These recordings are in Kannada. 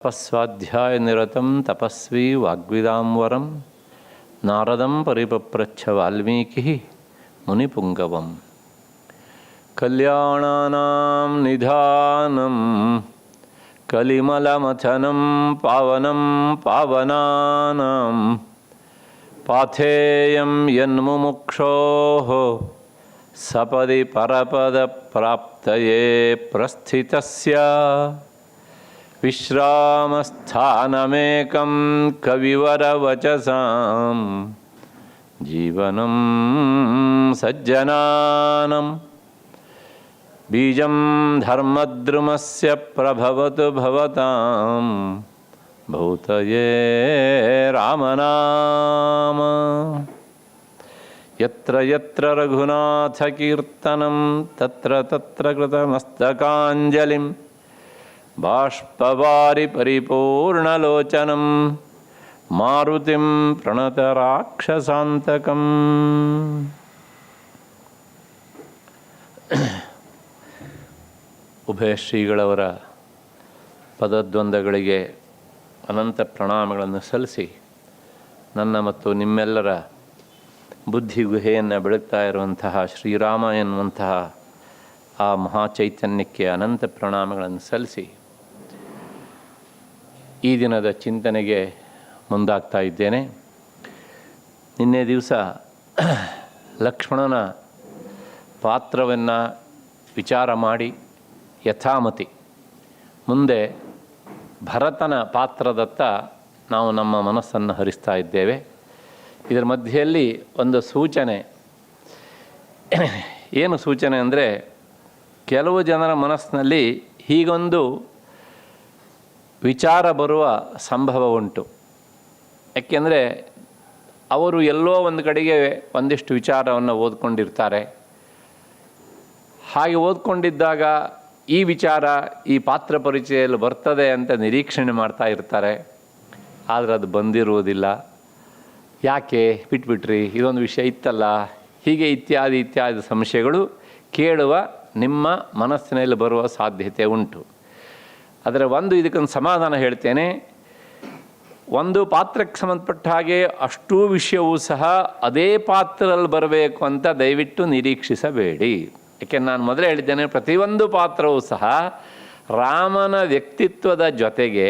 ತಪಸ್ವಾಧ್ಯಾಯನಿರತಂ ತಪಸ್ವಿ ವಾಗ್ವಿದಾಂವರಂ ನಾರದಂ ಪರಿಪಪ್ರಚ್ಛ ವಾಲ್ಮೀಕಿ ಮುನಿಪುಂಗವಂ. ಕಲ್ಯಾಣಾನಾಂ ನಿಧಾನಂ ಕಲಿಮಲಮಥನಂ ಪಾವನಂ ಪಾವನಾನಾಂ ಪಾಥೇಯಂ ಯನ್ಮುಮುಕ್ಷೋಃ ಸಪದಿ ಪರಪದಪ್ರಾಪ್ತಯೇ ಪ್ರಸ್ಥಿತಸ್ಯ ವಿಶ್ರಾಮಸ್ಥಾನಮೇಕಂ ಕವಿವರವಚಸಾಂ ಜೀವನಂ ಸಜ್ಜನಾನಂ. ಬೀಜಂ ಧರ್ಮದ್ರುಮಸ್ಯ ಪ್ರಭವತು ಭವತಾಂ ಭೂತಯೇ ರಾಮನಾಮ. ಯತ್ರ ಯತ್ರ ರಘುನಾಥ ಕೀರ್ತನಂ ತತ್ರ ತತ್ರ ಕೃತಮಸ್ತಕಾಂಜಲಿಂ ಬಾಷ್ಪವಾರಿ ಪರಿಪೂರ್ಣಲೋಚನಂ ಮಾರುತಿಂ ಪ್ರಣತರಾಕ್ಷಸಾಂತಕಂ. ಉಭಯ ಶ್ರೀಗಳವರ ಪದದ್ವಂದ್ವಗಳಿಗೆ ಅನಂತ ಪ್ರಣಾಮಗಳನ್ನು ಸಲ್ಲಿಸಿ ನನ್ನ ಮತ್ತು ನಿಮ್ಮೆಲ್ಲರ ಬುದ್ಧಿ ಗುಹೆಯನ್ನು ಬೆಳಗ್ತಾ ಇರುವಂತಹ ಶ್ರೀರಾಮ ಎನ್ನುವಂತಹ ಆ ಮಹಾಚೈತನ್ಯಕ್ಕೆ ಅನಂತ ಪ್ರಣಾಮಗಳನ್ನು ಸಲ್ಲಿಸಿ ಈ ದಿನದ ಚಿಂತನೆಗೆ ಮುಂದಾಗ್ತಾ ಇದ್ದೇನೆ. ನಿನ್ನೆ ದಿವಸ ಲಕ್ಷ್ಮಣನ ಪಾತ್ರವನ್ನು ವಿಚಾರ ಮಾಡಿ ಯಥಾಮತಿ ಮುಂದೆ ಭರತನ ಪಾತ್ರದತ್ತ ನಾವು ನಮ್ಮ ಮನಸ್ಸನ್ನು ಹರಿಸ್ತಾ ಇದ್ದೇವೆ. ಇದರ ಮಧ್ಯೆಯಲ್ಲಿ ಒಂದು ಸೂಚನೆ. ಏನು ಸೂಚನೆ ಅಂದರೆ, ಕೆಲವು ಜನರ ಮನಸ್ಸಿನಲ್ಲಿ ಹೀಗೊಂದು ವಿಚಾರ ಬರುವ ಸಂಭವ ಉಂಟು. ಯಾಕೆಂದರೆ ಅವರು ಎಲ್ಲೋ ಒಂದು ಕಡೆಗೆ ಒಂದಿಷ್ಟು ವಿಚಾರವನ್ನು ಓದ್ಕೊಂಡಿರ್ತಾರೆ. ಹಾಗೆ ಓದ್ಕೊಂಡಿದ್ದಾಗ ಈ ವಿಚಾರ ಈ ಪಾತ್ರ ಪರಿಚಯದಲ್ಲಿ ಬರ್ತದೆ ಅಂತ ನಿರೀಕ್ಷಣೆ ಮಾಡ್ತಾ ಇರ್ತಾರೆ. ಆದರೆ ಅದು ಬಂದಿರುವುದಿಲ್ಲ. ಯಾಕೆ ಬಿಟ್ಬಿಟ್ರಿ, ಇದೊಂದು ವಿಷಯ ಇತ್ತಲ್ಲ, ಹೀಗೆ ಇತ್ಯಾದಿ ಇತ್ಯಾದಿ ಸಂಶಯಗಳು ಕೇಳುವ ನಿಮ್ಮ ಮನಸ್ಸಿನಲ್ಲಿ ಬರುವ ಸಾಧ್ಯತೆ ಉಂಟು. ಆದರೆ ಇದಕ್ಕೊಂದು ಸಮಾಧಾನ ಹೇಳ್ತೇನೆ. ಒಂದು ಪಾತ್ರಕ್ಕೆ ಸಂಬಂಧಪಟ್ಟ ಹಾಗೆ ಅಷ್ಟೂ ವಿಷಯವೂ ಸಹ ಅದೇ ಪಾತ್ರದಲ್ಲಿ ಬರಬೇಕು ಅಂತ ದಯವಿಟ್ಟು ನಿರೀಕ್ಷಿಸಬೇಡಿ. ಯಾಕೆ ನಾನು ಮೊದಲೇ ಹೇಳಿದ್ದೇನೆ, ಪ್ರತಿಯೊಂದು ಪಾತ್ರವೂ ಸಹ ರಾಮನ ವ್ಯಕ್ತಿತ್ವದ ಜೊತೆಗೆ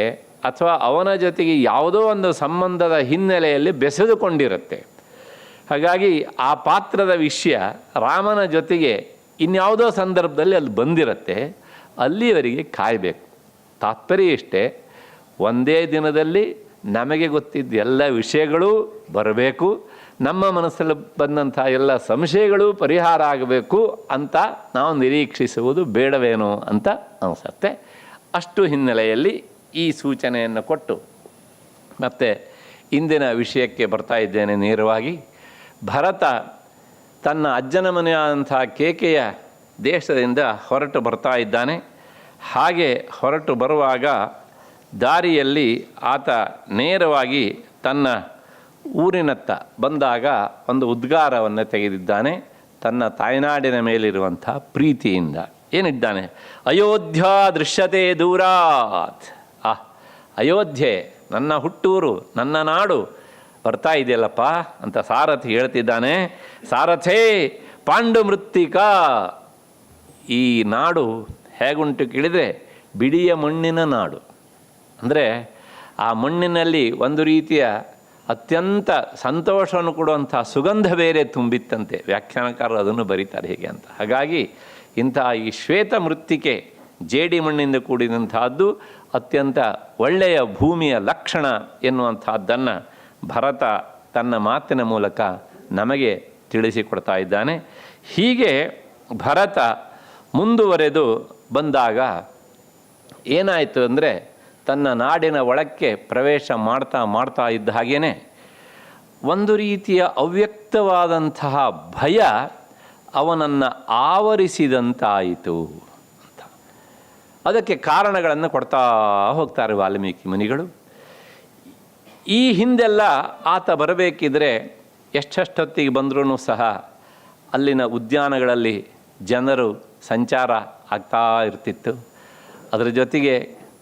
ಅಥವಾ ಅವನ ಜೊತೆಗೆ ಯಾವುದೋ ಒಂದು ಸಂಬಂಧದ ಹಿನ್ನೆಲೆಯಲ್ಲಿ ಬೆಸೆದುಕೊಂಡಿರುತ್ತೆ. ಹಾಗಾಗಿ ಆ ಪಾತ್ರದ ವಿಷಯ ರಾಮನ ಜೊತೆಗೆ ಇನ್ಯಾವುದೋ ಸಂದರ್ಭದಲ್ಲಿ ಅಲ್ಲಿ ಬಂದಿರುತ್ತೆ. ಅಲ್ಲಿಯವರೆಗೆ ಕಾಯಬೇಕು. ತಾತ್ಪರ್ಯ ಇಷ್ಟೇ, ಒಂದೇ ದಿನದಲ್ಲಿ ನಮಗೆ ಗೊತ್ತಿದ್ದ ಎಲ್ಲ ವಿಷಯಗಳು ಬರಬೇಕು, ನಮ್ಮ ಮನಸ್ಸಲ್ಲಿ ಬಂದಂಥ ಎಲ್ಲ ಸಂಶಯಗಳು ಪರಿಹಾರ ಆಗಬೇಕು ಅಂತ ನಾವು ನಿರೀಕ್ಷಿಸುವುದು ಬೇಡವೇನೋ ಅಂತ ಅನಿಸುತ್ತೆ. ಅಷ್ಟು ಹಿನ್ನೆಲೆಯಲ್ಲಿ ಈ ಸೂಚನೆಯನ್ನು ಕೊಟ್ಟು ಮತ್ತೆ ಇಂದಿನ ವಿಷಯಕ್ಕೆ ಬರ್ತಾ ಇದ್ದೇನೆ ನೇರವಾಗಿ. ಭರತ ತನ್ನ ಅಜ್ಜನ ಮನೆಯಾದಂಥ ಕೇಕೆಯ ದೇಶದಿಂದ ಹೊರಟು ಬರ್ತಾ ಇದ್ದಾನೆ. ಹಾಗೆ ಹೊರಟು ಬರುವಾಗ ದಾರಿಯಲ್ಲಿ ಆತ ನೇರವಾಗಿ ತನ್ನ ಊರಿನತ್ತ ಬಂದಾಗ ಒಂದು ಉದ್ಗಾರವನ್ನು ತೆಗೆದಿದ್ದಾನೆ. ತನ್ನ ತಾಯ್ನಾಡಿನ ಮೇಲಿರುವಂಥ ಪ್ರೀತಿಯಿಂದ ಏನಿದ್ದಾನೆ, ಅಯೋಧ್ಯ ದೃಶ್ಯತೆ ದೂರಾತ್. ಅಯೋಧ್ಯೆ ನನ್ನ ಹುಟ್ಟೂರು, ನನ್ನ ನಾಡು ಬರ್ತಾ ಇದೆಯಲ್ಲಪ್ಪ ಅಂತ ಸಾರಥಿ ಹೇಳ್ತಿದ್ದಾನೆ. ಸಾರಥೇ ಪಾಂಡು ಮೃತ್ತಿಕಾ. ಈ ನಾಡು ಹೇಗುಂಟು ಕೇಳಿದರೆ ಬಿಡಿಯ ಮಣ್ಣಿನ ನಾಡು. ಅಂದರೆ ಆ ಮಣ್ಣಿನಲ್ಲಿ ಒಂದು ರೀತಿಯ ಅತ್ಯಂತ ಸಂತೋಷವನ್ನು ಕೊಡುವಂಥ ಸುಗಂಧ ಬೇರೆ ತುಂಬಿತ್ತಂತೆ. ವ್ಯಾಖ್ಯಾನಕಾರರು ಅದನ್ನು ಬರೀತಾರೆ ಹೇಗೆ ಅಂತ. ಹಾಗಾಗಿ ಇಂತಹ ಈ ಶ್ವೇತ ಮೃತ್ತಿಕೆ ಜೇಡಿ ಮಣ್ಣಿಂದ ಕೂಡಿದಂತಹದ್ದು ಅತ್ಯಂತ ಒಳ್ಳೆಯ ಭೂಮಿಯ ಲಕ್ಷಣ ಎನ್ನುವಂಥದ್ದನ್ನು ಭರತ ತನ್ನ ಮಾತಿನ ಮೂಲಕ ನಮಗೆ ತಿಳಿಸಿಕೊಡ್ತಾ ಇದ್ದಾನೆ. ಹೀಗೆ ಭರತ ಮುಂದುವರೆದು ಬಂದಾಗ ಏನಾಯಿತು ಅಂದರೆ, ತನ್ನ ನಾಡಿನ ಒಳಕ್ಕೆ ಪ್ರವೇಶ ಮಾಡ್ತಾ ಇದ್ದ ಹಾಗೇ ಒಂದು ರೀತಿಯ ಅವ್ಯಕ್ತವಾದಂತಹ ಭಯ ಅವನನ್ನು ಆವರಿಸಿದಂತಾಯಿತು ಅಂತ. ಅದಕ್ಕೆ ಕಾರಣಗಳನ್ನು ಕೊಡ್ತಾ ಹೋಗ್ತಾರೆ ವಾಲ್ಮೀಕಿ ಮುನಿಗಳು. ಈ ಹಿಂದೆಲ್ಲ ಆತ ಬರಬೇಕಿದ್ರೆ ಎಷ್ಟೊತ್ತಿಗೆ ಬಂದರೂ ಸಹ ಅಲ್ಲಿನ ಉದ್ಯಾನಗಳಲ್ಲಿ ಜನರು ಸಂಚಾರ ಆಗ್ತಾ ಇರ್ತಿತ್ತು. ಅದರ ಜೊತೆಗೆ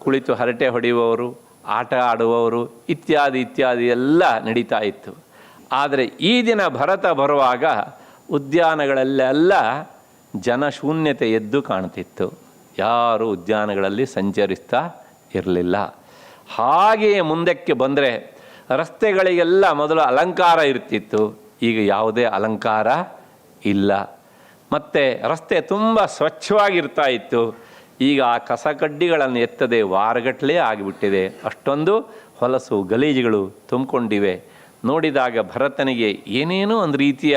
ಕುಳಿತು ಹರಟೆ ಹೊಡೆಯುವವರು, ಆಟ ಆಡುವವರು ಇತ್ಯಾದಿ ಇತ್ಯಾದಿ ಎಲ್ಲ ನಡೀತಾ ಇತ್ತು. ಆದರೆ ಈ ದಿನ ಭರತ ಬರುವಾಗ ಉದ್ಯಾನಗಳಲ್ಲೆಲ್ಲ ಜನಶೂನ್ಯತೆ ಎದ್ದು ಕಾಣ್ತಿತ್ತು. ಯಾರೂ ಉದ್ಯಾನಗಳಲ್ಲಿ ಸಂಚರಿಸ್ತಾ ಇರಲಿಲ್ಲ. ಹಾಗೆಯೇ ಮುಂದಕ್ಕೆ ಬಂದರೆ ರಸ್ತೆಗಳಿಗೆಲ್ಲ ಮೊದಲು ಅಲಂಕಾರ ಇರ್ತಿತ್ತು, ಈಗ ಯಾವುದೇ ಅಲಂಕಾರ ಇಲ್ಲ. ಮತ್ತು ರಸ್ತೆ ತುಂಬ ಸ್ವಚ್ಛವಾಗಿರ್ತಾ ಇತ್ತು, ಈಗ ಆ ಕಸಕಡ್ಡಿಗಳನ್ನು ಎತ್ತದೆ ವಾರಗಟ್ಟಲೆ ಆಗಿಬಿಟ್ಟಿದೆ. ಅಷ್ಟೊಂದು ಹೊಲಸು ಗಲೀಜುಗಳು ತುಂಬಿಕೊಂಡಿವೆ. ನೋಡಿದಾಗ ಭರತನಿಗೆ ಏನೇನೋ ಒಂದು ರೀತಿಯ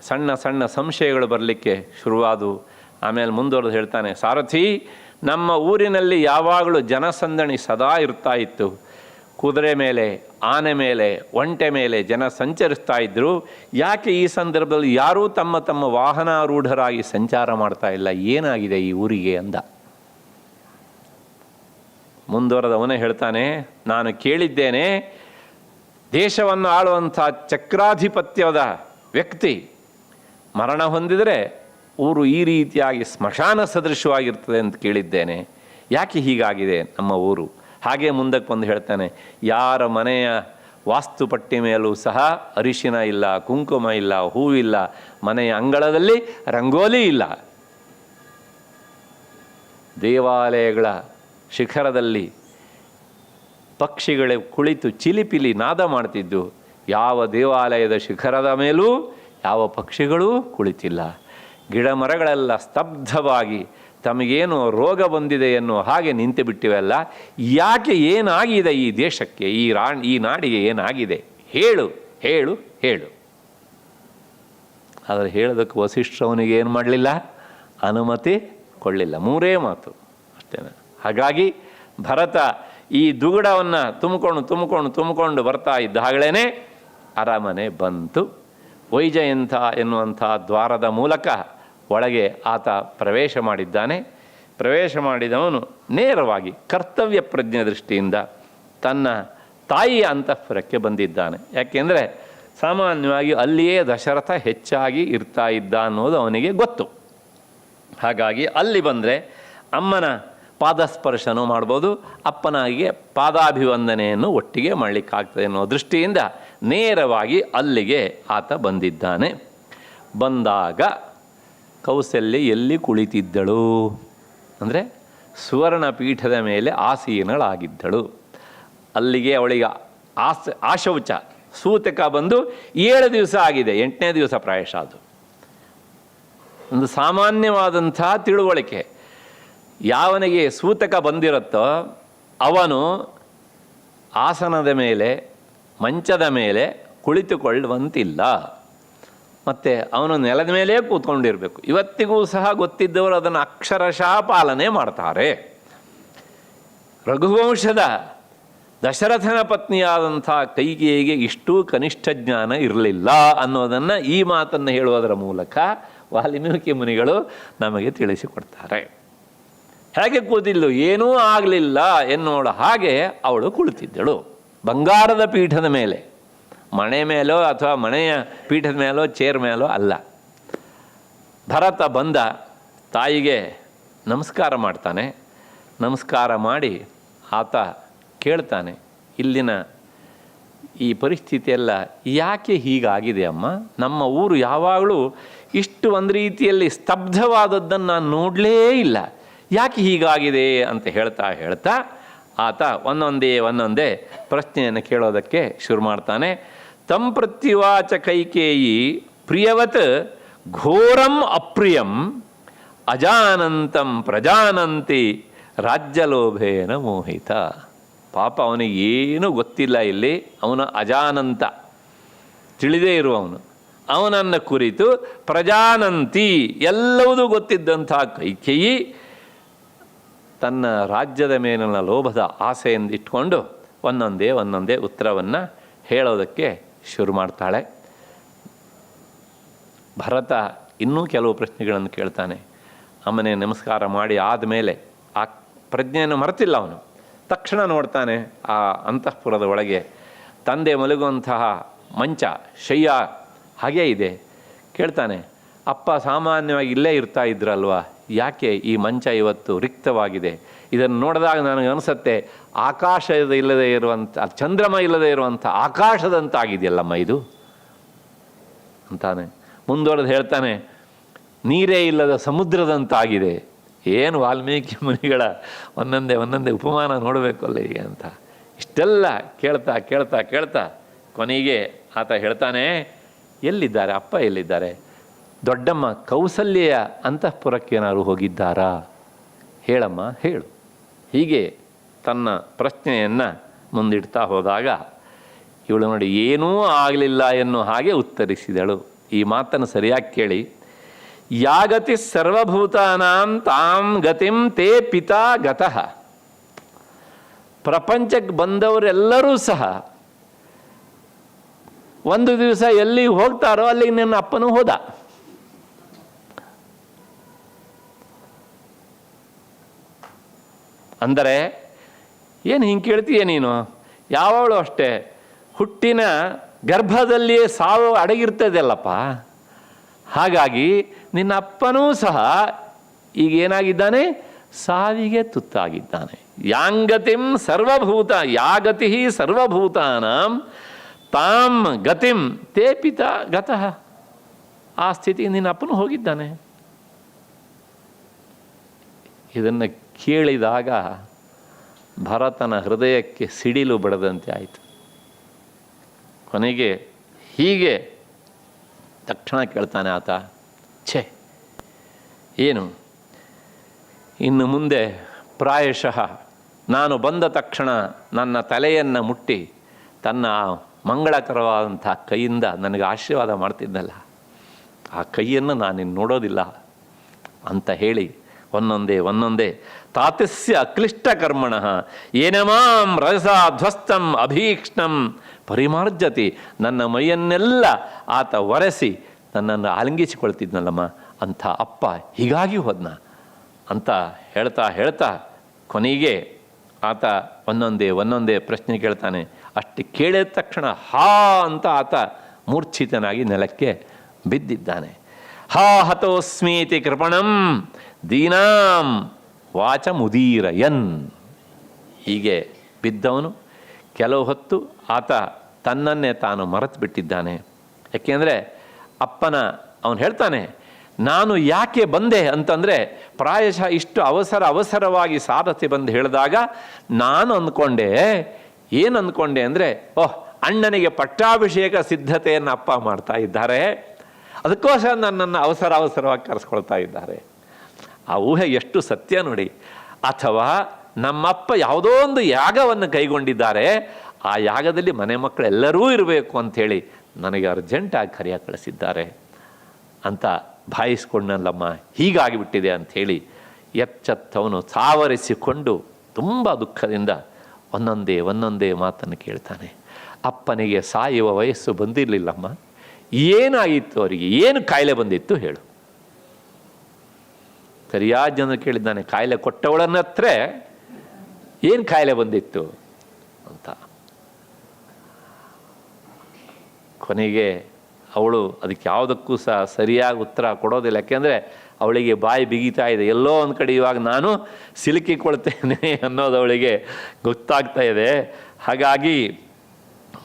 ಸಣ್ಣ ಸಣ್ಣ ಸಂಶಯಗಳು ಬರಲಿಕ್ಕೆ ಶುರುವಾದವು. ಆಮೇಲೆ ಮುಂದುವರೆದು ಹೇಳ್ತಾನೆ, ಸಾರಥಿ, ನಮ್ಮ ಊರಿನಲ್ಲಿ ಯಾವಾಗಲೂ ಜನಸಂದಣಿ ಸದಾ ಇರ್ತಾ ಇತ್ತು. ಕುದುರೆ ಮೇಲೆ, ಆನೆ ಮೇಲೆ, ಒಂಟೆ ಮೇಲೆ ಜನ ಸಂಚರಿಸ್ತಾ ಇದ್ದರು. ಯಾಕೆ ಈ ಸಂದರ್ಭದಲ್ಲಿ ಯಾರೂ ತಮ್ಮ ತಮ್ಮ ವಾಹನಾರೂಢರಾಗಿ ಸಂಚಾರ ಮಾಡ್ತಾ ಇಲ್ಲ? ಏನಾಗಿದೆ ಈ ಊರಿಗೆ ಅಂದ. ಮುಂದುವರೆದವನೇ ಹೇಳ್ತಾನೆ, ನಾನು ಕೇಳಿದ್ದೇನೆ, ದೇಶವನ್ನು ಆಳುವಂಥ ಚಕ್ರಾಧಿಪತ್ಯದ ವ್ಯಕ್ತಿ ಮರಣ ಹೊಂದಿದರೆ ಊರು ಈ ರೀತಿಯಾಗಿ ಸ್ಮಶಾನ ಸದೃಶವಾಗಿರ್ತದೆ ಅಂತ ಕೇಳಿದ್ದೇನೆ. ಯಾಕೆ ಹೀಗಾಗಿದೆ ನಮ್ಮ ಊರು? ಹಾಗೆ ಮುಂದಕ್ಕೆ ಬಂದು ಹೇಳ್ತಾನೆ, ಯಾರ ಮನೆಯ ವಾಸ್ತುಪಟ್ಟಿ ಮೇಲೂ ಸಹ ಅರಿಶಿನ ಇಲ್ಲ, ಕುಂಕುಮ ಇಲ್ಲ, ಹೂವಿಲ್ಲ, ಮನೆಯ ಅಂಗಳದಲ್ಲಿ ರಂಗೋಲಿ ಇಲ್ಲ. ದೇವಾಲಯಗಳ ಶಿಖರದಲ್ಲಿ ಪಕ್ಷಿಗಳು ಕುಳಿತು ಚಿಲಿಪಿಲಿ ನಾದ ಮಾಡ್ತಿದ್ದು, ಯಾವ ದೇವಾಲಯದ ಶಿಖರದ ಮೇಲೂ ಯಾವ ಪಕ್ಷಿಗಳೂ ಕುಳಿತಿಲ್ಲ. ಗಿಡ ಮರಗಳೆಲ್ಲ ಸ್ತಬ್ಧವಾಗಿ ತಮಗೇನು ರೋಗ ಬಂದಿದೆ ಎನ್ನುವ ಹಾಗೆ ನಿಂತು ಬಿಟ್ಟಿವೆಲ್ಲ. ಯಾಕೆ ಏನಾಗಿದೆ ಈ ದೇಶಕ್ಕೆ, ಈ ನಾಡಿಗೆ ಏನಾಗಿದೆ? ಹೇಳು ಹೇಳು ಹೇಳು. ಆದರೆ ಹೇಳೋದಕ್ಕೆ ವಸಿಷ್ಠವನಿಗೆ ಏನು ಮಾಡಲಿಲ್ಲ, ಅನುಮತಿ ಕೊಳ್ಳಿಲ್ಲ. 3 ಮಾತು ಅಷ್ಟೇನೆ. ಹಾಗಾಗಿ ಭರತ ಈ ದುಗುಡವನ್ನು ತುಂಬಿಕೊಂಡು ಬರ್ತಾ ಇದ್ದಾಗಲೇ ಅರಮನೆ ಬಂತು. ವೈಜಯಂತ ಎನ್ನುವಂಥ ದ್ವಾರದ ಮೂಲಕ ಒಳಗೆ ಆತ ಪ್ರವೇಶ ಮಾಡಿದ್ದಾನೆ. ಪ್ರವೇಶ ಮಾಡಿದವನು ನೇರವಾಗಿ ಕರ್ತವ್ಯ ಪ್ರಜ್ಞೆ ದೃಷ್ಟಿಯಿಂದ ತನ್ನ ತಾಯಿಯ ಅಂತಃಪುರಕ್ಕೆ ಬಂದಿದ್ದಾನೆ. ಯಾಕೆಂದರೆ ಸಾಮಾನ್ಯವಾಗಿ ಅಲ್ಲಿಯೇ ದಶರಥ ಹೆಚ್ಚಾಗಿ ಇರ್ತಾ ಇದ್ದ ಅನ್ನೋದು ಅವನಿಗೆ ಗೊತ್ತು. ಹಾಗಾಗಿ ಅಲ್ಲಿ ಬಂದರೆ ಅಮ್ಮನ ಪಾದಸ್ಪರ್ಶನೂ ಮಾಡ್ಬೋದು, ಅಪ್ಪನಾಗಿಗೆ ಪಾದಾಭಿವಂದನೆಯನ್ನು ಒಟ್ಟಿಗೆ ಮಾಡಲಿಕ್ಕಾಗ್ತದೆ ಅನ್ನೋ ದೃಷ್ಟಿಯಿಂದ ನೇರವಾಗಿ ಅಲ್ಲಿಗೆ ಆತ ಬಂದಿದ್ದಾನೆ. ಬಂದಾಗ ಕೌಸಲ್ಯ ಎಲ್ಲಿ ಕುಳಿತಿದ್ದಳು ಅಂದರೆ ಸುವರ್ಣ ಪೀಠದ ಮೇಲೆ ಆಸೀನಳಾಗಿದ್ದಳು. ಅಲ್ಲಿಗೆ ಅವಳಿಗೆ ಆಶೌಚ ಸೂತಕ ಬಂದು 7 ದಿವಸ ಆಗಿದೆ, 8ನೇ ದಿವಸ ಪ್ರಾಯಶಃ. ಅದು ಒಂದು ಸಾಮಾನ್ಯವಾದಂಥ ತಿಳುವಳಿಕೆ. ಯಾವನಿಗೆ ಸೂತಕ ಬಂದಿರುತ್ತೋ ಅವನು ಆಸನದ ಮೇಲೆ, ಮಂಚದ ಮೇಲೆ ಕುಳಿತುಕೊಳ್ಳುವಂತಿಲ್ಲ, ಮತ್ತು ಅವನು ನೆಲದ ಮೇಲೇ ಕೂತ್ಕೊಂಡಿರಬೇಕು. ಇವತ್ತಿಗೂ ಸಹ ಗೊತ್ತಿದ್ದವರು ಅದನ್ನು ಅಕ್ಷರಶಃ ಪಾಲನೆ ಮಾಡ್ತಾರೆ. ರಘುವಂಶದ ದಶರಥನ ಪತ್ನಿಯಾದಂಥ ಕೈಕೇಯಿಗೆ ಇಷ್ಟೂ ಕನಿಷ್ಠ ಜ್ಞಾನ ಇರಲಿಲ್ಲ ಅನ್ನೋದನ್ನು ಈ ಮಾತನ್ನು ಹೇಳುವುದರ ಮೂಲಕ ವಾಲ್ಮೀಕಿ ಮುನಿಗಳು ನಮಗೆ ತಿಳಿಸಿಕೊಡ್ತಾರೆ. ಹೇಗೆ ಕೂತಿದ್ಲು, ಏನೂ ಆಗಲಿಲ್ಲ ಎನ್ನೋಳ ಹಾಗೆ ಅವಳು ಕುಳಿತಿದ್ದಳು ಬಂಗಾರದ ಪೀಠದ ಮೇಲೆ. ಮಣೆ ಮೇಲೋ ಅಥವಾ ಮನೆಯ ಪೀಠದ ಮೇಲೋ ಚೇರ್ ಮೇಲೋ ಅಲ್ಲ. ಭರತ ಬಂದ ತಾಯಿಗೆ ನಮಸ್ಕಾರ ಮಾಡ್ತಾನೆ. ನಮಸ್ಕಾರ ಮಾಡಿ ಆತ ಕೇಳ್ತಾನೆ, ಇಲ್ಲಿನ ಈ ಪರಿಸ್ಥಿತಿಯೆಲ್ಲ ಯಾಕೆ ಹೀಗಾಗಿದೆ ಅಮ್ಮ? ನಮ್ಮ ಊರು ಯಾವಾಗಲೂ ಇಷ್ಟು ಒಂದು ರೀತಿಯಲ್ಲಿ ಸ್ತಬ್ಧವಾದದ್ದನ್ನು ನಾನು ನೋಡಲೇ ಇಲ್ಲ, ಯಾಕೆ ಹೀಗಾಗಿದೆ ಅಂತ ಹೇಳ್ತಾ ಆತ ಒಂದೊಂದೇ ಪ್ರಶ್ನೆಯನ್ನು ಕೇಳೋದಕ್ಕೆ ಶುರು ಮಾಡ್ತಾನೆ. ತಂ ಪ್ರತ್ಯುವಾಚ ಕೈಕೇಯಿ ಪ್ರಿಯವತ್ ಘೋರಂ ಅಪ್ರಿಯಂ ಅಜಾನಂತಂ ಪ್ರಜಾನಂತಿ ರಾಜ್ಯಲೋಭೇನ ಮೋಹಿತ. ಪಾಪ ಅವನಿಗೆ ಏನೂ ಗೊತ್ತಿಲ್ಲ ಇಲ್ಲಿ, ಅವನು ಅಜಾನಂತ, ತಿಳಿದೇ ಇರುವವನು. ಅವನನ್ನು ಕುರಿತು ಪ್ರಜಾನಂತಿ ಎಲ್ಲವೂ ಗೊತ್ತಿದ್ದಂಥ ಕೈಕೇಯಿ ತನ್ನ ರಾಜ್ಯದ ಮೇಲಿನ ಲೋಭದ ಆಸೆಯಿಂದ ಇಟ್ಕೊಂಡು ಒಂದೊಂದೇ ಉತ್ತರವನ್ನು ಹೇಳೋದಕ್ಕೆ ಶುರು ಮಾಡ್ತಾಳೆ. ಭರತ ಇನ್ನೂ ಕೆಲವು ಪ್ರಶ್ನೆಗಳನ್ನು ಕೇಳ್ತಾನೆ. ಅಮ್ಮನೇ ನಮಸ್ಕಾರ ಮಾಡಿ ಆದಮೇಲೆ ಆ ಪ್ರಜ್ಞೆಯನ್ನು ಮರೆತಿಲ್ಲ ಅವನು. ತಕ್ಷಣ ನೋಡ್ತಾನೆ ಆ ಅಂತಃಪುರದ ಒಳಗೆ ತಂದೆ ಮಲಗುವಂತಹ ಮಂಚ, ಶಯ್ಯ ಹಾಗೇ ಇದೆ. ಕೇಳ್ತಾನೆ, ಅಪ್ಪ ಸಾಮಾನ್ಯವಾಗಿ ಇಲ್ಲೇ ಇರ್ತಾ ಇದ್ರಲ್ವ, ಯಾಕೆ ಈ ಮಂಚ ಇವತ್ತು ರಿಕ್ತವಾಗಿದೆ? ಇದನ್ನು ನೋಡಿದಾಗ ನನಗೆ ಅನಿಸುತ್ತೆ ಆಕಾಶದ ಇಲ್ಲದೆ ಇರುವಂಥ ಚಂದ್ರಮ ಇಲ್ಲದೆ ಇರುವಂಥ ಆಕಾಶದಂತಾಗಿದೆಯಲ್ಲಮ್ಮ ಇದು ಅಂತಾನೆ. ಮುಂದುವರೆದು ಹೇಳ್ತಾನೆ, ನೀರೇ ಇಲ್ಲದ ಸಮುದ್ರದಂತಾಗಿದೆ. ಏನು ವಾಲ್ಮೀಕಿ ಮುನಿಗಳ ಒಂದೊಂದೇ ಉಪಮಾನ ನೋಡಬೇಕು ಅಲ್ಲಿಗೆ ಅಂತ. ಇಷ್ಟೆಲ್ಲ ಕೇಳ್ತಾ ಕೇಳ್ತಾ ಕೇಳ್ತಾ ಕೊನೆಗೆ ಆತ ಹೇಳ್ತಾನೆ, ಎಲ್ಲಿದ್ದಾರೆ ಅಪ್ಪ, ಎಲ್ಲಿದ್ದಾರೆ? ದೊಡ್ಡಮ್ಮ ಕೌಸಲ್ಯ ಅಂತಃಪುರಕ್ಕೇನಾದ್ರು ಹೋಗಿದ್ದಾರಾ? ಹೇಳಮ್ಮ, ಹೇಳು. ಹೀಗೆ ತನ್ನ ಪ್ರಶ್ನೆಯನ್ನು ಮುಂದಿಡ್ತಾ ಹೋದಾಗ ಇವಳು ನೋಡಿ ಏನೂ ಆಗಲಿಲ್ಲ ಎನ್ನುವ ಹಾಗೆ ಉತ್ತರಿಸಿದಳು. ಈ ಮಾತನ್ನು ಸರಿಯಾಗಿ ಕೇಳಿ. ಯಾಗತಿ ಸರ್ವಭೂತಾನಾಂ ತಾಂ ಗತಿಂ ತೇ ಪಿತಾ ಗತಃ. ಪ್ರಪಂಚಕ್ಕೆ ಬಂದವರೆಲ್ಲರೂ ಸಹ ಒಂದು ದಿವಸ ಎಲ್ಲಿ ಹೋಗ್ತಾರೋ ಅಲ್ಲಿಗೆ ನನ್ನ ಅಪ್ಪನೂ ಹೋದ. ಅಂದರೆ ಏನು ಹಿಂಗೆ ಕೇಳ್ತೀಯ ನೀನು? ಯಾವಳು ಅಷ್ಟೇ ಹುಟ್ಟಿನ ಗರ್ಭದಲ್ಲಿಯೇ ಸಾವು ಅಡಗಿರ್ತದಲ್ಲಪ್ಪ. ಹಾಗಾಗಿ ನಿನ್ನ ಅಪ್ಪನೂ ಸಹ ಈಗ ಏನಾಗಿದ್ದಾನೆ? ಸಾವಿಗೆ ತುತ್ತಾಗಿದ್ದಾನೆ. ಯಾಂಗತಿಂ ಸರ್ವಭೂತ ಯಾಗತಿ ಸರ್ವಭೂತಾನಾಂ ತಾಂ ಗತಿಂ ತೇ ಪಿತಾ ಗತಃ. ಆ ಸ್ಥಿತಿಗೆ ನಿನ್ನ ಅಪ್ಪನೂ ಹೋಗಿದ್ದಾನೆ. ಇದನ್ನು ಕೇಳಿದಾಗ ಭರತನ ಹೃದಯಕ್ಕೆ ಸಿಡಿಲು ಬಡದಂತೆ ಆಯಿತು. ಕೊನೆಗೆ ಹೀಗೆ ತಕ್ಷಣ ಕೇಳ್ತಾನೆ ಆತ, ಛೇ ಏನು ಇನ್ನು ಮುಂದೆ ಪ್ರಾಯಶಃ ನಾನು ಬಂದ ತಕ್ಷಣ ನನ್ನ ತಲೆಯನ್ನು ಮುಟ್ಟಿ ತನ್ನ ಮಂಗಳಕರವಾದಂಥ ಕೈಯಿಂದ ನನಗೆ ಆಶೀರ್ವಾದ ಮಾಡ್ತಿದ್ದಲ್ಲ, ಆ ಕೈಯನ್ನು ನಾನಿನ್ನು ನೋಡೋದಿಲ್ಲ ಅಂತ ಹೇಳಿ ಒಂದೊಂದೇ ತಾತಸ್ಯ ಅಕ್ಲಿಷ್ಟ ಕರ್ಮಣ ಏನಮಾಂ ರಜಸಾ ಧ್ವಸ್ತಂ ಅಭೀಕ್ಷ್ಣಂ ಪರಿಮಾರ್ಜತಿ. ನನ್ನ ಮೈಯನ್ನೆಲ್ಲ ಆತ ಒರೆಸಿ ನನ್ನನ್ನು ಆಲಿಂಗಿಸಿಕೊಳ್ತಿದ್ನಲ್ಲಮ್ಮ, ಅಂಥ ಅಪ್ಪ ಹೀಗಾಗಿ ಹೋದ್ನ ಅಂತ ಹೇಳ್ತಾ ಕೊನೆಗೆ ಆತ ಒಂದೊಂದೇ ಪ್ರಶ್ನೆ ಕೇಳ್ತಾನೆ. ಅಷ್ಟು ಕೇಳಿದ ತಕ್ಷಣ ಹಾ ಅಂತ ಆತ ಮೂರ್ಛಿತನಾಗಿ ನೆಲಕ್ಕೆ ಬಿದ್ದಿದ್ದಾನೆ. ಹಾ ಹತೋಸ್ಮೀತಿ ಕೃಪಣಂ ದೀನಾಂ ವಾಚ ಮುದೀರಯನ್. ಹೀಗೆ ಬಿದ್ದವನು ಕೆಲವು ಹೊತ್ತು ಆತ ತನ್ನನ್ನೇ ತಾನು ಮರೆತು ಬಿಟ್ಟಿದ್ದಾನೆ. ಯಾಕೆಂದರೆ ಅವನು ಹೇಳ್ತಾನೆ, ನಾನು ಯಾಕೆ ಬಂದೆ ಅಂತಂದರೆ ಪ್ರಾಯಶಃ ಇಷ್ಟು ಅವಸರವಾಗಿ ಸಾರಥಿ ಬಂದು ಹೇಳಿದಾಗ ನಾನು ಏನು ಅಂದ್ಕೊಂಡೆ ಅಂದರೆ, ಓಹ್ ಅಣ್ಣನಿಗೆ ಪಟ್ಟಾಭಿಷೇಕ ಸಿದ್ಧತೆಯನ್ನು ಅಪ್ಪ ಮಾಡ್ತಾ ಇದ್ದಾರೆ, ಅದಕ್ಕೋಸ್ಕರ ನನ್ನನ್ನು ಅವಸರವಾಗಿ ಕರೆಸ್ಕೊಳ್ತಾ ಇದ್ದಾರೆ. ಆ ಊಹೆ ಎಷ್ಟು ಸತ್ಯ ನೋಡಿ. ಅಥವಾ ನಮ್ಮಪ್ಪ ಯಾವುದೋ ಒಂದು ಯಾಗವನ್ನು ಕೈಗೊಂಡಿದ್ದಾರೆ, ಆ ಯಾಗದಲ್ಲಿ ಮನೆ ಮಕ್ಕಳೆಲ್ಲರೂ ಇರಬೇಕು ಅಂಥೇಳಿ ನನಗೆ ಅರ್ಜೆಂಟಾಗಿ ಕರೆಯ ಕಳಿಸಿದ್ದಾರೆ ಅಂತ ಭಾವಿಸ್ಕೊಂಡಲ್ಲಮ್ಮ, ಹೀಗಾಗಿಬಿಟ್ಟಿದೆ ಅಂಥೇಳಿ ಎಚ್ಚತ್ತವನು ಸಾವರಿಸಿಕೊಂಡು ತುಂಬ ದುಃಖದಿಂದ ಒಂದೊಂದೇ ಮಾತನ್ನು ಕೇಳ್ತಾನೆ. ಅಪ್ಪನಿಗೆ ಸಾಯುವ ವಯಸ್ಸು ಬಂದಿರಲಿಲ್ಲಮ್ಮ, ಏನಾಗಿತ್ತು ಅವರಿಗೆ, ಏನು ಕಾಯಿಲೆ ಬಂದಿತ್ತು ಹೇಳು? ಸರಿಯಾದ ಜನ ಕೇಳಿದ್ದಾನೆ. ಕಾಯಿಲೆ ಕೊಟ್ಟವಳನ್ನ ಹತ್ರ ಏನು ಕಾಯಿಲೆ ಬಂದಿತ್ತು ಅಂತ. ಕೊನೆಗೆ ಅವಳು ಅದಕ್ಕೆ ಯಾವುದಕ್ಕೂ ಸಹ ಸರಿಯಾಗಿ ಉತ್ತರ ಕೊಡೋದಿಲ್ಲ. ಯಾಕೆಂದರೆ ಅವಳಿಗೆ ಬಾಯಿ ಬಿಗಿತಾ ಇದೆ, ಎಲ್ಲೋ ಒಂದು ಕಡೆ ಇವಾಗ ನಾನು ಸಿಲುಕಿಕೊಳ್ತೇನೆ ಅನ್ನೋದು ಅವಳಿಗೆ ಗೊತ್ತಾಗ್ತಾ ಇದೆ. ಹಾಗಾಗಿ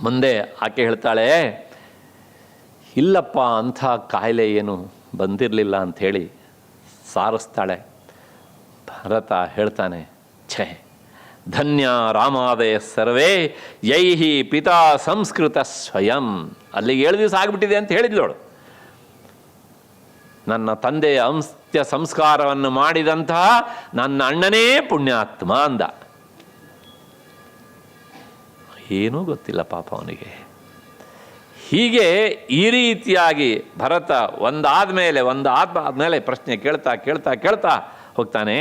ಮುಂದೆ ಆಕೆ ಹೇಳ್ತಾಳೆ, ಇಲ್ಲಪ್ಪ ಅಂಥ ಕಾಯಿಲೆ ಏನು ಬಂದಿರಲಿಲ್ಲ ಅಂಥೇಳಿ ಸಾರಿಸ್ತಾಳೆ. ಭರತ ಹೇಳ್ತಾನೆ, ಛೇ ಧನ್ಯ ರಾಮಾದಯ ಸರ್ವೇ ಯೈಹಿ ಪಿತಾ ಸಂಸ್ಕೃತ ಸ್ವಯಂ. ಅಲ್ಲಿಗೆ 7 ದಿವಸ ಆಗಿಬಿಟ್ಟಿದೆ ಅಂತ ಹೇಳಿದ್ಲೋಳು. ನನ್ನ ತಂದೆಯ ಅಂತ್ಯ ಸಂಸ್ಕಾರವನ್ನು ಮಾಡಿದಂತಹ ನನ್ನ ಅಣ್ಣನೇ ಪುಣ್ಯಾತ್ಮ ಅಂದ. ಏನೂ ಗೊತ್ತಿಲ್ಲ ಪಾಪ ಅವನಿಗೆ. ಹೀಗೆ ಈ ರೀತಿಯಾಗಿ ಭರತ ಒಂದಾದ್ಮೇಲೆ ಪ್ರಶ್ನೆ ಕೇಳ್ತಾ ಹೋಗ್ತಾನೆ.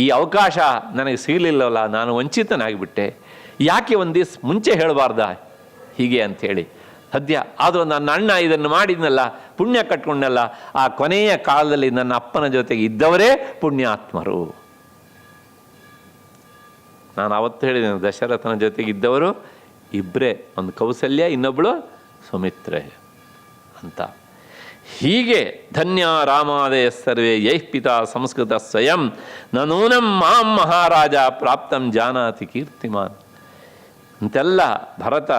ಈ ಅವಕಾಶ ನನಗೆ ಸಿಗಲಿಲ್ಲವಲ್ಲ, ನಾನು ವಂಚಿತನಾಗಿಬಿಟ್ಟೆ, ಯಾಕೆ ಒಂದು ದಿವಸ ಮುಂಚೆ ಹೇಳಬಾರ್ದ ಹೀಗೆ ಅಂಥೇಳಿ. ಸದ್ಯ ಆದರೂ ನನ್ನ ಅಣ್ಣ ಇದನ್ನು ಮಾಡಿದ್ನಲ್ಲ, ಪುಣ್ಯ ಕಟ್ಕೊಂಡಲ್ಲ, ಆ ಕೊನೆಯ ಕಾಲದಲ್ಲಿ ನನ್ನ ಅಪ್ಪನ ಜೊತೆಗೆ ಇದ್ದವರೇ ಪುಣ್ಯಾತ್ಮರು. ನಾನು ಅವತ್ತು ಹೇಳಿದ್ದೇನೆ, ದಶರಥನ ಜೊತೆಗೆ ಇದ್ದವರು ಇಬ್ಬರೇ, ಒಂದು ಕೌಸಲ್ಯ, ಇನ್ನೊಬ್ಬಳು ಸುಮಿತ್ರೆ ಅಂತ. ಹೀಗೆ ಧನ್ಯ ರಾಮಾದಯ ಸರ್ವೇ ಯೈಃ ಪಿತಾ ಸಂಸ್ಕೃತ ಸ್ವಯಂ ನೂನಂ ಮಾಂ ಮಹಾರಾಜ ಪ್ರಾಪ್ತಂ ಜಾನಾತಿ ಕೀರ್ತಿಮಾನ್ ಅಂತೆಲ್ಲ ಭರತ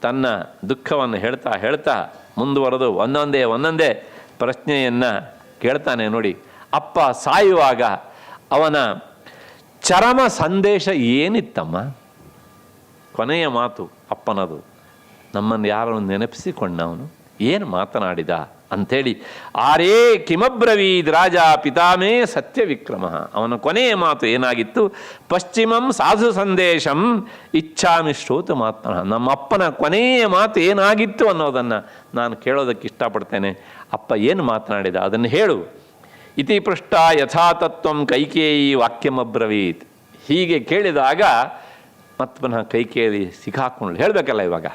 ತನ್ನ ದುಃಖವನ್ನು ಹೇಳ್ತಾ ಮುಂದುವರೆದು ಒಂದೊಂದೇ ಪ್ರಶ್ನೆಯನ್ನು ಕೇಳ್ತಾನೆ. ನೋಡಿ, ಅಪ್ಪ ಸಾಯುವಾಗ ಅವನ ಚರಮ ಸಂದೇಶ ಏನಿತ್ತಮ್ಮ? ಕೊನೆಯ ಮಾತು ಅಪ್ಪನದು. ನಮ್ಮನ್ನು ಯಾರನ್ನು ನೆನಪಿಸಿಕೊಂಡವನು ಏನು ಮಾತನಾಡಿದ ಅಂಥೇಳಿ, ಆರೇ ಕಿಮಬ್ರವೀದ್ ರಾಜ ಪಿತಾಮೇ ಸತ್ಯ ವಿಕ್ರಮ. ಅವನ ಕೊನೆಯ ಮಾತು ಏನಾಗಿತ್ತು? ಪಶ್ಚಿಮಂ ಸಾಧು ಸಂದೇಶಂ ಇಚ್ಛಾಮಿ ಶ್ರೋತು ಮಾತ್ಮ. ನಮ್ಮ ಅಪ್ಪನ ಕೊನೆಯ ಮಾತು ಏನಾಗಿತ್ತು ಅನ್ನೋದನ್ನು ನಾನು ಕೇಳೋದಕ್ಕೆ ಇಷ್ಟಪಡ್ತೇನೆ. ಅಪ್ಪ ಏನು ಮಾತನಾಡಿದ ಅದನ್ನು ಹೇಳು. ಇತಿ ಪೃಷ್ಟ ಯಥಾತತ್ವಂ ಕೈಕೇಯಿ ವಾಕ್ಯಮಬ್ರವೀತ್. ಹೀಗೆ ಕೇಳಿದಾಗ ಮತ್ತೆ ಪುನಃ ಕೈಕೇಯಿ ಸಿಕ್ಕಾಕೊಂಡು ಹೇಳಬೇಕಲ್ಲ. ಇವಾಗ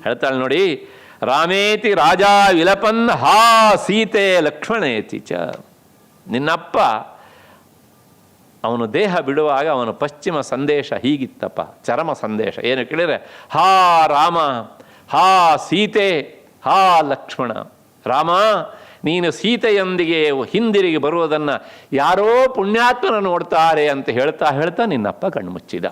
ಹೇಳ್ತಾಳೆ ನೋಡಿ, ರಾಮೇತಿ ರಾಜ ವಿಲಪನ್ ಹಾ ಸೀತೆ ಲಕ್ಷ್ಮಣೇತಿ ಚ. ನಿನ್ನಪ್ಪ ಅವನು ದೇಹ ಬಿಡುವಾಗ ಅವನ ಪಶ್ಚಿಮ ಸಂದೇಶ ಹೀಗಿತ್ತಪ್ಪ, ಚರಮ ಸಂದೇಶ. ಏನು ಕೇಳಿದರೆ, ಹಾ ರಾಮ, ಹಾ ಸೀತೆ, ಹಾ ಲಕ್ಷ್ಮಣ. ರಾಮ, ನೀನು ಸೀತೆಯೊಂದಿಗೆ ಹಿಂದಿರುಗಿ ಬರುವುದನ್ನು ಯಾರೋ ಪುಣ್ಯಾತ್ಮನ ನೋಡ್ತಾರೆ ಅಂತ ಹೇಳ್ತಾ ನಿನ್ನಪ್ಪ ಕಣ್ಮುಚ್ಚಿದ.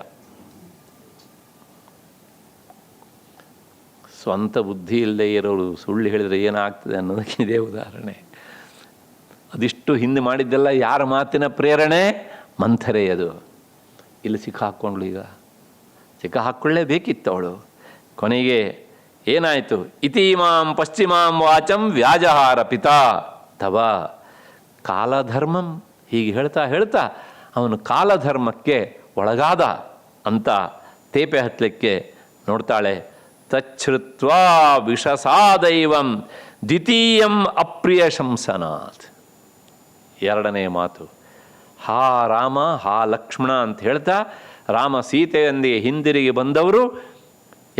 ಸ್ವಂತ ಬುದ್ಧಿ ಇಲ್ಲದೆ ಇರೋರು ಸುಳ್ಳು ಹೇಳಿದರೆ ಏನಾಗ್ತದೆ ಅನ್ನೋದಕ್ಕೆ ಇದೇ ಉದಾಹರಣೆ. ಅದಿಷ್ಟು ಹಿಂದೆ ಮಾಡಿದ್ದೆಲ್ಲ ಯಾರ ಮಾತಿನ ಪ್ರೇರಣೆ? ಮಂಥರೆ. ಅದು ಇಲ್ಲಿ ಸಿಕ್ಕಾಕ್ಕೊಂಡ್ಳು. ಈಗ ಸಿಕ್ಕಾಕೊಳ್ಳೇಬೇಕಿತ್ತು ಅವಳು. ಕೊನೆಗೆ ಏನಾಯಿತು? ಇತೀಮಾಂ ಪಶ್ಚಿಮಾಂ ವಾಚಂ ವ್ಯಾಜಹಾರ ಪಿತಾ ತವ ಕಾಲಧರ್ಮಂ. ಹೀಗೆ ಹೇಳ್ತಾ ಅವನು ಕಾಲಧರ್ಮಕ್ಕೆ ಒಳಗಾದ ಅಂತ ತೇಪೆ ಹತ್ತಲಿಕ್ಕೆ ನೋಡ್ತಾಳೆ. ತಚ್ಛೃತ್ವಾ ವಿಷಸಾದೈವಂ ದ್ವಿತೀಯಂ ಅಪ್ರಿಯ ಶಂಸನಾಥ್. ಎರಡನೇ ಮಾತು ಹಾ ರಾಮ, ಹಾ ಲಕ್ಷ್ಮಣ ಅಂತ ಹೇಳ್ತಾ, ರಾಮ ಸೀತೆಯೊಂದಿಗೆ ಹಿಂದಿರುಗಿ ಬಂದವರು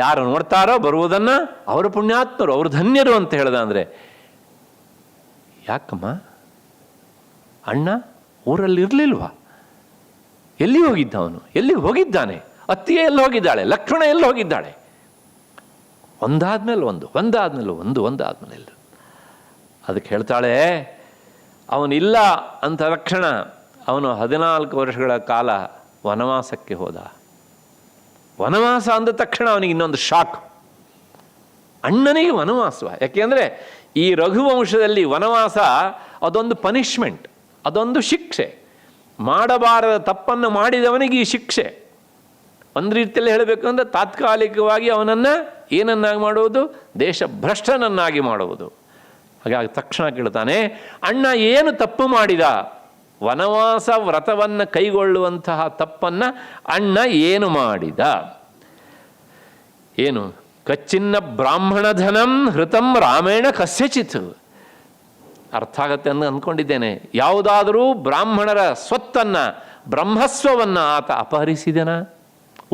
ಯಾರು ನೋಡ್ತಾರೋ ಬರುವುದನ್ನು ಅವರು ಪುಣ್ಯಾತ್ಮರು, ಅವರು ಧನ್ಯರು ಅಂತ ಹೇಳ್ದ. ಅಂದರೆ ಯಾಕಮ್ಮ ಅಣ್ಣ ಊರಲ್ಲಿ ಇರಲಿಲ್ವಾ? ಎಲ್ಲಿ ಹೋಗಿದ್ದ ಅವನು? ಎಲ್ಲಿಗೆ ಹೋಗಿದ್ದಾನೆ? ಅತ್ತಿಗೆ ಎಲ್ಲಿ ಹೋಗಿದ್ದಾಳೆ? ಲಕ್ಷ್ಮಣ ಎಲ್ಲಿ ಹೋಗಿದ್ದಾಳೆ? ಒಂದಾದ್ಮೇಲೆ ಒಂದು. ಅದಕ್ಕೆ ಹೇಳ್ತಾಳೆ, ಅವನಿಲ್ಲ ಅಂತ ತಕ್ಷಣ ಅವನು 14 ವರ್ಷಗಳ ಕಾಲ ವನವಾಸಕ್ಕೆ ಹೋದ. ವನವಾಸ ಅಂದ ತಕ್ಷಣ ಅವನಿಗೆ ಇನ್ನೊಂದು ಶಾಕ್. ಅಣ್ಣನಿಗೆ ವನವಾಸ. ಯಾಕೆಂದರೆ ಈ ರಘುವಂಶದಲ್ಲಿ ವನವಾಸ ಅದೊಂದು ಪನಿಷ್ಮೆಂಟ್, ಅದೊಂದು ಶಿಕ್ಷೆ. ಮಾಡಬಾರದ ತಪ್ಪನ್ನು ಮಾಡಿದವನಿಗೆ ಈ ಶಿಕ್ಷೆ. ಒಂದು ರೀತಿಯಲ್ಲಿ ಹೇಳಬೇಕು ಅಂದರೆ ತಾತ್ಕಾಲಿಕವಾಗಿ ಅವನನ್ನು ಏನನ್ನಾಗಿ ಮಾಡುವುದು? ದೇಶಭ್ರಷ್ಟನನ್ನಾಗಿ ಮಾಡುವುದು. ಹಾಗಾಗಿ ತಕ್ಷಣ ಕೇಳ್ತಾನೆ, ಅಣ್ಣ ಏನು ತಪ್ಪು ಮಾಡಿದ? ವನವಾಸ ವ್ರತವನ್ನು ಕೈಗೊಳ್ಳುವಂತಹ ತಪ್ಪನ್ನು ಅಣ್ಣ ಏನು ಮಾಡಿದ? ಏನು? ಕಚ್ಚಿನ್ನ ಬ್ರಾಹ್ಮಣ ಧನಂ ಹೃತಂ ರಾಮೇಣ ಕಸ್ಯಚಿತ್. ಅರ್ಥ ಆಗತ್ತೆ ಅಂತ ಅಂದ್ಕೊಂಡಿದ್ದೇನೆ. ಯಾವುದಾದರೂ ಬ್ರಾಹ್ಮಣರ ಸ್ವತ್ತನ್ನು, ಬ್ರಹ್ಮಸ್ವವನ್ನು ಆತ ಅಪಹರಿಸಿದನ?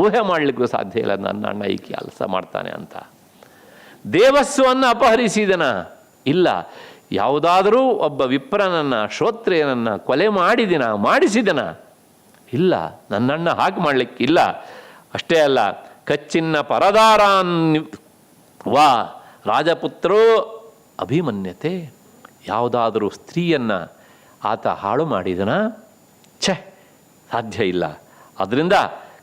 ಊಹೆ ಮಾಡಲಿಕ್ಕೂ ಸಾಧ್ಯ ಇಲ್ಲ ನನ್ನ ಅಣ್ಣ ಈ ಕೆಲಸ ಮಾಡ್ತಾನೆ ಅಂತ. ದೇವಸ್ವವನ್ನು ಅಪಹರಿಸಿದನ? ಇಲ್ಲ. ಯಾವುದಾದರೂ ಒಬ್ಬ ವಿಪ್ರನನ್ನು, ಶ್ರೋತ್ರಿಯನನ್ನು ಕೊಲೆ ಮಾಡಿಸಿದನ? ಇಲ್ಲ, ನನ್ನಣ್ಣ ಹಾಗೆ ಮಾಡಲಿಕ್ಕಿಲ್ಲ. ಅಷ್ಟೇ ಅಲ್ಲ, ಕಚ್ಚಿನ್ನ ಪರದಾರಾನ್ ವಾ ರಾಜಪುತ್ರೋ ಅಭಿಮನ್ಯತೆ. ಯಾವುದಾದರೂ ಸ್ತ್ರೀಯನ್ನು ಆತ ಹಾಳು ಮಾಡಿದನ? ಸಾಧ್ಯ ಇಲ್ಲ. ಅದರಿಂದ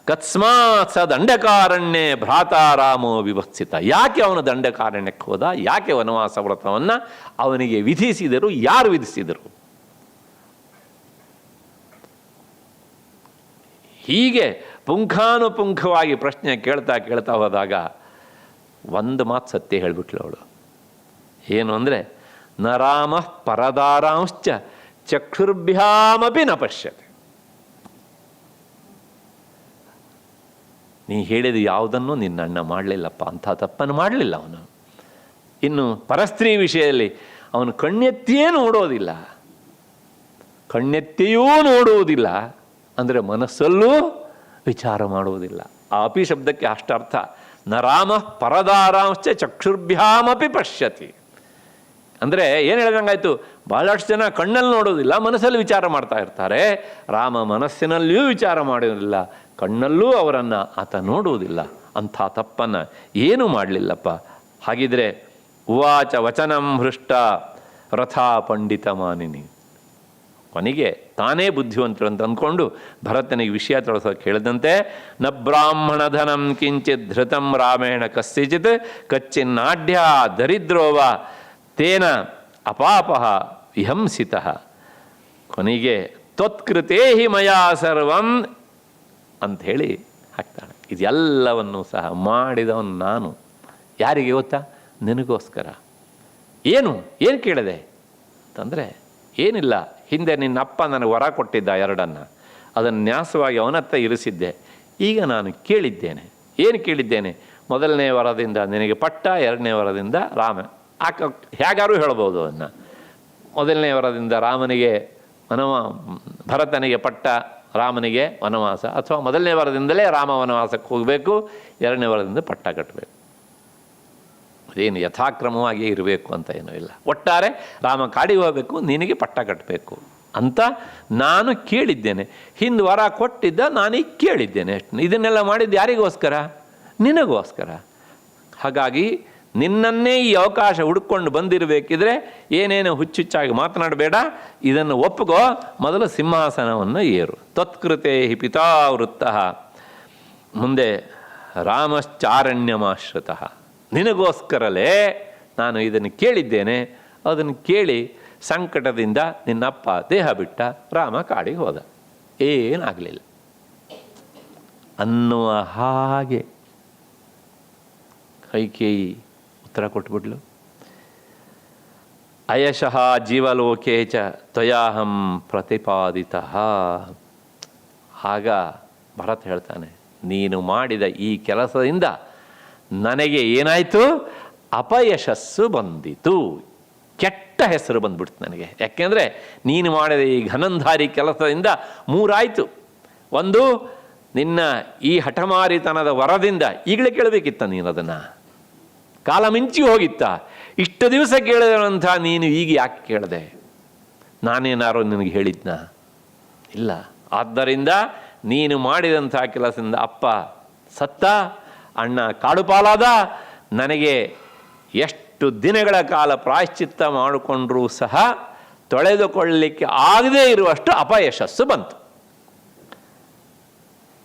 ಕಸ್ಮಾತ್ ಸ ದಂಡಕಾರಣ್ಯೇ ಭ್ರಾತಾರಾಮೋ ವಿಭತ್ಸಿತ. ಯಾಕೆ ಅವನು ದಂಡಕಾರಣ್ಯಕ್ಕೆ ಹೋದ? ಯಾಕೆ ವನವಾಸ ವ್ರತವನ್ನು ಅವನಿಗೆ ವಿಧಿಸಿದರು? ಯಾರು ವಿಧಿಸಿದರು? ಹೀಗೆ ಪುಂಖಾನುಪುಂಖವಾಗಿ ಪ್ರಶ್ನೆ ಕೇಳ್ತಾ ಹೋದಾಗ ಒಂದು ಮಾತು ಸತ್ಯ ಹೇಳಿಬಿಟ್ಲು ಅವಳು. ಏನು ಅಂದರೆ, ನ ರಾಮ ಪರದಾರಾಂಶ್ಚ ಚಕ್ಷುರ್ಭ್ಯಾಮಪಿ ನ ಪಶ್ಯತೆ. ನೀ ಹೇಳಿದ ಯಾವುದನ್ನು ನಿನ್ನ ಅಣ್ಣ ಮಾಡಲಿಲ್ಲಪ್ಪ, ಅಂಥ ತಪ್ಪನ್ನು ಮಾಡಲಿಲ್ಲ ಅವನು. ಇನ್ನು ಪರಸ್ತ್ರೀ ವಿಷಯದಲ್ಲಿ ಅವನು ಕಣ್ಣೆತ್ತಿಯೇ ನೋಡುವುದಿಲ್ಲ ಅಂದರೆ ಮನಸ್ಸಲ್ಲೂ ವಿಚಾರ ಮಾಡುವುದಿಲ್ಲ. ಆ ಅಪಿ ಶಬ್ದಕ್ಕೆ ಅಷ್ಟರ್ಥ. ನ ರಾಮ ಪರದಾರಾಂಶ್ಚ ಚಕ್ಷುರ್ಭ್ಯಾಮಪಿ ಪಶ್ಯತಿ ಅಂದರೆ ಏನು ಹೇಳ್ದಂಗಾಯ್ತು? ಭಾಳಷ್ಟು ಜನ ಕಣ್ಣಲ್ಲಿ ನೋಡೋದಿಲ್ಲ, ಮನಸ್ಸಲ್ಲಿ ವಿಚಾರ ಮಾಡ್ತಾ ಇರ್ತಾರೆ. ರಾಮ ಮನಸ್ಸಿನಲ್ಲಿಯೂ ವಿಚಾರ ಮಾಡೋದಿಲ್ಲ, ಕಣ್ಣಲ್ಲೂ ಅವರನ್ನು ಆತ ನೋಡುವುದಿಲ್ಲ. ಅಂಥ ತಪ್ಪನ್ನು ಏನೂ ಮಾಡಲಿಲ್ಲಪ್ಪ. ಹಾಗಿದ್ರೆ ಉವಾಚ ವಚನಂ ಹೃಷ್ಟ ರಥಾ ಪಂಡಿತ ಮಾನಿನಿ. ಕೊನೆಗೆ ತಾನೇ ಬುದ್ಧಿವಂತರು ಅಂತ ಅಂದ್ಕೊಂಡು ಭರತನಿಗೆ ವಿಷಯ ತಿಳಿಸೋಕೆ ಹೇಳಿದಂತೆ, ನ ಬ್ರಾಹ್ಮಣ ಧನಂ ಕಿಂಚಿತ್ ಧೃತಂ ರಾಮೇಣ ಕಸ್ಯಚಿತ್ ಕಚ್ಚಿನ್ನಾಢ್ಯ ದರಿದ್ರೋವ ತೇನ ಅಪಾಪಃ ವಿಹಂಸಿತಃ. ಕೊನೆಗೆ ತ್ವತ್ಕೃತೇ ಹಿ ಮಯಾ ಸರ್ವಂ ಅಂಥೇಳಿ ಹಾಕ್ತಾಳೆ. ಇದೆಲ್ಲವನ್ನು ಸಹ ಮಾಡಿದವನು ನಾನು. ಯಾರಿಗೆ ಗೊತ್ತಾ? ನಿನಗೋಸ್ಕರ. ಏನು ಕೇಳಿದೆ ಅಂತಂದರೆ, ಏನಿಲ್ಲ, ಹಿಂದೆ ನಿನ್ನ ಅಪ್ಪ ನನಗೆ ವರ ಕೊಟ್ಟಿದ್ದ 2, ಅದನ್ನು ನ್ಯಾಸವಾಗಿ ಅವನತ್ತ ಇರಿಸಿದ್ದೆ. ಈಗ ನಾನು ಕೇಳಿದ್ದೇನೆ. ಏನು ಕೇಳಿದ್ದೇನೆ? ಮೊದಲನೇ ವರದಿಂದ ನಿನಗೆ ಪಟ್ಟ, 2ನೇ ವರದಿಂದ ರಾಮ. ಹೇಗಾರು ಹೇಳ್ಬೋದು ಅದನ್ನು. ಮೊದಲನೇ ವರದಿಂದ ರಾಮನಿಗೆ ಭರತನಿಗೆ ಪಟ್ಟ, ರಾಮನಿಗೆ ವನವಾಸ, ಅಥವಾ ಮೊದಲನೇ ವರದಿಂದಲೇ ರಾಮ ವನವಾಸಕ್ಕೆ ಹೋಗಬೇಕು, 2ನೇ ವರದಿಂದ ಪಟ್ಟ ಕಟ್ಟಬೇಕು. ಅದೇನು ಯಥಾಕ್ರಮವಾಗಿ ಇರಬೇಕು ಅಂತ ಏನೂ ಇಲ್ಲ. ಒಟ್ಟಾರೆ ರಾಮ ಕಾಡಿಗೆ ಹೋಗಬೇಕು, ನಿನಗೆ ಪಟ್ಟ ಕಟ್ಟಬೇಕು ಅಂತ ನಾನು ಕೇಳಿದ್ದೇನೆ. ಹಿಂದೆ ವರ ಕೊಟ್ಟಿದ್ದ, ನಾನೀಗ ಕೇಳಿದ್ದೇನೆ ಅಷ್ಟು. ಇದನ್ನೆಲ್ಲ ಮಾಡಿದ್ದು ಯಾರಿಗೋಸ್ಕರ? ನಿನಗೋಸ್ಕರ. ಹಾಗಾಗಿ ನಿನ್ನನ್ನೇ ಈ ಅವಕಾಶ ಹುಡ್ಕೊಂಡು ಬಂದಿರಬೇಕಿದ್ರೆ ಏನೇನು ಹುಚ್ಚುಚ್ಚಾಗಿ ಮಾತನಾಡಬೇಡ, ಇದನ್ನು ಒಪ್ಪುಗೋ, ಮೊದಲು ಸಿಂಹಾಸನವನ್ನು ಏರು. ತತ್ಕೃತೆ ಹಿ ಪಿತಾವೃತ್ತಃ. ಮುಂದೆ ರಾಮಶ್ಚಾರಣ್ಯಮಾಶ್ರಿತಃ. ನಿನಗೋಸ್ಕರಲೇ ನಾನು ಇದನ್ನು ಕೇಳಿದ್ದೇನೆ. ಅದನ್ನು ಕೇಳಿ ಸಂಕಟದಿಂದ ನಿನ್ನಪ್ಪ ದೇಹ ಬಿಟ್ಟ, ರಾಮ ಕಾಡಿಗೆ ಹೋದ, ಏನಾಗಲಿಲ್ಲ ಅನ್ನುವ ಹಾಗೆ ಕೈಕೇಯಿ ಉತ್ತರ ಕೊಟ್ಬಿಡ್ಲು. ಅಯಶಃ ಜೀವಲೋಕೆ ಚ ತ್ವಯಾಹಂ ಪ್ರತಿಪಾದಿತಃ. ಆಗ ಭರತ ಹೇಳ್ತಾನೆ, ನೀನು ಮಾಡಿದ ಈ ಕೆಲಸದಿಂದ ನನಗೆ ಏನಾಯಿತು? ಅಪಯಶಸ್ಸು ಬಂದಿತು, ಕೆಟ್ಟ ಹೆಸರು ಬಂದ್ಬಿಡ್ತು ನನಗೆ. ಯಾಕೆಂದರೆ ನೀನು ಮಾಡಿದ ಈ ಘನಂಧಾರಿ ಕೆಲಸದಿಂದ 3 ಆಯಿತು. ಒಂದು, ನಿನ್ನ ಈ ಹಠಮಾರಿತನದ ವರದಿಂದ ಈಗಲೇ ಕೇಳಬೇಕಿತ್ತ ನೀನು, ಅದನ್ನು ಕಾಲ ಮಿಂಚಿ ಹೋಗಿತ್ತ. ಇಷ್ಟು ದಿವಸ ಕೇಳಿದಂಥ ನೀನು ಈಗ ಯಾಕೆ ಕೇಳಿದೆ? ನಾನೇನಾರು ನಿನಗೆ ಹೇಳಿದ್ನ? ಇಲ್ಲ. ಆದ್ದರಿಂದ ನೀನು ಮಾಡಿದಂಥ ಕೆಲಸದಿಂದ ಅಪ್ಪ ಸತ್ತ, ಅಣ್ಣ ಕಾಡು ಪಾಲಾದ, ನನಗೆ ಎಷ್ಟು ದಿನಗಳ ಕಾಲ ಪ್ರಾಯಶ್ಚಿತ್ತ ಮಾಡಿಕೊಂಡ್ರೂ ಸಹ ತೊಳೆದುಕೊಳ್ಳಲಿಕ್ಕೆ ಆಗದೇ ಇರುವಷ್ಟು ಅಪಯಶಸ್ಸು ಬಂತು.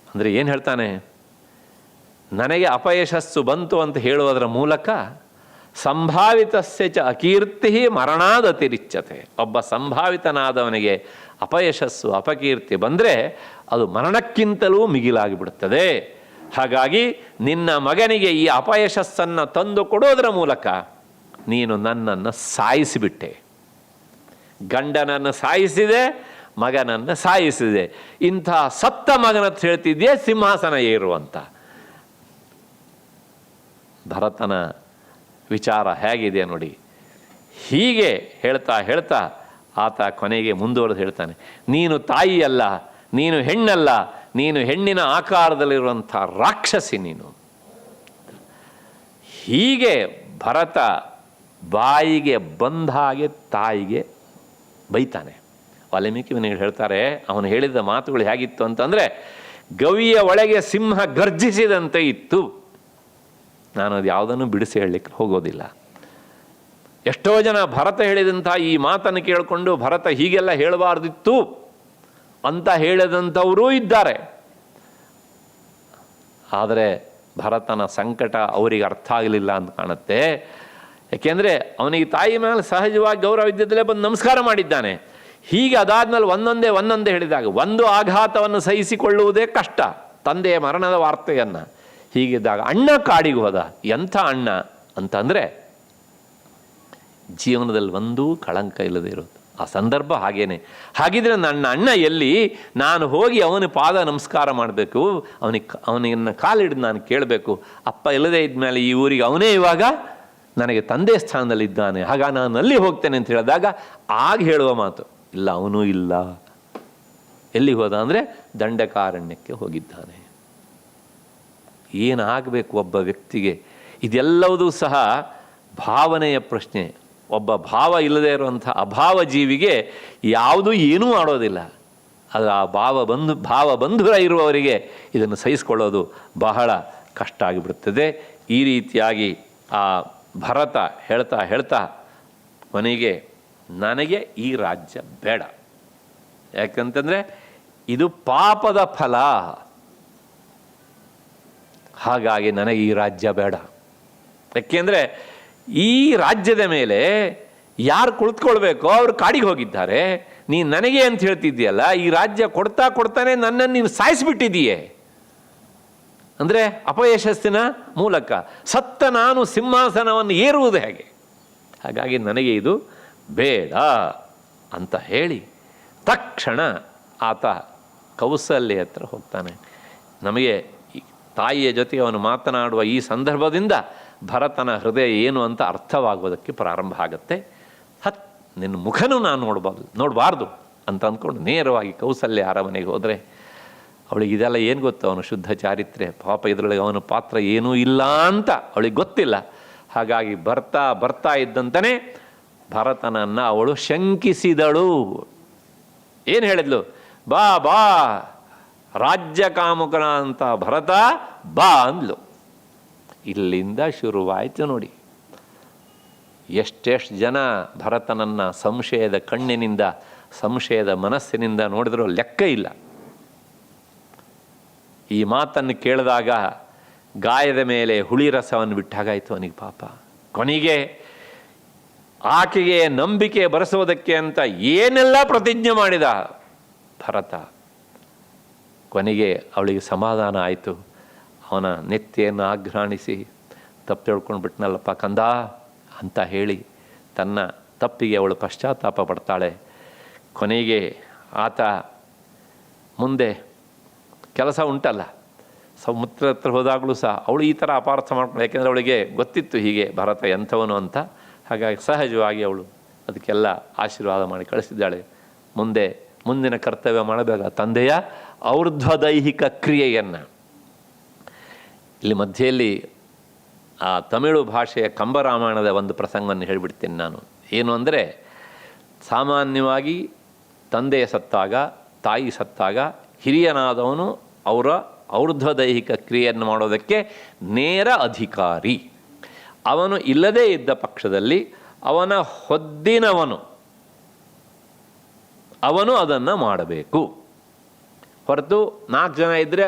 ಅಂದರೆ ಏನು ಹೇಳ್ತಾನೆ? ನನಗೆ ಅಪಯಶಸ್ಸು ಬಂತು ಅಂತ ಹೇಳುವುದರ ಮೂಲಕ ಸಂಭಾವಿತಸ್ಯ ಚ ಅಕೀರ್ತಿ ಮರಣಾದತಿರಿಚ್ಯತೆ. ಒಬ್ಬ ಸಂಭಾವಿತನಾದವನಿಗೆ ಅಪಯಶಸ್ಸು, ಅಪಕೀರ್ತಿ ಬಂದರೆ ಅದು ಮರಣಕ್ಕಿಂತಲೂ ಮಿಗಿಲಾಗಿಬಿಡುತ್ತದೆ. ಹಾಗಾಗಿ ನಿನ್ನ ಮಗನಿಗೆ ಈ ಅಪಯಶಸ್ಸನ್ನು ತಂದು ಕೊಡೋದರ ಮೂಲಕ ನೀನು ನನ್ನನ್ನು ಸಾಯಿಸಿಬಿಟ್ಟೆ. ಗಂಡನನ್ನು ಸಾಯಿಸಿದೆ, ಮಗನನ್ನು ಸಾಯಿಸಿದೆ. ಇಂಥ ಸತ್ತ ಮಗನತ್ತು ಹೇಳ್ತಿದ್ಯೆ ಸಿಂಹಾಸನ ಏರುವಂತ. ಭರತನ ವಿಚಾರ ಹೇಗಿದೆ ನೋಡಿ. ಹೀಗೆ ಹೇಳ್ತಾ ಹೇಳ್ತಾ ಆತ ಕೊನೆಗೆ ಮುಂದುವರೆದು ಹೇಳ್ತಾನೆ, ನೀನು ತಾಯಿಯಲ್ಲ, ನೀನು ಹೆಣ್ಣಲ್ಲ, ನೀನು ಹೆಣ್ಣಿನ ಆಕಾರದಲ್ಲಿರುವಂಥ ರಾಕ್ಷಸಿ ನೀನು. ಹೀಗೆ ಭರತ ಬಾಯಿಗೆ ಬಂದ ಹಾಗೆ ತಾಯಿಗೆ ಬೈತಾನೆ. ವಾಲ್ಮೀಕಿಯವನಿಗೆ ಹೇಳ್ತಾರೆ, ಅವನು ಹೇಳಿದ ಮಾತುಗಳು ಹೇಗಿತ್ತು ಅಂತಂದರೆ, ಗವಿಯ ಒಳಗೆ ಸಿಂಹ ಗರ್ಜಿಸಿದಂತೆ ಇತ್ತು. ನಾನು ಅದು ಯಾವುದನ್ನು ಬಿಡಿಸಿ ಹೇಳಲಿಕ್ಕೆ ಹೋಗೋದಿಲ್ಲ. ಎಷ್ಟೋ ಜನ ಭರತ ಹೇಳಿದಂಥ ಈ ಮಾತನ್ನು ಕೇಳಿಕೊಂಡು ಭರತ ಹೀಗೆಲ್ಲ ಹೇಳಬಾರ್ದಿತ್ತು ಅಂತ ಹೇಳಿದಂಥವರೂ ಇದ್ದಾರೆ. ಆದರೆ ಭರತನ ಸಂಕಟ ಅವರಿಗೆ ಅರ್ಥ ಆಗಲಿಲ್ಲ ಅಂತ ಕಾಣುತ್ತೆ. ಯಾಕೆಂದರೆ ಅವನಿಗೆ ತಾಯಿ ಮೇಲೆ ಸಹಜವಾಗಿ ಗೌರವ ಇದ್ದಿದ್ದಲೇ ಬಂದು ನಮಸ್ಕಾರ ಮಾಡಿದ್ದಾನೆ. ಹೀಗೆ ಅದಾದ್ಮೇಲೆ ಒಂದೊಂದೇ ಹೇಳಿದಾಗ ಒಂದು ಆಘಾತವನ್ನು ಸಹಿಸಿಕೊಳ್ಳುವುದೇ ಕಷ್ಟ, ತಂದೆಯ ಮರಣದ ವಾರ್ತೆಯನ್ನು. ಹೀಗಿದ್ದಾಗ ಅಣ್ಣ ಕಾಡಿಗೆ ಹೋದ. ಎಂಥ ಅಣ್ಣ ಅಂತಂದರೆ ಜೀವನದಲ್ಲಿ ಒಂದೂ ಕಳಂಕ ಇಲ್ಲದೆ ಇರೋದು. ಆ ಸಂದರ್ಭ ಹಾಗೇನೆ. ಹಾಗಿದ್ರೆ ನನ್ನ ಅಣ್ಣ ಎಲ್ಲಿ? ನಾನು ಹೋಗಿ ಅವನ ಪಾದ ನಮಸ್ಕಾರ ಮಾಡಬೇಕು, ಅವನಿಗೆ ಕಾಲಿಡಿದು ನಾನು ಕೇಳಬೇಕು. ಅಪ್ಪ ಇಲ್ಲದೇ ಇದ್ಮೇಲೆ ಈ ಊರಿಗೆ ಅವನೇ ಇವಾಗ ನನಗೆ ತಂದೆ ಸ್ಥಾನದಲ್ಲಿದ್ದಾನೆ, ಆಗ ನಾನು ಅಲ್ಲಿ ಹೋಗ್ತೇನೆ ಅಂತ ಹೇಳಿದಾಗ ಆಗ ಹೇಳುವ ಮಾತು ಇಲ್ಲ, ಅವನೂ ಇಲ್ಲ. ಎಲ್ಲಿ ಹೋದ ಅಂದರೆ ದಂಡಕಾರಣ್ಯಕ್ಕೆ ಹೋಗಿದ್ದಾನೆ. ಏನಾಗಬೇಕು ಒಬ್ಬ ವ್ಯಕ್ತಿಗೆ? ಇದೆಲ್ಲವೂ ಸಹ ಭಾವನೆಯ ಪ್ರಶ್ನೆ. ಒಬ್ಬ ಭಾವ ಇಲ್ಲದೆ ಇರುವಂಥ ಅಭಾವ ಜೀವಿಗೆ ಯಾವುದೂ ಏನೂ ಮಾಡೋದಿಲ್ಲ. ಅದು ಆ ಭಾವ ಬಂಧುರ ಇರುವವರಿಗೆ ಇದನ್ನು ಸಹಿಸಿಕೊಳ್ಳೋದು ಬಹಳ ಕಷ್ಟ ಆಗಿಬಿಡುತ್ತದೆ. ಈ ರೀತಿಯಾಗಿ ಆ ಭರತ ಹೇಳ್ತಾ ಹೇಳ್ತಾ ಕೊನೆಗೆ ನನಗೆ ಈ ರಾಜ್ಯ ಬೇಡ. ಯಾಕಂತಂದರೆ ಇದು ಪಾಪದ ಫಲ, ಹಾಗಾಗಿ ನನಗೆ ಈ ರಾಜ್ಯ ಬೇಡ. ಯಾಕೆಂದರೆ ಈ ರಾಜ್ಯದ ಮೇಲೆ ಯಾರು ಕುಳಿತುಕೊಳ್ಬೇಕೋ ಅವರು ಕಾಡಿಗೆ ಹೋಗಿದ್ದಾರೆ. ನೀನು ನನಗೆ ಅಂತ ಹೇಳ್ತಿದ್ದೀಯಲ್ಲ, ಈ ರಾಜ್ಯ ಕೊಡ್ತಾನೆ ನನ್ನನ್ನು ನೀನು ಸಾಯಿಸಿಬಿಟ್ಟಿದೀಯೇ. ಅಂದರೆ ಅಪಯಶಸ್ಸಿನ ಮೂಲಕ ಸತ್ತ ನಾನು ಸಿಂಹಾಸನವನ್ನು ಏರುವುದು ಹೇಗೆ? ಹಾಗಾಗಿ ನನಗೆ ಇದು ಬೇಡ ಅಂತ ಹೇಳಿ ತಕ್ಷಣ ಆತ ಕೌಸಲ್ಯ ಹತ್ರ ಹೋಗ್ತಾನೆ. ನಮಗೆ ತಾಯಿಯ ಜೊತೆ ಅವನು ಮಾತನಾಡುವ ಈ ಸಂದರ್ಭದಿಂದ ಭರತನ ಹೃದಯ ಏನು ಅಂತ ಅರ್ಥವಾಗುವುದಕ್ಕೆ ಪ್ರಾರಂಭ ಆಗುತ್ತೆ. ನಿನ್ನ ಮುಖನೂ ನಾನು ನೋಡಬಾರ್ದು ಅಂತ ಅಂದ್ಕೊಂಡು ನೇರವಾಗಿ ಕೌಸಲ್ಯ ಅರಮನೆಗೆ ಹೋದರೆ ಅವಳಿಗೆ ಇದೆಲ್ಲ ಏನು ಗೊತ್ತು, ಅವನು ಶುದ್ಧ ಚಾರಿತ್ರ್ಯ, ಪಾಪ ಇದರೊಳಗೆ ಅವನ ಪಾತ್ರ ಏನೂ ಇಲ್ಲ ಅಂತ ಅವಳಿಗೆ ಗೊತ್ತಿಲ್ಲ. ಹಾಗಾಗಿ ಬರ್ತಾ ಇದ್ದಂತನೇ ಭರತನನ್ನು ಅವಳು ಶಂಕಿಸಿದಳು. ಏನು ಹೇಳಿದ್ಲು? ಬಾ ಬಾ ರಾಜ್ಯ ಕಾಮುಕನ ಅಂತ ಭರತ ಬಾ ಅಂದ್ಲು. ಇಲ್ಲಿಂದ ಶುರುವಾಯಿತು ನೋಡಿ. ಎಷ್ಟೆಷ್ಟು ಜನ ಭರತನನ್ನು ಸಂಶಯದ ಕಣ್ಣಿನಿಂದ, ಸಂಶಯದ ಮನಸ್ಸಿನಿಂದ ನೋಡಿದ್ರೂ ಲೆಕ್ಕ ಇಲ್ಲ. ಈ ಮಾತನ್ನು ಕೇಳಿದಾಗ ಗಾಯದ ಮೇಲೆ ಹುಳಿ ರಸವನ್ನು ಬಿಟ್ಟಾಗಾಯಿತು ಅವನಿಗೆ ಪಾಪ. ಕೊನೆಗೆ ಆಕೆಗೆ ನಂಬಿಕೆ ಬರೆಸೋದಕ್ಕೆ ಅಂತ ಏನೆಲ್ಲ ಪ್ರತಿಜ್ಞೆ ಮಾಡಿದ ಭರತ. ಕೊನೆಗೆ ಅವಳಿಗೆ ಸಮಾಧಾನ ಆಯಿತು. ಅವನ ನೆತ್ತಿಯನ್ನು ಆಘ್ರಾಣಿಸಿ ತಪ್ಪು ತಿಳ್ಕೊಂಡು ಬಿಟ್ನಲ್ಲಪ್ಪ ಕಂದ ಅಂತ ಹೇಳಿ ತನ್ನ ತಪ್ಪಿಗೆ ಅವಳು ಪಶ್ಚಾತ್ತಾಪ ಪಡ್ತಾಳೆ. ಕೊನೆಗೆ ಆತ ಮುಂದೆ ಕೆಲಸ ಉಂಟಲ್ಲ, ಸಮುದ್ರ ಹತ್ರ ಹೋದಾಗಲೂ ಸಹ ಅವಳು ಈ ಥರ ಅಪಾರ್ಥ ಮಾಡ್ಕೊಂಡು, ಯಾಕೆಂದರೆ ಅವಳಿಗೆ ಗೊತ್ತಿತ್ತು ಹೀಗೆ ಭರತ ಎಂಥವನು ಅಂತ. ಹಾಗಾಗಿ ಸಹಜವಾಗಿ ಅವಳು ಅದಕ್ಕೆಲ್ಲ ಆಶೀರ್ವಾದ ಮಾಡಿ ಕಳಿಸಿದ್ದಾಳೆ. ಮುಂದಿನ ಕರ್ತವ್ಯ ಮಾಡಬೇಕಾದ ತಂದೆಯ ಔರ್ಧ್ವದೈಹಿಕ ಕ್ರಿಯೆಯನ್ನು. ಇಲ್ಲಿ ಮಧ್ಯೆಯಲ್ಲಿ ಆ ತಮಿಳು ಭಾಷೆಯ ಕಂಬರಾಮಾಯಣದ ಒಂದು ಪ್ರಸಂಗವನ್ನು ಹೇಳಿಬಿಡ್ತೀನಿ ನಾನು. ಏನು ಅಂದರೆ, ಸಾಮಾನ್ಯವಾಗಿ ತಂದೆ ಸತ್ತಾಗ, ತಾಯಿ ಸತ್ತಾಗ ಹಿರಿಯನಾದವನು ಅವರ ಔರ್ಧ್ವದೈಹಿಕ ಕ್ರಿಯೆಯನ್ನು ಮಾಡೋದಕ್ಕೆ ನೇರ ಅಧಿಕಾರಿ. ಅವನು ಇಲ್ಲದೇ ಇದ್ದ ಪಕ್ಷದಲ್ಲಿ ಅವನ ಹೊದ್ದಿನವನು ಅವನು ಅದನ್ನು ಮಾಡಬೇಕು. ಹೊರತು 4 ಜನ ಇದ್ದರೆ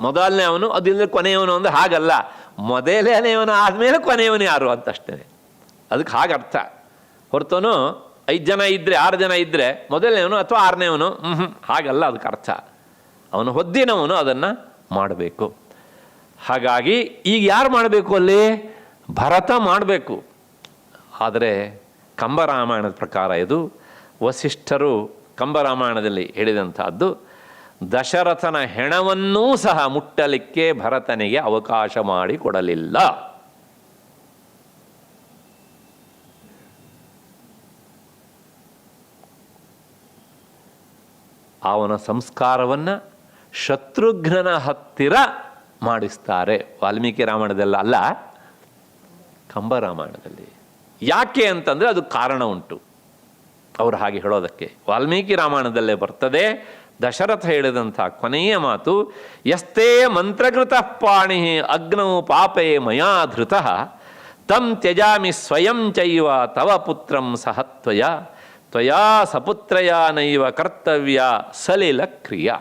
ಮೊದಲನೇ ಅವನು, ಅದಿಲ್ಲದೆ ಕೊನೆಯವನು ಅಂದರೆ ಹಾಗಲ್ಲ. ಮೊದಲನೆಯವನು ಆದಮೇಲೆ ಕೊನೆಯವನು ಯಾರು ಅಂತಷ್ಟೇ. ಅದಕ್ಕೆ ಹಾಗೆ ಅರ್ಥ. ಹೊರತುನು 5 ಜನ ಇದ್ದರೆ, 6 ಜನ ಇದ್ದರೆ ಮೊದಲನೇವನು ಅಥವಾ 6ನೇವನು, ಹಾಗಲ್ಲ ಅದಕ್ಕೆ ಅರ್ಥ. ಅವನು ಹೊದ್ದಿನವನು ಅದನ್ನು ಮಾಡಬೇಕು. ಹಾಗಾಗಿ ಈಗ ಯಾರು ಮಾಡಬೇಕು? ಅಲ್ಲಿ ಭರತ ಮಾಡಬೇಕು. ಆದರೆ ಕಂಬರಾಮಾಯಣದ ಪ್ರಕಾರ ಇದು ವಸಿಷ್ಠರು ಕಂಬರಾಮಾಯಣದಲ್ಲಿ ಹೇಳಿದಂಥದ್ದು, ದಶರಥನ ಹೆಣವನ್ನೂ ಸಹ ಮುಟ್ಟಲಿಕ್ಕೆ ಭರತನಿಗೆ ಅವಕಾಶ ಮಾಡಿಕೊಡಲಿಲ್ಲ. ಅವನ ಸಂಸ್ಕಾರವನ್ನು ಶತ್ರುಘ್ನನ ಹತ್ತಿರ ಮಾಡಿಸ್ತಾರೆ. ವಾಲ್ಮೀಕಿ ರಾಮಾಯಣದಲ್ಲ ಅಲ್ಲ, ಕಂಬರಾಮಾಯಣದಲ್ಲಿ. ಯಾಕೆ ಅಂತಂದರೆ ಅದು ಕಾರಣ ಉಂಟು ಅವರು ಹಾಗೆ ಹೇಳೋದಕ್ಕೆ. ವಾಲ್ಮೀಕಿ ರಾಮಾಯಣದಲ್ಲೇ ಬರ್ತದೆ. ದಶರಥ ಹೇಳಿದಂಥ ಕೊನೆಯ ಮಾತು, ಯಸ್ತೇ ಮಂತ್ರಕೃತ ಪಾಣಿ ಅಗ್ನೌ ಪಾಪೇ ಮಯಾ ಧೃತಃ ತಂ ತ್ಯಜಾಮಿ ಸ್ವಯಂ ಚೈವ ತವ ಪುತ್ರಂ ಸಹತ್ವಯ ತ್ವಯಾ ಸಪುತ್ರಯ ನೈವ ಕರ್ತವ್ಯ ಸಲಿಲ ಕ್ರಿಯಾ.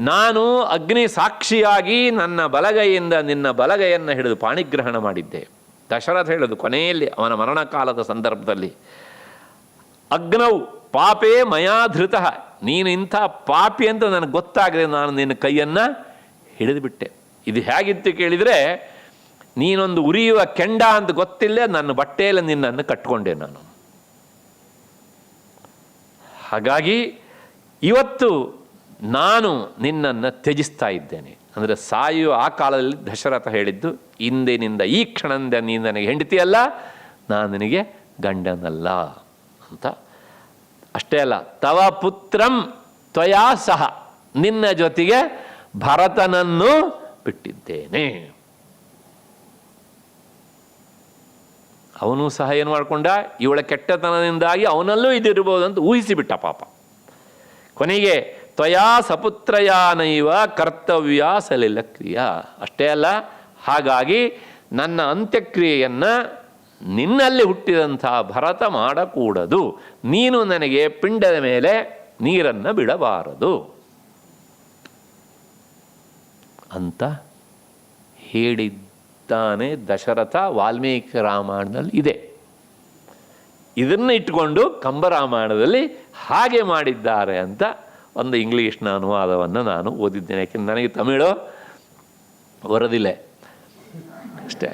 ನಾನು ಅಗ್ನಿ ಸಾಕ್ಷಿಯಾಗಿ ನನ್ನ ಬಲಗೈಯಿಂದ ನಿನ್ನ ಬಲಗೈಯನ್ನು ಹಿಡಿದು ಪಾಣಿಗ್ರಹಣ ಮಾಡಿದ್ದೆ. ದಶರಥ ಹೇಳೋದು ಕೊನೆಯಲ್ಲಿ ಅವನ ಮರಣಕಾಲದ ಸಂದರ್ಭದಲ್ಲಿ, ಅಗ್ನೌ ಪಾಪೇ ಮಯಾ ಧೃತಃ, ನೀನು ಇಂಥ ಪಾಪಿ ಅಂತ ನನಗೆ ಗೊತ್ತಾಗದೆ ನಾನು ನಿನ್ನ ಕೈಯನ್ನು ಹಿಡಿದುಬಿಟ್ಟೆ. ಇದು ಹೇಗಿತ್ತು ಕೇಳಿದರೆ, ನೀನೊಂದು ಉರಿಯುವ ಕೆಂಡ ಅಂತ ಗೊತ್ತಿಲ್ಲೇ ನನ್ನ ಬಟ್ಟೆಯಲ್ಲಿ ನಿನ್ನನ್ನು ಕಟ್ಕೊಂಡೆ ನಾನು. ಹಾಗಾಗಿ ಇವತ್ತು ನಾನು ನಿನ್ನನ್ನು ತ್ಯಜಿಸ್ತಾ ಇದ್ದೇನೆ. ಅಂದರೆ ಸಾಯುವ ಆ ಕಾಲದಲ್ಲಿ ದಶರಥ ಹೇಳಿದ್ದು, ಇಂದಿನಿಂದ ಈ ಕ್ಷಣದಿಂದ ನೀನು ನನಗೆ ಹೆಂಡತಿಯಲ್ಲ, ನಾನು ನಿನಗೆ ಗಂಡನಲ್ಲ ಅಂತ. ಅಷ್ಟೇ ಅಲ್ಲ, ತವ ಪುತ್ರಂ ತ್ವಯಾ ಸಹ, ನಿನ್ನ ಜೊತೆಗೆ ಭರತನನ್ನು ಬಿಟ್ಟಿದ್ದೇನೆ. ಅವನು ಸಹ ಏನು ಮಾಡಿಕೊಂಡ, ಇವಳ ಕೆಟ್ಟತನದಿಂದಾಗಿ ಅವನಲ್ಲೂ ಇದಿರ್ಬೋದು ಅಂತ ಊಹಿಸಿಬಿಟ್ಟ ಪಾಪ. ಕೊನೆಗೆ ತ್ವಯಾ ಸಪುತ್ರಯಾನೈವ ಕರ್ತವ್ಯ ಸಲಿಲ ಕ್ರಿಯಾ. ಅಷ್ಟೇ ಅಲ್ಲ, ಹಾಗಾಗಿ ನನ್ನ ಅಂತ್ಯಕ್ರಿಯೆಯನ್ನು ನಿನ್ನಲ್ಲಿ ಹುಟ್ಟಿದಂಥ ಭರತ ಮಾಡಕೂಡದು. ನೀನು ನನಗೆ ಪಿಂಡದ ಮೇಲೆ ನೀರನ್ನು ಬಿಡಬಾರದು ಅಂತ ಹೇಳಿದ್ದಾನೆ ದಶರಥ. ವಾಲ್ಮೀಕಿ ರಾಮಾಯಣದಲ್ಲಿ ಇದೆ. ಇದನ್ನು ಇಟ್ಟುಕೊಂಡು ಕಂಬರಾಮಾಯಣದಲ್ಲಿ ಹಾಗೆ ಮಾಡಿದ್ದಾರೆ ಅಂತ ಒಂದು ಇಂಗ್ಲೀಷ್ನ ಅನುವಾದವನ್ನು ನಾನು ಓದಿದ್ದೇನೆ. ಯಾಕೆಂದ್ರೆ ನನಗೆ ತಮಿಳು ಬರೋದಿಲ್ಲ ಅಷ್ಟೇ,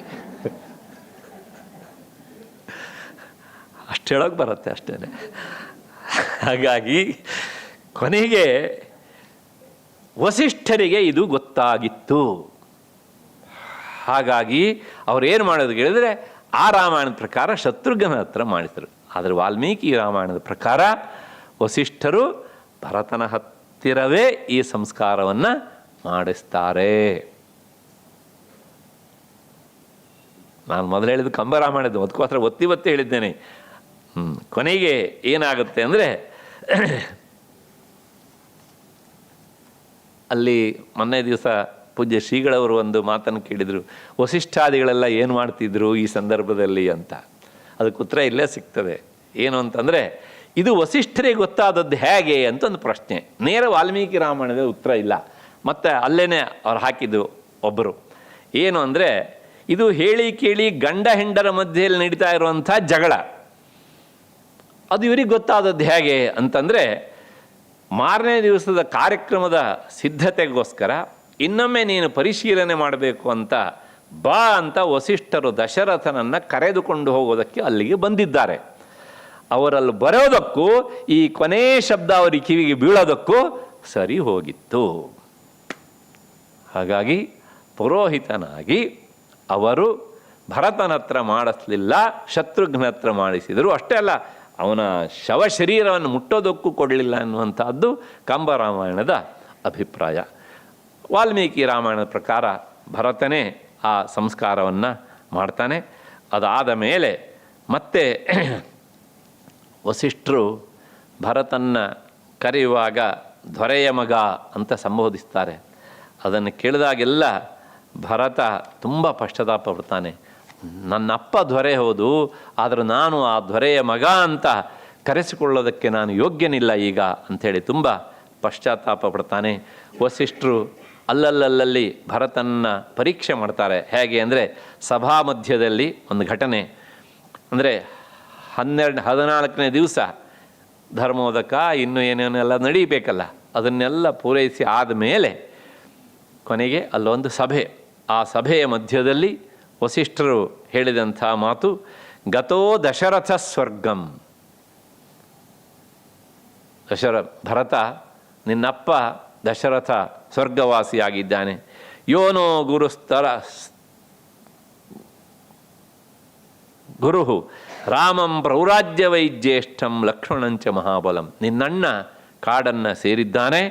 ಅಷ್ಟು ಹೇಳೋಕೆ ಬರುತ್ತೆ ಅಷ್ಟೇ. ಹಾಗಾಗಿ ಕೊನೆಗೆ ವಸಿಷ್ಠರಿಗೆ ಇದು ಗೊತ್ತಾಗಿತ್ತು. ಹಾಗಾಗಿ ಅವ್ರೇನು ಮಾಡೋದು ಕೇಳಿದರೆ ಆ ರಾಮಾಯಣದ ಪ್ರಕಾರ ಶತ್ರುಘ್ನ ಹತ್ರ ಮಾಡಿದರು. ಆದರೆ ವಾಲ್ಮೀಕಿ ರಾಮಾಯಣದ ಪ್ರಕಾರ ವಸಿಷ್ಠರು ಭರತನ ಹತ್ತಿರವೇ ಈ ಸಂಸ್ಕಾರವನ್ನು ಮಾಡಿಸ್ತಾರೆ. ನಾನು ಮೊದಲು ಹೇಳಿದ್ದು ಕಂಬರಾಮಾಯಣದ್ದು, ಅದಕ್ಕೋಸ್ಕರ ಒತ್ತಿ ಹೇಳಿದ್ದೇನೆ. ಕೊನೆಗೆ ಏನಾಗುತ್ತೆ ಅಂದರೆ, ಅಲ್ಲಿ ಮೊನ್ನೆ ದಿವಸ ಪೂಜ್ಯ ಶ್ರೀಗಳವರು ಒಂದು ಮಾತನ್ನು ಕೇಳಿದರು, ವಸಿಷ್ಠಾದಿಗಳೆಲ್ಲ ಏನು ಮಾಡ್ತಿದ್ರು ಈ ಸಂದರ್ಭದಲ್ಲಿ ಅಂತ. ಅದಕ್ಕೆ ಉತ್ತರ ಇಲ್ಲೇ ಸಿಗ್ತದೆ. ಏನು ಅಂತಂದರೆ, ಇದು ವಸಿಷ್ಠರಿಗೆ ಗೊತ್ತಾದದ್ದು ಹೇಗೆ ಅಂತ ಒಂದು ಪ್ರಶ್ನೆ. ನೇರ ವಾಲ್ಮೀಕಿ ರಾಮಾಯಣದ ಉತ್ತರ ಇಲ್ಲ. ಮತ್ತು ಅಲ್ಲೇ ಅವ್ರು ಹಾಕಿದ್ದು ಒಬ್ಬರು ಏನು ಅಂದರೆ, ಇದು ಹೇಳಿ ಕೇಳಿ ಗಂಡ ಹೆಂಡರ ಮಧ್ಯೆಯಲ್ಲಿ ನಡೀತಾ ಇರುವಂಥ ಜಗಳ. ಅದು ಇವ್ರಿಗೆ ಗೊತ್ತಾದದ್ದು ಹೇಗೆ ಅಂತಂದರೆ, ಮಾರನೇ ದಿವಸದ ಕಾರ್ಯಕ್ರಮದ ಸಿದ್ಧತೆಗೋಸ್ಕರ ಇನ್ನೊಮ್ಮೆ ನೀನು ಪರಿಶೀಲನೆ ಮಾಡಬೇಕು ಅಂತ ಬಾ ಅಂತ ವಸಿಷ್ಠರು ದಶರಥನನ್ನು ಕರೆದುಕೊಂಡು ಹೋಗೋದಕ್ಕೆ ಅಲ್ಲಿಗೆ ಬಂದಿದ್ದಾರೆ. ಅವರಲ್ಲಿ ಬರೋದಕ್ಕೂ ಈ ಕೊನೆ ಶಬ್ದ ಅವರಿಗೆ ಕಿವಿಗೆ ಬೀಳೋದಕ್ಕೂ ಸರಿ ಹೋಗಿತ್ತು. ಹಾಗಾಗಿ ಪುರೋಹಿತನಾಗಿ ಅವರು ಭರತನ ಹತ್ರ ಮಾಡಿಸಲಿಲ್ಲ, ಶತ್ರುಘ್ನ ಹತ್ರ ಮಾಡಿಸಿದರು. ಅಷ್ಟೇ ಅಲ್ಲ, ಅವನ ಶವ ಶರೀರವನ್ನು ಮುಟ್ಟೋದಕ್ಕೂ ಕೊಡಲಿಲ್ಲ ಅನ್ನುವಂಥದ್ದು ಕಂಬರಾಮಾಯಣದ ಅಭಿಪ್ರಾಯ. ವಾಲ್ಮೀಕಿ ರಾಮಾಯಣದ ಪ್ರಕಾರ ಭರತನೇ ಆ ಸಂಸ್ಕಾರವನ್ನು ಮಾಡ್ತಾನೆ. ಅದಾದ ಮೇಲೆ ಮತ್ತೆ ವಸಿಷ್ಠರು ಭರತನ್ನ ಕರೆಯುವಾಗ ದೊರೆಯ ಮಗ ಅಂತ ಸಂಬೋಧಿಸ್ತಾರೆ. ಅದನ್ನು ಕೇಳಿದಾಗೆಲ್ಲ ಭರತ ತುಂಬ ಪಶ್ಚಾತ್ತಾಪ ಪಡ್ತಾನೆ. ನನ್ನಪ್ಪ ದೊರೆ ಹೌದು, ಆದರೆ ನಾನು ಆ ದೊರೆಯ ಮಗ ಅಂತ ಕರೆಸಿಕೊಳ್ಳೋದಕ್ಕೆ ನಾನು ಯೋಗ್ಯನಿಲ್ಲ ಈಗ ಅಂಥೇಳಿ ತುಂಬ ಪಶ್ಚಾತ್ತಾಪ ಪಡ್ತಾನೆ. ವಸಿಷ್ಠರು ಅಲ್ಲಲ್ಲಿ ಭರತನ ಪರೀಕ್ಷೆ ಮಾಡ್ತಾರೆ. ಹೇಗೆ ಅಂದರೆ, ಸಭಾ ಮಧ್ಯದಲ್ಲಿ ಒಂದು ಘಟನೆ ಅಂದರೆ 14ನೇ ದಿವಸ ಧರ್ಮೋದಕ ಇನ್ನೂ ಏನೇನೆಲ್ಲ ನಡೀಬೇಕಲ್ಲ, ಅದನ್ನೆಲ್ಲ ಪೂರೈಸಿ ಆದಮೇಲೆ ಕೊನೆಗೆ ಅಲ್ಲೊಂದು ಸಭೆ. ಆ ಸಭೆಯ ಮಧ್ಯದಲ್ಲಿ ವಸಿಷ್ಠರು ಹೇಳಿದಂಥ ಮಾತು, ಗತೋ ದಶರಥ ಸ್ವರ್ಗಂ. ಭರತ, ನಿನ್ನಪ್ಪ ದಶರಥ ಸ್ವರ್ಗವಾಸಿಯಾಗಿದ್ದಾನೆ. ಯೋನೋ ಗುರು ರಾಮಂ ಪ್ರೌರಾಜ್ಯ ವೈಜ್ಯೇಷ್ಠಂ ಲಕ್ಷ್ಮಣಂಚ ಮಹಾಬಲಂ. ನಿನ್ನಣ್ಣ ಕಾಡನ್ನು ಸೇರಿದ್ದಾನೆ,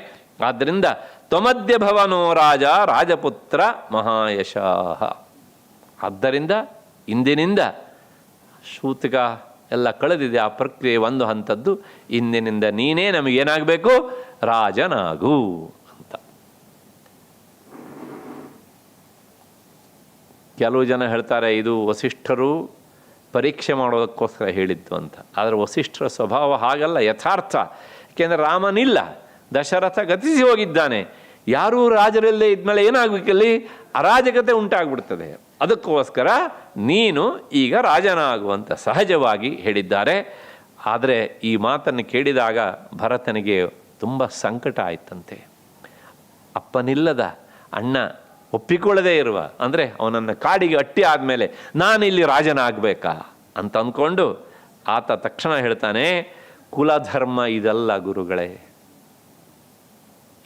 ಆದ್ದರಿಂದ ತ್ವಮದ್ಯ ಭವನೋ ರಾಜ ರಾಜಪುತ್ರ ಮಹಾಯಶಃ. ಆದ್ದರಿಂದ ಇಂದಿನಿಂದ ಶೂತಿಕ ಎಲ್ಲ ಕಳೆದಿದೆ, ಆ ಪ್ರಕ್ರಿಯೆ ಒಂದು ಹಂತದ್ದು. ಇಂದಿನಿಂದ ನೀನೇ ನಮಗೇನಾಗಬೇಕು, ರಾಜನಾಗು ಅಂತ. ಕೆಲವು ಜನ ಹೇಳ್ತಾರೆ ಇದು ವಸಿಷ್ಠರು ಪರೀಕ್ಷೆ ಮಾಡೋದಕ್ಕೋಸ್ಕರ ಹೇಳಿದ್ದು ಅಂತ. ಆದರೆ ವಸಿಷ್ಠರ ಸ್ವಭಾವ ಹಾಗಲ್ಲ, ಯಥಾರ್ಥ. ಏಕೆಂದರೆ ರಾಮನಿಲ್ಲ, ದಶರಥ ಗತಿಸಿ ಹೋಗಿದ್ದಾನೆ. ಯಾರೂ ರಾಜರಲ್ಲೇ ಇದ್ಮೇಲೆ ಏನಾಗಬೇಕಲ್ಲಿ, ಅರಾಜಕತೆ ಉಂಟಾಗ್ಬಿಡ್ತದೆ. ಅದಕ್ಕೋಸ್ಕರ ನೀನು ಈಗ ರಾಜನಾಗುವಂತ ಸಹಜವಾಗಿ ಹೇಳಿದ್ದಾರೆ. ಆದರೆ ಈ ಮಾತನ್ನು ಕೇಳಿದಾಗ ಭರತನಿಗೆ ತುಂಬ ಸಂಕಟ ಆಯ್ತಂತೆ. ಅಪ್ಪನಿಲ್ಲದ ಅಣ್ಣ ಒಪ್ಪಿಕೊಳ್ಳದೇ ಇರುವ, ಅಂದರೆ ಅವನನ್ನು ಕಾಡಿಗೆ ಅಟ್ಟಿ ಆದಮೇಲೆ ನಾನಿಲ್ಲಿ ರಾಜನಾಗಬೇಕಾ ಅಂತ ಅಂದ್ಕೊಂಡು ಆತ ತಕ್ಷಣ ಹೇಳ್ತಾನೆ, ಕುಲಧರ್ಮ ಇದಲ್ಲ ಗುರುಗಳೇ,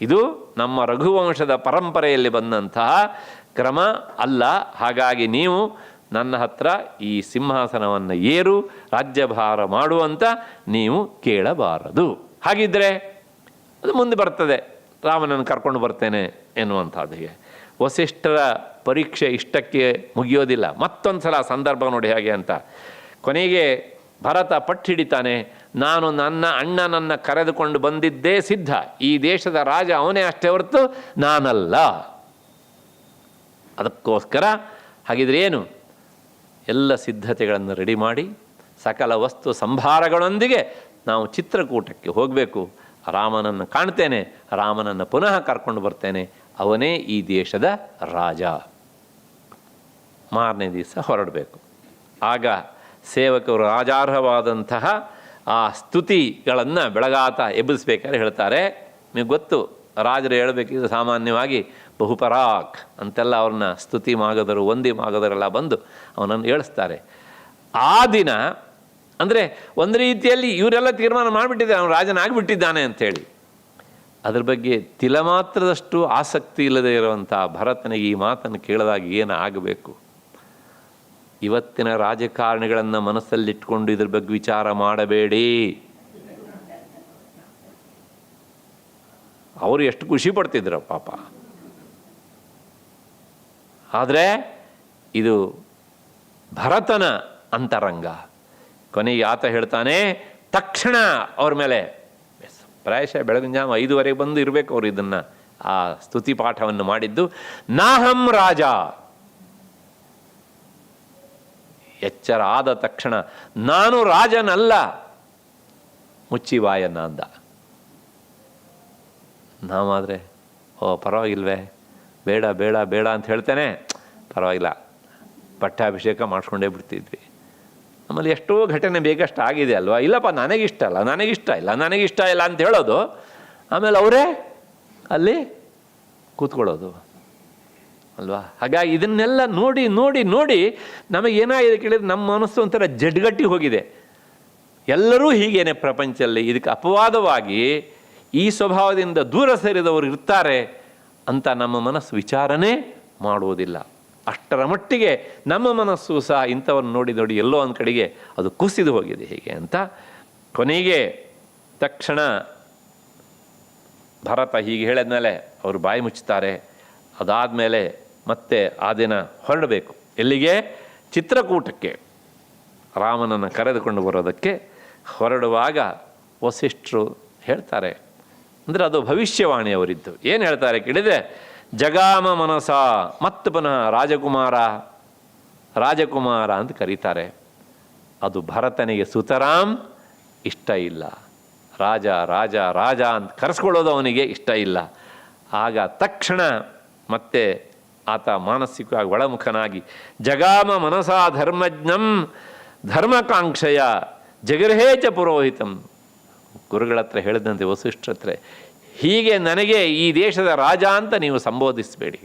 ಇದು ನಮ್ಮ ರಘುವಂಶದ ಪರಂಪರೆಯಲ್ಲಿ ಬಂದಂತಹ ಕ್ರಮ ಅಲ್ಲ. ಹಾಗಾಗಿ ನೀವು ನನ್ನ ಹತ್ರ ಈ ಸಿಂಹಾಸನವನ್ನು ಏರು, ರಾಜ್ಯಭಾರ ಮಾಡುವಂತ ನೀವು ಕೇಳಬಾರದು. ಹಾಗಿದ್ದರೆ ಅದು ಮುಂದೆ ಬರ್ತದೆ, ರಾಮನನ್ನು ಕರ್ಕೊಂಡು ಬರ್ತೇನೆ ಎನ್ನುವಂಥದ್ದಿಗೆ. ವಸಿಷ್ಠರ ಪರೀಕ್ಷೆ ಇಷ್ಟಕ್ಕೆ ಮುಗಿಯೋದಿಲ್ಲ. ಮತ್ತೊಂದು ಸಲ ಸಂದರ್ಭ ನೋಡಿ ಹೇಗೆ ಅಂತ. ಕೊನೆಗೆ ಭರತ ಪಟ್ಟಿಡಿತಾನೆ, ನಾನು ನನ್ನ ಅಣ್ಣನನ್ನು ಕರೆದುಕೊಂಡು ಬಂದಿದ್ದೇ ಸಿದ್ಧ, ಈ ದೇಶದ ರಾಜ ಅವನೇ ಅಷ್ಟೇ ಹೊರತು ನಾನಲ್ಲ. ಅದಕ್ಕೋಸ್ಕರ ಹಾಗಿದ್ರೆ ಏನು, ಎಲ್ಲ ಸಿದ್ಧತೆಗಳನ್ನು ರೆಡಿ ಮಾಡಿ ಸಕಲ ವಸ್ತು ಸಂಭಾರಗಳೊಂದಿಗೆ ನಾವು ಚಿತ್ರಕೂಟಕ್ಕೆ ಹೋಗಬೇಕು. ರಾಮನನ್ನು ಕಾಣ್ತೇನೆ, ರಾಮನನ್ನು ಪುನಃ ಕರ್ಕೊಂಡು ಬರ್ತೇನೆ, ಅವನೇ ಈ ದೇಶದ ರಾಜ. ಮಾರನೇ ದಿವಸ ಹೊರಡಬೇಕು. ಆಗ ಸೇವಕರು ರಾಜಾರ್ಹವಾದಂತಹ ಆ ಸ್ತುತಿಗಳನ್ನು ಬೆಳಗಾತ ಎಬ್ಬಿಸ್ಬೇಕಾದ್ರೆ ಹೇಳ್ತಾರೆ. ನಿಮಗೆ ಗೊತ್ತು, ರಾಜರು ಹೇಳಬೇಕಿದ್ರೆ ಸಾಮಾನ್ಯವಾಗಿ ಬಹುಪರಾಕ್ ಅಂತೆಲ್ಲ ಅವ್ರನ್ನ ಸ್ತುತಿ ಮಾಗದರು, ವಂದಿ ಮಾಗದರೆಲ್ಲ ಬಂದು ಅವನನ್ನು ಹೇಳಿಸ್ತಾರೆ. ಆ ದಿನ ಅಂದರೆ ಒಂದು ರೀತಿಯಲ್ಲಿ ಇವರೆಲ್ಲ ತೀರ್ಮಾನ ಮಾಡಿಬಿಟ್ಟಿದ್ದಾರೆ, ಅವನು ರಾಜನಾಗಿಬಿಟ್ಟಿದ್ದಾನೆ ಅಂಥೇಳಿ. ಅದ್ರ ಬಗ್ಗೆ ತಿಲಮಾತ್ರದಷ್ಟು ಆಸಕ್ತಿ ಇಲ್ಲದೆ ಇರುವಂಥ ಭರತನಿಗೆ ಈ ಮಾತನ್ನು ಕೇಳಿದಾಗ ಏನು ಆಗಬೇಕು? ಇವತ್ತಿನ ರಾಜಕಾರಣಿಗಳನ್ನು ಮನಸ್ಸಲ್ಲಿಟ್ಕೊಂಡು ಇದ್ರ ಬಗ್ಗೆ ವಿಚಾರ ಮಾಡಬೇಡಿ. ಅವರು ಎಷ್ಟು ಖುಷಿ ಪಡ್ತಿದ್ರು ಪಾಪ. ಆದರೆ ಇದು ಭರತನ ಅಂತರಂಗ. ಕೊನೆಗೆ ಆತ ಹೇಳ್ತಾನೆ, ತಕ್ಷಣ ಅವ್ರ ಮೇಲೆ ಪ್ರಾಯಶಃ ಬೆಳಗಿನ ಜಾವ 5:30 ಬಂದು ಇರಬೇಕು ಅವರು ಇದನ್ನು ಆ ಸ್ತುತಿ ಪಾಠವನ್ನು ಮಾಡಿದ್ದು. ನಾಹಂ ರಾಜ. ಎಚ್ಚರ ಆದ ತಕ್ಷಣ ನಾನು ರಾಜನಲ್ಲ, ಮುಚ್ಚಿ ಬಾಯನ್ನ ಅಂದ. ನಾವಾದರೆ ಪರವಾಗಿಲ್ವೇ, ಬೇಡ ಬೇಡ ಬೇಡ ಅಂತ ಹೇಳ್ತೇನೆ, ಪರವಾಗಿಲ್ಲ ಪಟ್ಟಾಭಿಷೇಕ ಮಾಡಿಸ್ಕೊಂಡೇ ಬಿಡ್ತಿದ್ವಿ. ಆಮೇಲೆ ಎಷ್ಟೋ ಘಟನೆ ಬೇಕಷ್ಟು ಆಗಿದೆ ಅಲ್ವಾ. ಇಲ್ಲಪ್ಪ ನನಗಿಷ್ಟ ಇಲ್ಲ, ನನಗಿಷ್ಟ ಇಲ್ಲ, ನನಗಿಷ್ಟ ಇಲ್ಲ ಅಂತ ಹೇಳೋದು, ಆಮೇಲೆ ಅವರೇ ಅಲ್ಲಿ ಕೂತ್ಕೊಳ್ಳೋದು ಅಲ್ವಾ. ಹಾಗಾಗಿ ಇದನ್ನೆಲ್ಲ ನೋಡಿ ನೋಡಿ ನೋಡಿ ನಮಗೇನಾಗಿದೆ ಕೇಳಿದ್ರೆ ನಮ್ಮ ಮನಸ್ಸು ಒಂಥರ ಜಡ್ಗಟ್ಟಿ ಹೋಗಿದೆ. ಎಲ್ಲರೂ ಹೀಗೇನೆ ಪ್ರಪಂಚದಲ್ಲಿ. ಇದಕ್ಕೆ ಅಪವಾದವಾಗಿ ಈ ಸ್ವಭಾವದಿಂದ ದೂರ ಸೇರಿದವರು ಇರ್ತಾರೆ ಅಂತ ನಮ್ಮ ಮನಸ್ಸು ವಿಚಾರನೇ ಮಾಡುವುದಿಲ್ಲ. ಅಷ್ಟರ ಮಟ್ಟಿಗೆ ನಮ್ಮ ಮನಸ್ಸು ಸಹ ಇಂಥವ್ರನ್ನ ನೋಡಿ ನೋಡಿ ಎಲ್ಲೋ ಒಂದು ಕಡೆಗೆ ಅದು ಕುಸಿದು ಹೋಗಿದೆ ಹೇಗೆ ಅಂತ. ಕೊನೆಗೆ ತಕ್ಷಣ ಭರತ ಹೀಗೆ ಹೇಳಿದ್ಮೇಲೆ ಅವರು ಬಾಯಿ ಮುಚ್ಚುತ್ತಾರೆ. ಅದಾದಮೇಲೆ ಮತ್ತೆ ಆ ದಿನ ಹೊರಡಬೇಕು. ಎಲ್ಲಿಗೆ? ಚಿತ್ರಕೂಟಕ್ಕೆ, ರಾಮನನ್ನು ಕರೆದುಕೊಂಡು ಬರೋದಕ್ಕೆ ಹೊರಡುವಾಗ ವಸಿಷ್ಠರು ಹೇಳ್ತಾರೆ, ಅಂದರೆ ಅದು ಭವಿಷ್ಯವಾಣಿ ಅವರಿದ್ದು. ಏನು ಹೇಳ್ತಾರೆ ಕೇಳಿದರೆ, ಜಗಾಮ ಮನಸ, ಮತ್ತು ಪುನಃ ರಾಜಕುಮಾರ ರಾಜಕುಮಾರ ಅಂತ ಕರೀತಾರೆ. ಅದು ಭರತನಿಗೆ ಸುತರಾಮ್ ಇಷ್ಟ ಇಲ್ಲ. ರಾಜ ರಾಜ ರಾಜ ಅಂತ ಕರೆಸ್ಕೊಳ್ಳೋದು ಅವನಿಗೆ ಇಷ್ಟ ಇಲ್ಲ. ಆಗ ತಕ್ಷಣ ಮತ್ತೆ ಆತ ಮಾನಸಿಕವಾಗಿ ಒಳಮುಖನಾಗಿ ಜಗಾಮ ಮನಸಾ ಧರ್ಮಜ್ಞಂ ಧರ್ಮಕಾಂಕ್ಷೆಯ ಜಗರ್ಹೇಚ ಪುರೋಹಿತಂ. ಗುರುಗಳ ಹತ್ರ ಹೇಳಿದಂತೆ ವಸಿಷ್ಠರ ಹತ್ರ, ಹೀಗೆ ನನಗೆ ಈ ದೇಶದ ರಾಜ ಅಂತ ನೀವು ಸಂಬೋಧಿಸಬೇಡಿ,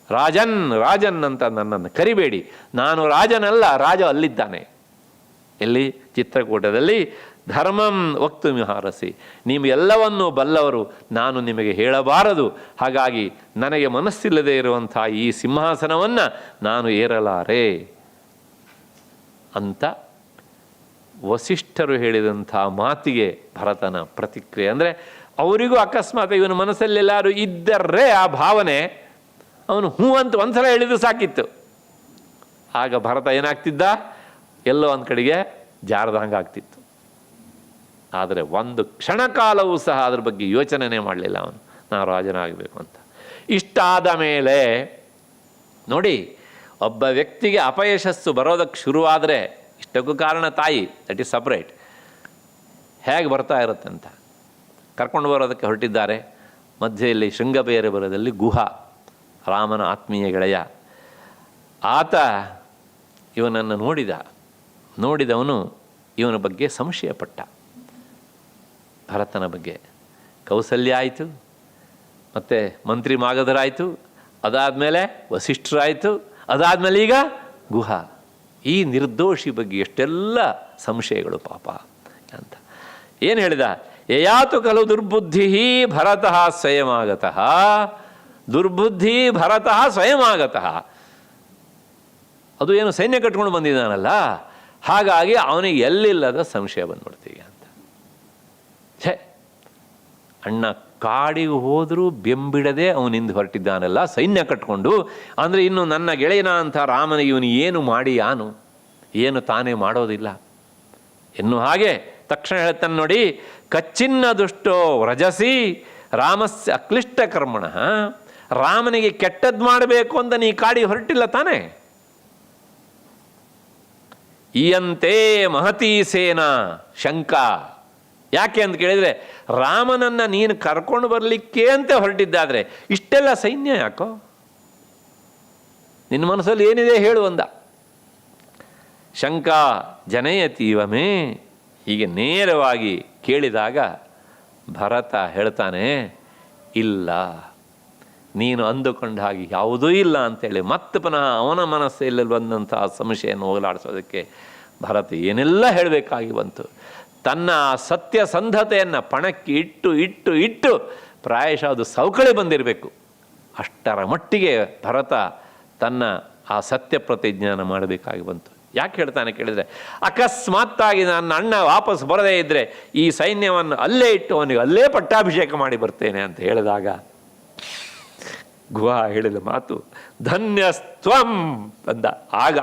ರಾಜನ್ ರಾಜನ್ ಅಂತ ನನ್ನನ್ನು ಕರಿಬೇಡಿ. ನಾನು ರಾಜನಲ್ಲ, ರಾಜ ಅಲ್ಲಿದ್ದಾನೆ. ಎಲ್ಲಿ? ಚಿತ್ರಕೂಟದಲ್ಲಿ. ಧರ್ಮಂ ವಕ್ತುಮಿಹಾರಸಿ, ನೀವು ಎಲ್ಲವನ್ನೂ ಬಲ್ಲವರು, ನಾನು ನಿಮಗೆ ಹೇಳಬಾರದು. ಹಾಗಾಗಿ ನನಗೆ ಮನಸ್ಸಿಲ್ಲದೆ ಇರುವಂಥ ಈ ಸಿಂಹಾಸನವನ್ನು ನಾನು ಏರಲಾರೆ ಅಂತ ವಸಿಷ್ಠರು ಹೇಳಿದಂಥ ಮಾತಿಗೆ ಭರತನ ಪ್ರತಿಕ್ರಿಯೆ. ಅಂದರೆ ಅವರಿಗೂ ಅಕಸ್ಮಾತ್ ಇವನ ಮನಸ್ಸಲ್ಲೆಲ್ಲಾರು ಇದ್ದರೇ ಆ ಭಾವನೆ, ಅವನು ಹೂ ಅಂತ ಒಂದ್ಸಲ ಹೇಳಿದ್ದು ಸಾಕಿತ್ತು. ಆಗ ಭರತ ಏನಾಗ್ತಿದ್ದ? ಎಲ್ಲೋ ಒಂದು ಕಡೆಗೆ ಜಾರದಂಗೆ ಆಗ್ತಿತ್ತು. ಆದರೆ ಒಂದು ಕ್ಷಣಕಾಲವೂ ಸಹ ಅದ್ರ ಬಗ್ಗೆ ಯೋಚನೆನೇ ಮಾಡಲಿಲ್ಲ ಅವನು, ನಾನು ರಾಜನಾಗಬೇಕು ಅಂತ. ಇಷ್ಟಾದ ಮೇಲೆ ನೋಡಿ, ಒಬ್ಬ ವ್ಯಕ್ತಿಗೆ ಅಪಯಶಸ್ಸು ಬರೋದಕ್ಕೆ ಶುರುವಾದರೆ ಇಷ್ಟಕ್ಕೂ ಕಾರಣ ತಾಯಿ, ದಟ್ ಈಸ್ ಸಪ್ರೇಟ್. ಹೇಗೆ ಬರ್ತಾ ಇರುತ್ತೆ ಅಂತ ಕರ್ಕೊಂಡು ಬರೋದಕ್ಕೆ ಹೊರಟಿದ್ದಾರೆ. ಮಧ್ಯೆಯಲ್ಲಿ ಶೃಂಗಬೇರಬರದಲ್ಲಿ ಗುಹ, ರಾಮನ ಆತ್ಮೀಯ ಗೆಳೆಯ, ಆತ ಇವನನ್ನು ನೋಡಿದವನು ಇವನ ಬಗ್ಗೆ ಸಂಶಯಪಟ್ಟ. ಭರತನ ಬಗ್ಗೆ. ಕೌಸಲ್ಯ ಆಯಿತು, ಮತ್ತು ಮಂತ್ರಿ ಮಾಗಧರಾಯಿತು, ಅದಾದಮೇಲೆ ವಸಿಷ್ಠರಾಯಿತು, ಅದಾದಮೇಲೆ ಈಗ ಗುಹ. ಈ ನಿರ್ದೋಷಿ ಬಗ್ಗೆ ಎಷ್ಟೆಲ್ಲ ಸಂಶಯಗಳು ಪಾಪ ಅಂತ. ಏನು ಹೇಳಿದ? ಯಯಾತು ಖಲು ದುರ್ಬುದ್ಧಿ ಭರತಃ ಸ್ವಯಮಾಗತಃ, ದುರ್ಬುದ್ಧಿ ಭರತಃ ಸ್ವಯಮಾಗತಃ. ಅದು ಏನು ಸೈನ್ಯ ಕಟ್ಕೊಂಡು ಬಂದಿದ್ದಾನಲ್ಲ, ಹಾಗಾಗಿ ಅವನಿಗೆ ಎಲ್ಲಿಲ್ಲದ ಸಂಶಯ ಬಂದ್ಬಿಡ್ತೀವಿ ಅಂತ. ಛೇ, ಅಣ್ಣ ಕಾಡಿಗೆ ಹೋದರೂ ಬೆಂಬಿಡದೆ ಅವನಿಂದ ಹೊರಟಿದ್ದಾನಲ್ಲ ಸೈನ್ಯ ಕಟ್ಕೊಂಡು, ಅಂದರೆ ಇನ್ನು ನನ್ನ ಗೆಳೆಯನ ಅಂತ ರಾಮನಿಗೆ ಇವನು ಏನು ಮಾಡಿ ಏನು ತಾನೇ ಮಾಡೋದಿಲ್ಲ ಎನ್ನು ಹಾಗೆ ತಕ್ಷಣ ಹೇಳ್ತಾನೆ ನೋಡಿ, ಕಚ್ಚಿನ್ನ ದುಷ್ಟೋ ವ್ರಜಸಿ ರಾಮಸ್ಯ ಅಕ್ಲಿಷ್ಟ ಕರ್ಮಣ. ರಾಮನಿಗೆ ಕೆಟ್ಟದ್ದು ಮಾಡಬೇಕು ಅಂತ ನೀ ಕಾಡಿಗೆ ಹೊರಟಿಲ್ಲ ತಾನೇ, ಇಯಂತೆ ಮಹತೀ ಸೇನಾ ಶಂಕ. ಯಾಕೆ ಅಂತ ಕೇಳಿದರೆ, ರಾಮನನ್ನು ನೀನು ಕರ್ಕೊಂಡು ಬರಲಿಕ್ಕೆ ಅಂತ ಹೊರಟಿದ್ದಾದರೆ ಇಷ್ಟೆಲ್ಲ ಸೈನ್ಯ ಯಾಕೋ? ನಿನ್ನ ಮನಸ್ಸಲ್ಲಿ ಏನಿದೆ ಹೇಳು ಅಂದ. ಶಂಕ ಜನಯತೀವಮೇ, ಹೀಗೆ ನೇರವಾಗಿ ಕೇಳಿದಾಗ ಭರತ ಹೇಳ್ತಾನೆ, ಇಲ್ಲ, ನೀನು ಅಂದುಕೊಂಡ ಹಾಗೆ ಯಾವುದೂ ಇಲ್ಲ ಅಂತೇಳಿ ಮತ್ತೆ ಪುನಃ ಅವನ ಮನಸ್ಸಲ್ಲಿ ಬಂದಂಥ ಸಂಶಯನ್ನು ಹೋಗಲಾಡಿಸೋದಕ್ಕೆ ಭರತ ಏನೆಲ್ಲ ಹೇಳಬೇಕಾಗಿ ಬಂತು. ತನ್ನ ಸತ್ಯಸಂಧತೆಯನ್ನು ಪಣಕ್ಕೆ ಇಟ್ಟು ಇಟ್ಟು ಇಟ್ಟು ಪ್ರಾಯಶಃ ಅದು ಸವಕಳಿ ಬಂದಿರಬೇಕು. ಅಷ್ಟರ ಮಟ್ಟಿಗೆ ಭರತ ತನ್ನ ಆ ಸತ್ಯ ಪ್ರತಿಜ್ಞಾನ ಮಾಡಬೇಕಾಗಿ ಬಂತು. ಯಾಕೆ ಹೇಳ್ತಾನೆ ಕೇಳಿದರೆ, ಅಕಸ್ಮಾತ್ತಾಗಿ ನನ್ನ ಅಣ್ಣ ವಾಪಸ್ ಬರದೇ ಇದ್ದರೆ ಈ ಸೈನ್ಯವನ್ನು ಅಲ್ಲೇ ಇಟ್ಟು ಅವನಿಗೆ ಅಲ್ಲೇ ಪಟ್ಟಾಭಿಷೇಕ ಮಾಡಿ ಬರ್ತೇನೆ ಅಂತ ಹೇಳಿದಾಗ ಗುಹಾ ಹೇಳಿದ ಮಾತು ಧನ್ಯಸ್ತ್ವಂ ಅಂದ. ಆಗ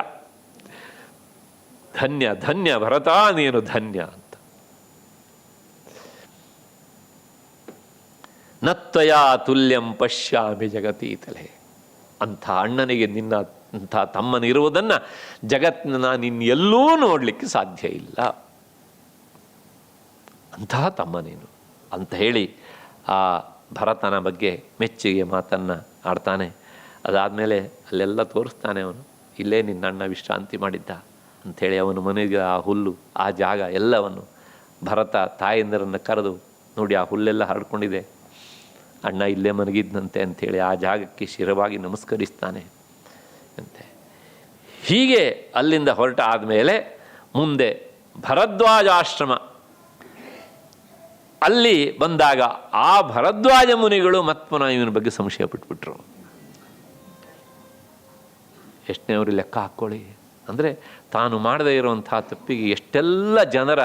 ಧನ್ಯ ಧನ್ಯ ಭರತ, ನೀನು ಧನ್ಯ ಅಂತ. ನತ್ವಯ ತುಲ್ಯಂ ಪಶ್ಯಾಮಿ ಜಗತೀತಲೆ. ಅಂಥ ಅಣ್ಣನಿಗೆ ನಿನ್ನ ಅಂಥ ತಮ್ಮನಿರುವುದನ್ನು ಜಗತ್ತಿನ ನಾನು ಇನ್ನೆಲ್ಲೂ ನೋಡಲಿಕ್ಕೆ ಸಾಧ್ಯ ಇಲ್ಲ. ಅಂತಹ ತಮ್ಮ ನೀನು ಅಂತ ಹೇಳಿ ಆ ಭರತನ ಬಗ್ಗೆ ಮೆಚ್ಚುಗೆ ಮಾತನ್ನು ಆಡ್ತಾನೆ. ಅದಾದಮೇಲೆ ಅಲ್ಲೆಲ್ಲ ತೋರಿಸ್ತಾನೆ ಅವನು, ಇಲ್ಲೇ ನಿನ್ನ ಅಣ್ಣ ವಿಶ್ರಾಂತಿ ಮಾಡಿದ್ದ ಅಂಥೇಳಿ ಅವನು ಮನೆಗೆ ಆ ಹುಲ್ಲು, ಆ ಜಾಗ ಎಲ್ಲವನ್ನು ಭರತ ತಾಯಂದಿರನ್ನು ಕರೆದು, ನೋಡಿ ಆ ಹುಲ್ಲೆಲ್ಲ ಹರಡ್ಕೊಂಡಿದೆ, ಅಣ್ಣ ಇಲ್ಲೇ ಮನಗಿದ್ದಂತೆ ಅಂಥೇಳಿ ಆ ಜಾಗಕ್ಕೆ ಶಿರವಾಗಿ ನಮಸ್ಕರಿಸ್ತಾನೆ ಅಂತೆ. ಹೀಗೆ ಅಲ್ಲಿಂದ ಹೊರಟ ಆದಮೇಲೆ ಮುಂದೆ ಭರದ್ವಾಜಾಶ್ರಮ ಅಲ್ಲಿ ಬಂದಾಗ ಆ ಭರದ್ವಾಜ ಮುನಿಗಳು ಮತ್ಪುನಃ ಇವನ ಬಗ್ಗೆ ಸಂಶಯ ಪಟ್ಬಿಟ್ರು. ಎಷ್ಟನೇವ್ರು ಲೆಕ್ಕ ಹಾಕ್ಕೊಳ್ಳಿ, ಅಂದರೆ ತಾನು ಮಾಡದೇ ಇರುವಂಥ ತಪ್ಪಿಗೆ ಎಷ್ಟೆಲ್ಲ ಜನರ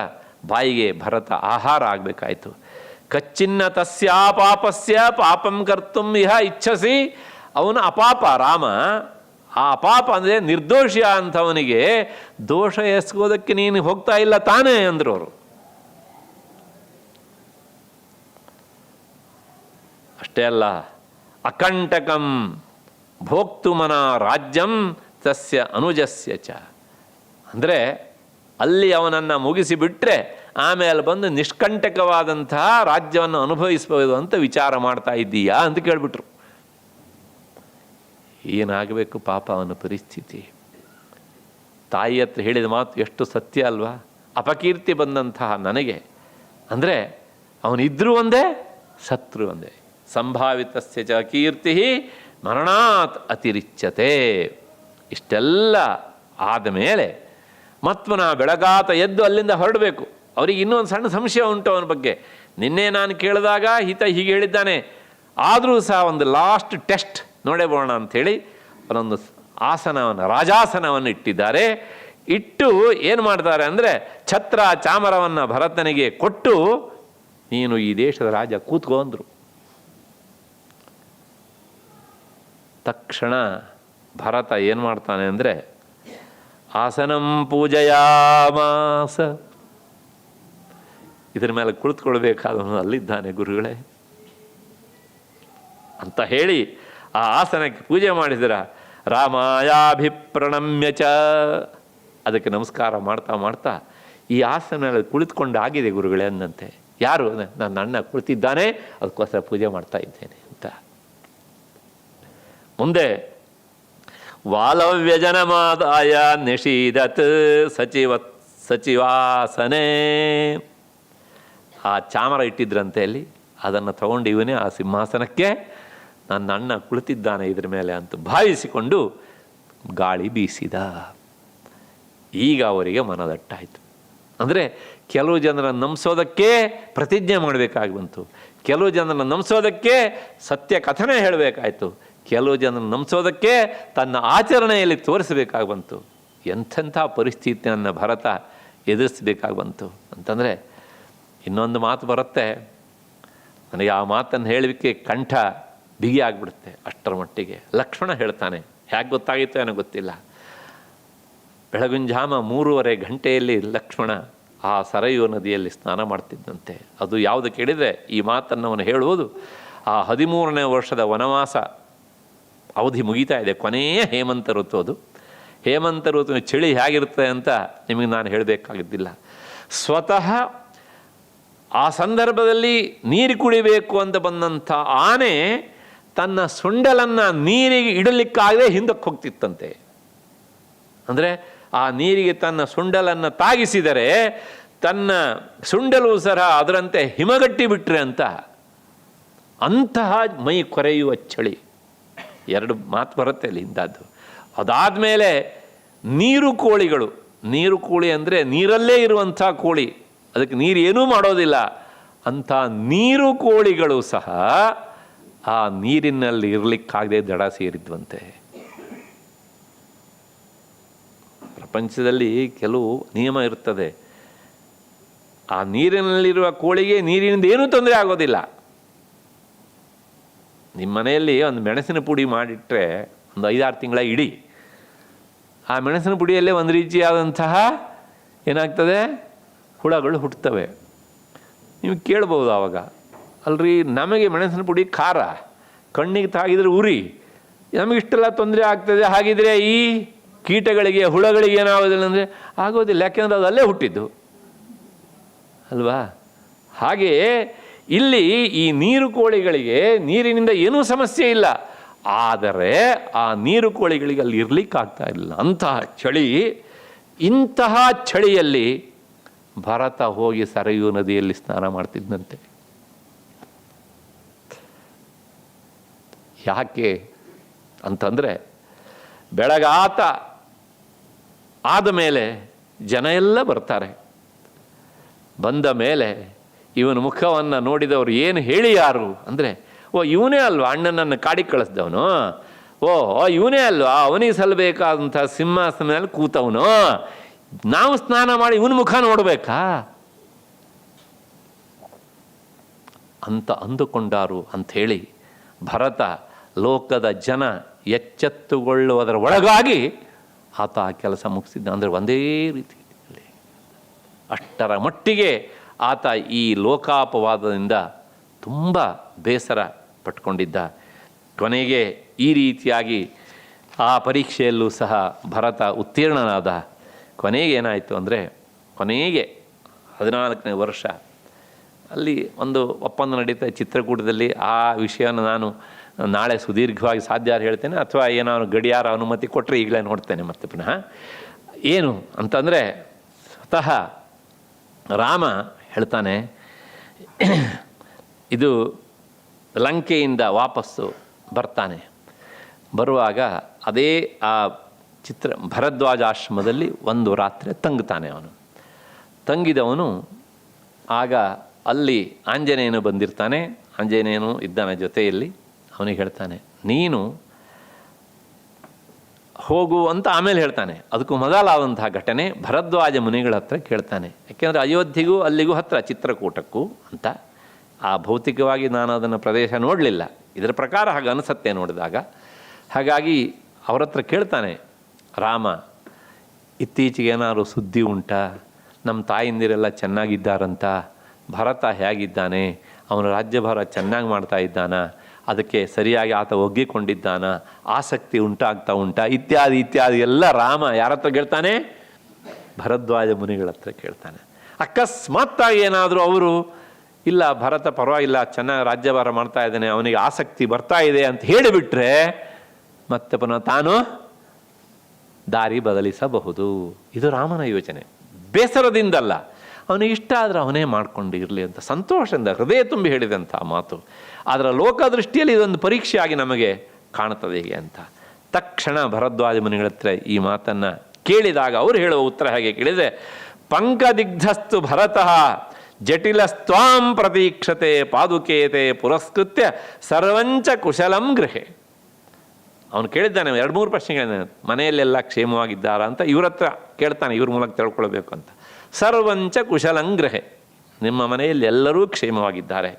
ಬಾಯಿಗೆ ಭರತ ಆಹಾರ ಆಗಬೇಕಾಯಿತು. ಕಚ್ಚಿನ್ನ ತಸ್ಯಾ ಪಾಪಸ್ಯ ಪಾಪಂ ಕರ್ತುಂ ಇಹ ಇಚ್ಛಸಿ. ಅವನು ಅಪಾಪ ರಾಮ, ಆ ಅಪಾಪ ಅಂದರೆ ನಿರ್ದೋಷಿಯ ಅಂಥವನಿಗೆ ದೋಷ ಎಸ್ಕೋದಕ್ಕೆ ನೀನು ಹೋಗ್ತಾ ಇಲ್ಲ ತಾನೇ ಅಂದರು ಅವರು. ಅಷ್ಟೇ ಅಲ್ಲ, ಅಕಂಟಕಂ ಭೋಕ್ತುಮನ ರಾಜ್ಯಂ ತಸ್ಯ ಅನುಜಸ್ಯ ಚ. ಅಂದರೆ ಅಲ್ಲಿ ಅವನನ್ನು ಮುಗಿಸಿಬಿಟ್ರೆ ಆಮೇಲೆ ಬಂದು ನಿಷ್ಕಂಟಕವಾದಂತಹ ರಾಜ್ಯವನ್ನು ಅನುಭವಿಸಬಹುದು ಅಂತ ವಿಚಾರ ಮಾಡ್ತಾ ಇದ್ದೀಯಾ ಅಂತ ಕೇಳಿಬಿಟ್ರು. ಏನಾಗಬೇಕು ಪಾಪ ಅವನ ಪರಿಸ್ಥಿತಿ. ತಾಯಿ ಹತ್ರ ಹೇಳಿದ ಮಾತು ಎಷ್ಟು ಸತ್ಯ ಅಲ್ವಾ? ಅಪಕೀರ್ತಿ ಬಂದಂತಹ ನನಗೆ, ಅಂದರೆ ಅವನಿದ್ರೂ ಒಂದೇ ಸತ್ರು ಒಂದೇ. ಸಂಭಾವಿತಸ್ಯ ಚ ಕೀರ್ತಿ ಮರಣಾತ್ ಅತಿರಿಚ್ಯತೆ. ಇಷ್ಟೆಲ್ಲ ಆದಮೇಲೆ ಮತ್ವನ ಬೆಳಗಾತ ಎದ್ದು ಅಲ್ಲಿಂದ ಹೊರಡಬೇಕು. ಅವರಿಗೆ ಇನ್ನೂ ಒಂದು ಸಣ್ಣ ಸಂಶಯ ಉಂಟು ಅವನ ಬಗ್ಗೆ. ನಿನ್ನೆ ನಾನು ಕೇಳಿದಾಗ ಈತ ಹೀಗೆ ಹೇಳಿದ್ದಾನೆ, ಆದರೂ ಸಹ ಒಂದು ಲಾಸ್ಟ್ ಟೆಸ್ಟ್ ನೋಡೇ ಬರೋಣ ಅಂಥೇಳಿ ಅವನೊಂದು ಆಸನವನ್ನು, ರಾಜಾಸನವನ್ನು ಇಟ್ಟಿದ್ದಾರೆ. ಇಟ್ಟು ಏನು ಮಾಡ್ತಾರೆ ಅಂದರೆ ಛತ್ರ ಚಾಮರವನ್ನು ಭರತನಿಗೆ ಕೊಟ್ಟು, ನೀನು ಈ ದೇಶದ ರಾಜ ಕೂತ್ಕೋ ಅಂದರು. ತಕ್ಷಣ ಭರತ ಏನು ಮಾಡ್ತಾನೆ ಅಂದರೆ ಆಸನಂ ಪೂಜಯಾಮಾಸ. ಇದರ ಮೇಲೆ ಕುಳಿತುಕೊಳ್ಬೇಕಾದವನು ಅಲ್ಲಿದ್ದಾನೆ ಗುರುಗಳೇ ಅಂತ ಹೇಳಿ ಆ ಆಸನಕ್ಕೆ ಪೂಜೆ ಮಾಡಿದ್ರ. ರಾಮಾಯಾಭಿಪ್ರಣಮ್ಯ ಚ, ಅದಕ್ಕೆ ನಮಸ್ಕಾರ ಮಾಡ್ತಾ ಮಾಡ್ತಾ ಈ ಆಸನ ಕುಳಿತುಕೊಂಡು ಆಗಿದೆ ಗುರುಗಳೇ ಅಂದಂತೆ. ಯಾರು? ನನ್ನ ಅಣ್ಣ ಕುಳಿತಿದ್ದಾನೆ, ಅದಕ್ಕೋಸ್ಕರ ಪೂಜೆ ಮಾಡ್ತಾ ಇದ್ದೇನೆ ಅಂತ. ಮುಂದೆ ವಾಲವ್ಯಜನಮಾದಾಯ ನಿಷೀದತ್ ಸಚಿವಾಸನೆ. ಆ ಚಾಮರ ಇಟ್ಟಿದ್ರಂತೆ ಅಲ್ಲಿ, ಅದನ್ನು ತಗೊಂಡು ಇವನೇ ಆ ಸಿಂಹಾಸನಕ್ಕೆ ನನ್ನ ಅಣ್ಣ ಕುಳಿತಿದ್ದಾನೆ ಇದ್ರ ಮೇಲೆ ಅಂತ ಭಾವಿಸಿಕೊಂಡು ಗಾಳಿ ಬೀಸಿದ. ಈಗ ಅವರಿಗೆ ಮನದಟ್ಟಾಯಿತು. ಅಂದರೆ ಕೆಲವು ಜನರನ್ನು ನಂಬಿಸೋದಕ್ಕೆ ಪ್ರತಿಜ್ಞೆ ಮಾಡಬೇಕಾಗಿ ಬಂತು, ಕೆಲವು ಜನರನ್ನು ನಂಬಿಸೋದಕ್ಕೆ ಸತ್ಯ ಕಥನೆ ಹೇಳಬೇಕಾಯಿತು, ಕೆಲವು ಜನರನ್ನು ನಂಬಿಸೋದಕ್ಕೆ ತನ್ನ ಆಚರಣೆಯಲ್ಲಿ ತೋರಿಸಬೇಕಾಗಿ ಬಂತು. ಎಂಥೆಂಥ ಪರಿಸ್ಥಿತಿಯನ್ನು ಭರತ ಎದುರಿಸಬೇಕಾಗಿ ಬಂತು ಅಂತಂದರೆ, ಇನ್ನೊಂದು ಮಾತು ಬರುತ್ತೆ ನನಗೆ, ಆ ಮಾತನ್ನು ಹೇಳಲಿಕ್ಕೆ ಕಂಠ ಬಿಗಿ ಆಗಿಬಿಡುತ್ತೆ ಅಷ್ಟರ ಮಟ್ಟಿಗೆ. ಲಕ್ಷ್ಮಣ ಹೇಳ್ತಾನೆ, ಹೇಗೆ ಗೊತ್ತಾಗಿತ್ತು ಏನೋ ಗೊತ್ತಿಲ್ಲ, ಬೆಳಗಿನ ಜಾಮ 3:30 ಗಂಟೆಯಲ್ಲಿ ಲಕ್ಷ್ಮಣ ಆ ಸರಯೂ ನದಿಯಲ್ಲಿ ಸ್ನಾನ ಮಾಡ್ತಿದ್ದಂತೆ. ಅದು ಯಾವುದು ಕೇಳಿದರೆ ಈ ಮಾತನ್ನು ಅವನು ಹೇಳುವುದು ಆ 13ನೇ ವರ್ಷದ ವನವಾಸ ಅವಧಿ ಮುಗೀತಾ ಇದೆ, ಕೊನೆಯ ಹೇಮಂತ ಋತು. ಅದು ಹೇಮಂತ ಋತುವಿನ ಚಳಿ ಹೇಗಿರ್ತದೆ ಅಂತ ನಿಮಗೆ ನಾನು ಹೇಳಬೇಕಾಗಿದ್ದಿಲ್ಲ. ಸ್ವತಃ ಆ ಸಂದರ್ಭದಲ್ಲಿ ನೀರು ಕುಡಿಬೇಕು ಅಂತ ಬಂದಂಥ ಆನೆ ತನ್ನ ಸೊಂಡಲನ್ನು ನೀರಿಗೆ ಇಡಲಿಕ್ಕಾಗದೆ ಹಿಂದಕ್ಕೆ ಹೋಗ್ತಿತ್ತಂತೆ. ಅಂದರೆ ಆ ನೀರಿಗೆ ತನ್ನ ಸೊಂಡಲನ್ನು ತಾಗಿಸಿದರೆ ತನ್ನ ಸುಂಡಲು ಸಹ ಅದರಂತೆ ಹಿಮಗಟ್ಟಿ ಬಿಟ್ರೆ ಅಂತ. ಅಂತಹ ಮೈ ಕೊರೆಯುವ ಚಳಿ. ಎರಡು ಮಾತು ಬರುತ್ತೆ ಅಲ್ಲಿ ಇಂಥದ್ದು. ಅದಾದಮೇಲೆ ನೀರು ಕೋಳಿಗಳು. ನೀರು ಕೋಳಿ ಅಂದರೆ ನೀರಲ್ಲೇ ಇರುವಂಥ ಕೋಳಿ, ಅದಕ್ಕೆ ನೀರು ಏನೂ ಮಾಡೋದಿಲ್ಲ. ಅಂಥ ನೀರು ಕೋಳಿಗಳು ಸಹ ಆ ನೀರಿನಲ್ಲಿ ಇರಲಿಕ್ಕಾಗದೆ ದಡ ಸೇರಿದ್ವಂತೆ. ಪ್ರಪಂಚದಲ್ಲಿ ಕೆಲವು ನಿಯಮ ಇರ್ತದೆ. ಆ ನೀರಿನಲ್ಲಿರುವ ಕೋಳಿಗೆ ನೀರಿನಿಂದ ಏನೂ ತೊಂದರೆ ಆಗೋದಿಲ್ಲ. ನಿಮ್ಮ ಮನೆಯಲ್ಲಿ ಒಂದು ಮೆಣಸಿನ ಪುಡಿ ಮಾಡಿಟ್ರೆ ಒಂದು 5-6 ತಿಂಗಳ ಇಡೀ ಆ ಮೆಣಸಿನ ಪುಡಿಯಲ್ಲೇ ಒಂದು ರೀತಿಯಾದಂತಹ ಏನಾಗ್ತದೆ, ಹುಳಗಳು ಹುಟ್ಟುತ್ತವೆ. ನೀವು ಕೇಳ್ಬೋದು ಆವಾಗ, ಅಲ್ರಿ ನಮಗೆ ಮೆಣಸಿನ ಪುಡಿ ಖಾರ, ಕಣ್ಣಿಗೆ ತಾಗಿದ್ರೆ ಉರಿ, ನಮಗಿಷ್ಟೆಲ್ಲ ತೊಂದರೆ ಆಗ್ತದೆ, ಹಾಗಿದ್ರೆ ಈ ಕೀಟಗಳಿಗೆ ಹುಳಗಳಿಗೆ ಏನಾಗೋದಿಲ್ಲ ಅಂದರೆ ಆಗೋದಿಲ್ಲ, ಯಾಕೆಂದರೆ ಅದು ಅಲ್ಲೇ ಹುಟ್ಟಿದ್ದು ಅಲ್ವಾ. ಹಾಗೆಯೇ ಇಲ್ಲಿ ಈ ನೀರು ಕೋಳಿಗಳಿಗೆ ನೀರಿನಿಂದ ಏನೂ ಸಮಸ್ಯೆ ಇಲ್ಲ, ಆದರೆ ಆ ನೀರು ಕೋಳಿಗಳಿಗೆ ಅಲ್ಲಿ ಇರಲಿಕ್ಕಾಗ್ತಾ ಇಲ್ಲ. ಅಂತಹ ಚಳಿ. ಇಂತಹ ಚಳಿಯಲ್ಲಿ ಭರತ ಹೋಗಿ ಸರಯೂ ನದಿಯಲ್ಲಿ ಸ್ನಾನ ಮಾಡ್ತಿದ್ದಂತೆ. ಯಾಕೆ ಅಂತಂದರೆ ಬೆಳಗಾತ ಆದ ಮೇಲೆ ಜನ ಎಲ್ಲ ಬರ್ತಾರೆ. ಬಂದ ಮೇಲೆ ಇವನ ಮುಖವನ್ನು ನೋಡಿದವರು ಏನು ಹೇಳಿ ಯಾರು ಅಂದರೆ, ಓ ಇವನೇ ಅಲ್ವಾ ಅಣ್ಣನನ್ನು ಕಾಡಿಗೆ ಕಳಿಸ್ದವನು, ಓ ಇವನೇ ಅಲ್ವಾ ಅವನಿಗೆ ಸಲ್ಲಬೇಕಾದಂಥ ಸಿಂಹಾಸನದಲ್ಲಿ ಕೂತವನು, ನಾವು ಸ್ನಾನ ಮಾಡಿ ಇವನ ಮುಖ ನೋಡಬೇಕಾ ಅಂತ ಅಂದುಕೊಂಡಾರು ಅಂಥೇಳಿ ಭರತ ಲೋಕದ ಜನ ಎಚ್ಚೆತ್ತುಗೊಳ್ಳುವುದರ ಒಳಗಾಗಿ ಆತ ಆ ಕೆಲಸ ಮುಗಿಸಿದ್ದ. ಅಂದರೆ ಒಂದೇ ರೀತಿ ಅಷ್ಟರ ಮಟ್ಟಿಗೆ ಆತ ಈ ಲೋಕಾಪವಾದದಿಂದ ತುಂಬ ಬೇಸರ ಪಟ್ಕೊಂಡಿದ್ದ. ಕೊನೆಗೆ ಈ ರೀತಿಯಾಗಿ ಆ ಪರೀಕ್ಷೆಯಲ್ಲೂ ಸಹ ಭರತ ಉತ್ತೀರ್ಣನಾದ. ಕೊನೆಗೆ ಏನಾಯಿತು ಅಂದರೆ, ಕೊನೆಗೆ 14ನೇ ವರ್ಷ ಅಲ್ಲಿ ಒಂದು ಒಪ್ಪಂದ ನಡೀತಾ ಚಿತ್ರಕೂಟದಲ್ಲಿ. ಆ ವಿಷಯನ ನಾನು ನಾಳೆ ಸುದೀರ್ಘವಾಗಿ ಸಾಧ್ಯ ಹೇಳ್ತೇನೆ, ಅಥವಾ ಏನಾದ್ರು ಗಡಿಯಾರ ಅನುಮತಿ ಕೊಟ್ಟರೆ ಈಗಲೇ ನೋಡ್ತೇನೆ ಮತ್ತೆ ಪುನಃ. ಏನು ಅಂತಂದರೆ, ಸ್ವತಃ ರಾಮ ಹೇಳ್ತಾನೆ, ಇದು ಲಂಕೆಯಿಂದ ವಾಪಸ್ಸು ಬರ್ತಾನೆ. ಬರುವಾಗ ಅದೇ ಆ ಭರದ್ವಾಜಾಶ್ರಮದಲ್ಲಿ ಒಂದು ರಾತ್ರಿ ತಂಗುತ್ತಾನೆ. ಅವನು ತಂಗಿದವನು ಆಗ ಅಲ್ಲಿ ಆಂಜನೇಯನು ಬಂದಿರ್ತಾನೆ. ಆಂಜನೇಯನು ಇದ್ದಾನೆ ಜೊತೆಯಲ್ಲಿ. ಅವನಿಗೆ ಹೇಳ್ತಾನೆ, ನೀನು ಹೋಗು ಅಂತ ಆಮೇಲೆ ಹೇಳ್ತಾನೆ. ಅದಕ್ಕೂ ಮೊದಲಾದಂತಹ ಘಟನೆ ಭರದ್ವಾಜ ಮುನಿಗಳ ಹತ್ರ ಕೇಳ್ತಾನೆ. ಯಾಕೆಂದರೆ ಅಯೋಧ್ಯೆಗೂ ಅಲ್ಲಿಗೂ ಹತ್ತಿರ, ಚಿತ್ರಕೂಟಕ್ಕೂ ಅಂತ. ಆ ಭೌತಿಕವಾಗಿ ನಾನು ಅದನ್ನು ಪ್ರದೇಶ ನೋಡಲಿಲ್ಲ, ಇದರ ಪ್ರಕಾರ ಹಾಗೆ ಅನಿಸತ್ತೆ ನೋಡಿದಾಗ. ಹಾಗಾಗಿ ಅವ್ರ ಹತ್ರ ಕೇಳ್ತಾನೆ ರಾಮ, ಇತ್ತೀಚೆಗೆ ಏನಾದ್ರು ಸುದ್ದಿ ಉಂಟಾ? ನಮ್ಮ ತಾಯಿಂದಿರೆಲ್ಲ ಚೆನ್ನಾಗಿದ್ದಾರಂತ, ಭರತ ಹೇಗಿದ್ದಾನೆ, ಅವನ ರಾಜ್ಯಭಾರ ಚೆನ್ನಾಗಿ ಮಾಡ್ತಾ ಇದ್ದಾನ, ಅದಕ್ಕೆ ಸರಿಯಾಗಿ ಆತ ಒಗ್ಗಿಕೊಂಡಿದ್ದಾನ, ಆಸಕ್ತಿ ಉಂಟಾಗ್ತಾ ಉಂಟಾ, ಇತ್ಯಾದಿ ಇತ್ಯಾದಿ ಎಲ್ಲ ರಾಮ ಯಾರ ಹತ್ರ ಕೇಳ್ತಾನೆ? ಭರದ್ವಾಜ ಮುನಿಗಳ ಹತ್ರ ಕೇಳ್ತಾನೆ. ಅಕಸ್ಮಾತ್ತಾಗಿ ಏನಾದರೂ ಅವರು ಇಲ್ಲ ಭರತ ಪರವಾಗಿಲ್ಲ, ಚೆನ್ನಾಗಿ ರಾಜ್ಯಭಾರ ಮಾಡ್ತಾ ಇದ್ದಾನೆ, ಅವನಿಗೆ ಆಸಕ್ತಿ ಬರ್ತಾ ಇದೆ ಅಂತ ಹೇಳಿಬಿಟ್ರೆ ಮತ್ತೆ ಪುನಃ ತಾನು ದಾರಿ ಬದಲಿಸಬಹುದು. ಇದು ರಾಮನ ಯೋಚನೆ. ಬೇಸರದಿಂದಲ್ಲ, ಅವನಿಗೆ ಇಷ್ಟ ಆದರೆ ಅವನೇ ಮಾಡಿಕೊಂಡು ಇರಲಿ ಅಂತ ಸಂತೋಷದಿಂದ ಹೃದಯ ತುಂಬಿ ಹೇಳಿದಂಥ ಮಾತು. ಅದರ ಲೋಕದೃಷ್ಟಿಯಲ್ಲಿ ಇದೊಂದು ಪರೀಕ್ಷೆಯಾಗಿ ನಮಗೆ ಕಾಣುತ್ತದೆ ಹೇಗೆ ಅಂತ. ತಕ್ಷಣ ಭರದ್ವಾಜ ಮುನಿಗಳ ಹತ್ರ ಈ ಮಾತನ್ನು ಕೇಳಿದಾಗ ಅವರು ಹೇಳುವ ಉತ್ತರ ಹೇಗೆ ಕೇಳಿದರೆ, ಪಂಕದಿಗ್ಧಸ್ತು ಭರತಃ ಜಟಿಲಸ್ತ್ವಾಂ ಪ್ರತೀಕ್ಷತೆ ಪಾದುಕೇತೆ ಪುರಸ್ಕೃತ್ಯ ಸರ್ವಂಚ ಕುಶಲಂ ಗೃಹೆ. ಅವನು ಕೇಳಿದ್ದಾನೆ 2-3 ಪ್ರಶ್ನೆಗಳಿದ್ದಾನೆ. ಮನೆಯಲ್ಲೆಲ್ಲ ಕ್ಷೇಮವಾಗಿದ್ದಾರಾ ಅಂತ ಇವ್ರ ಹತ್ರ ಕೇಳ್ತಾನೆ, ಇವ್ರ ಮೂಲಕ ತಿಳ್ಕೊಳ್ಬೇಕು ಅಂತ. ಸರ್ವಂಚ ಕುಶಲಂಗ್ರಹೆ, ನಿಮ್ಮ ಮನೆಯಲ್ಲಿ ಎಲ್ಲರೂ ಕ್ಷೇಮವಾಗಿದ್ದಾರೆ.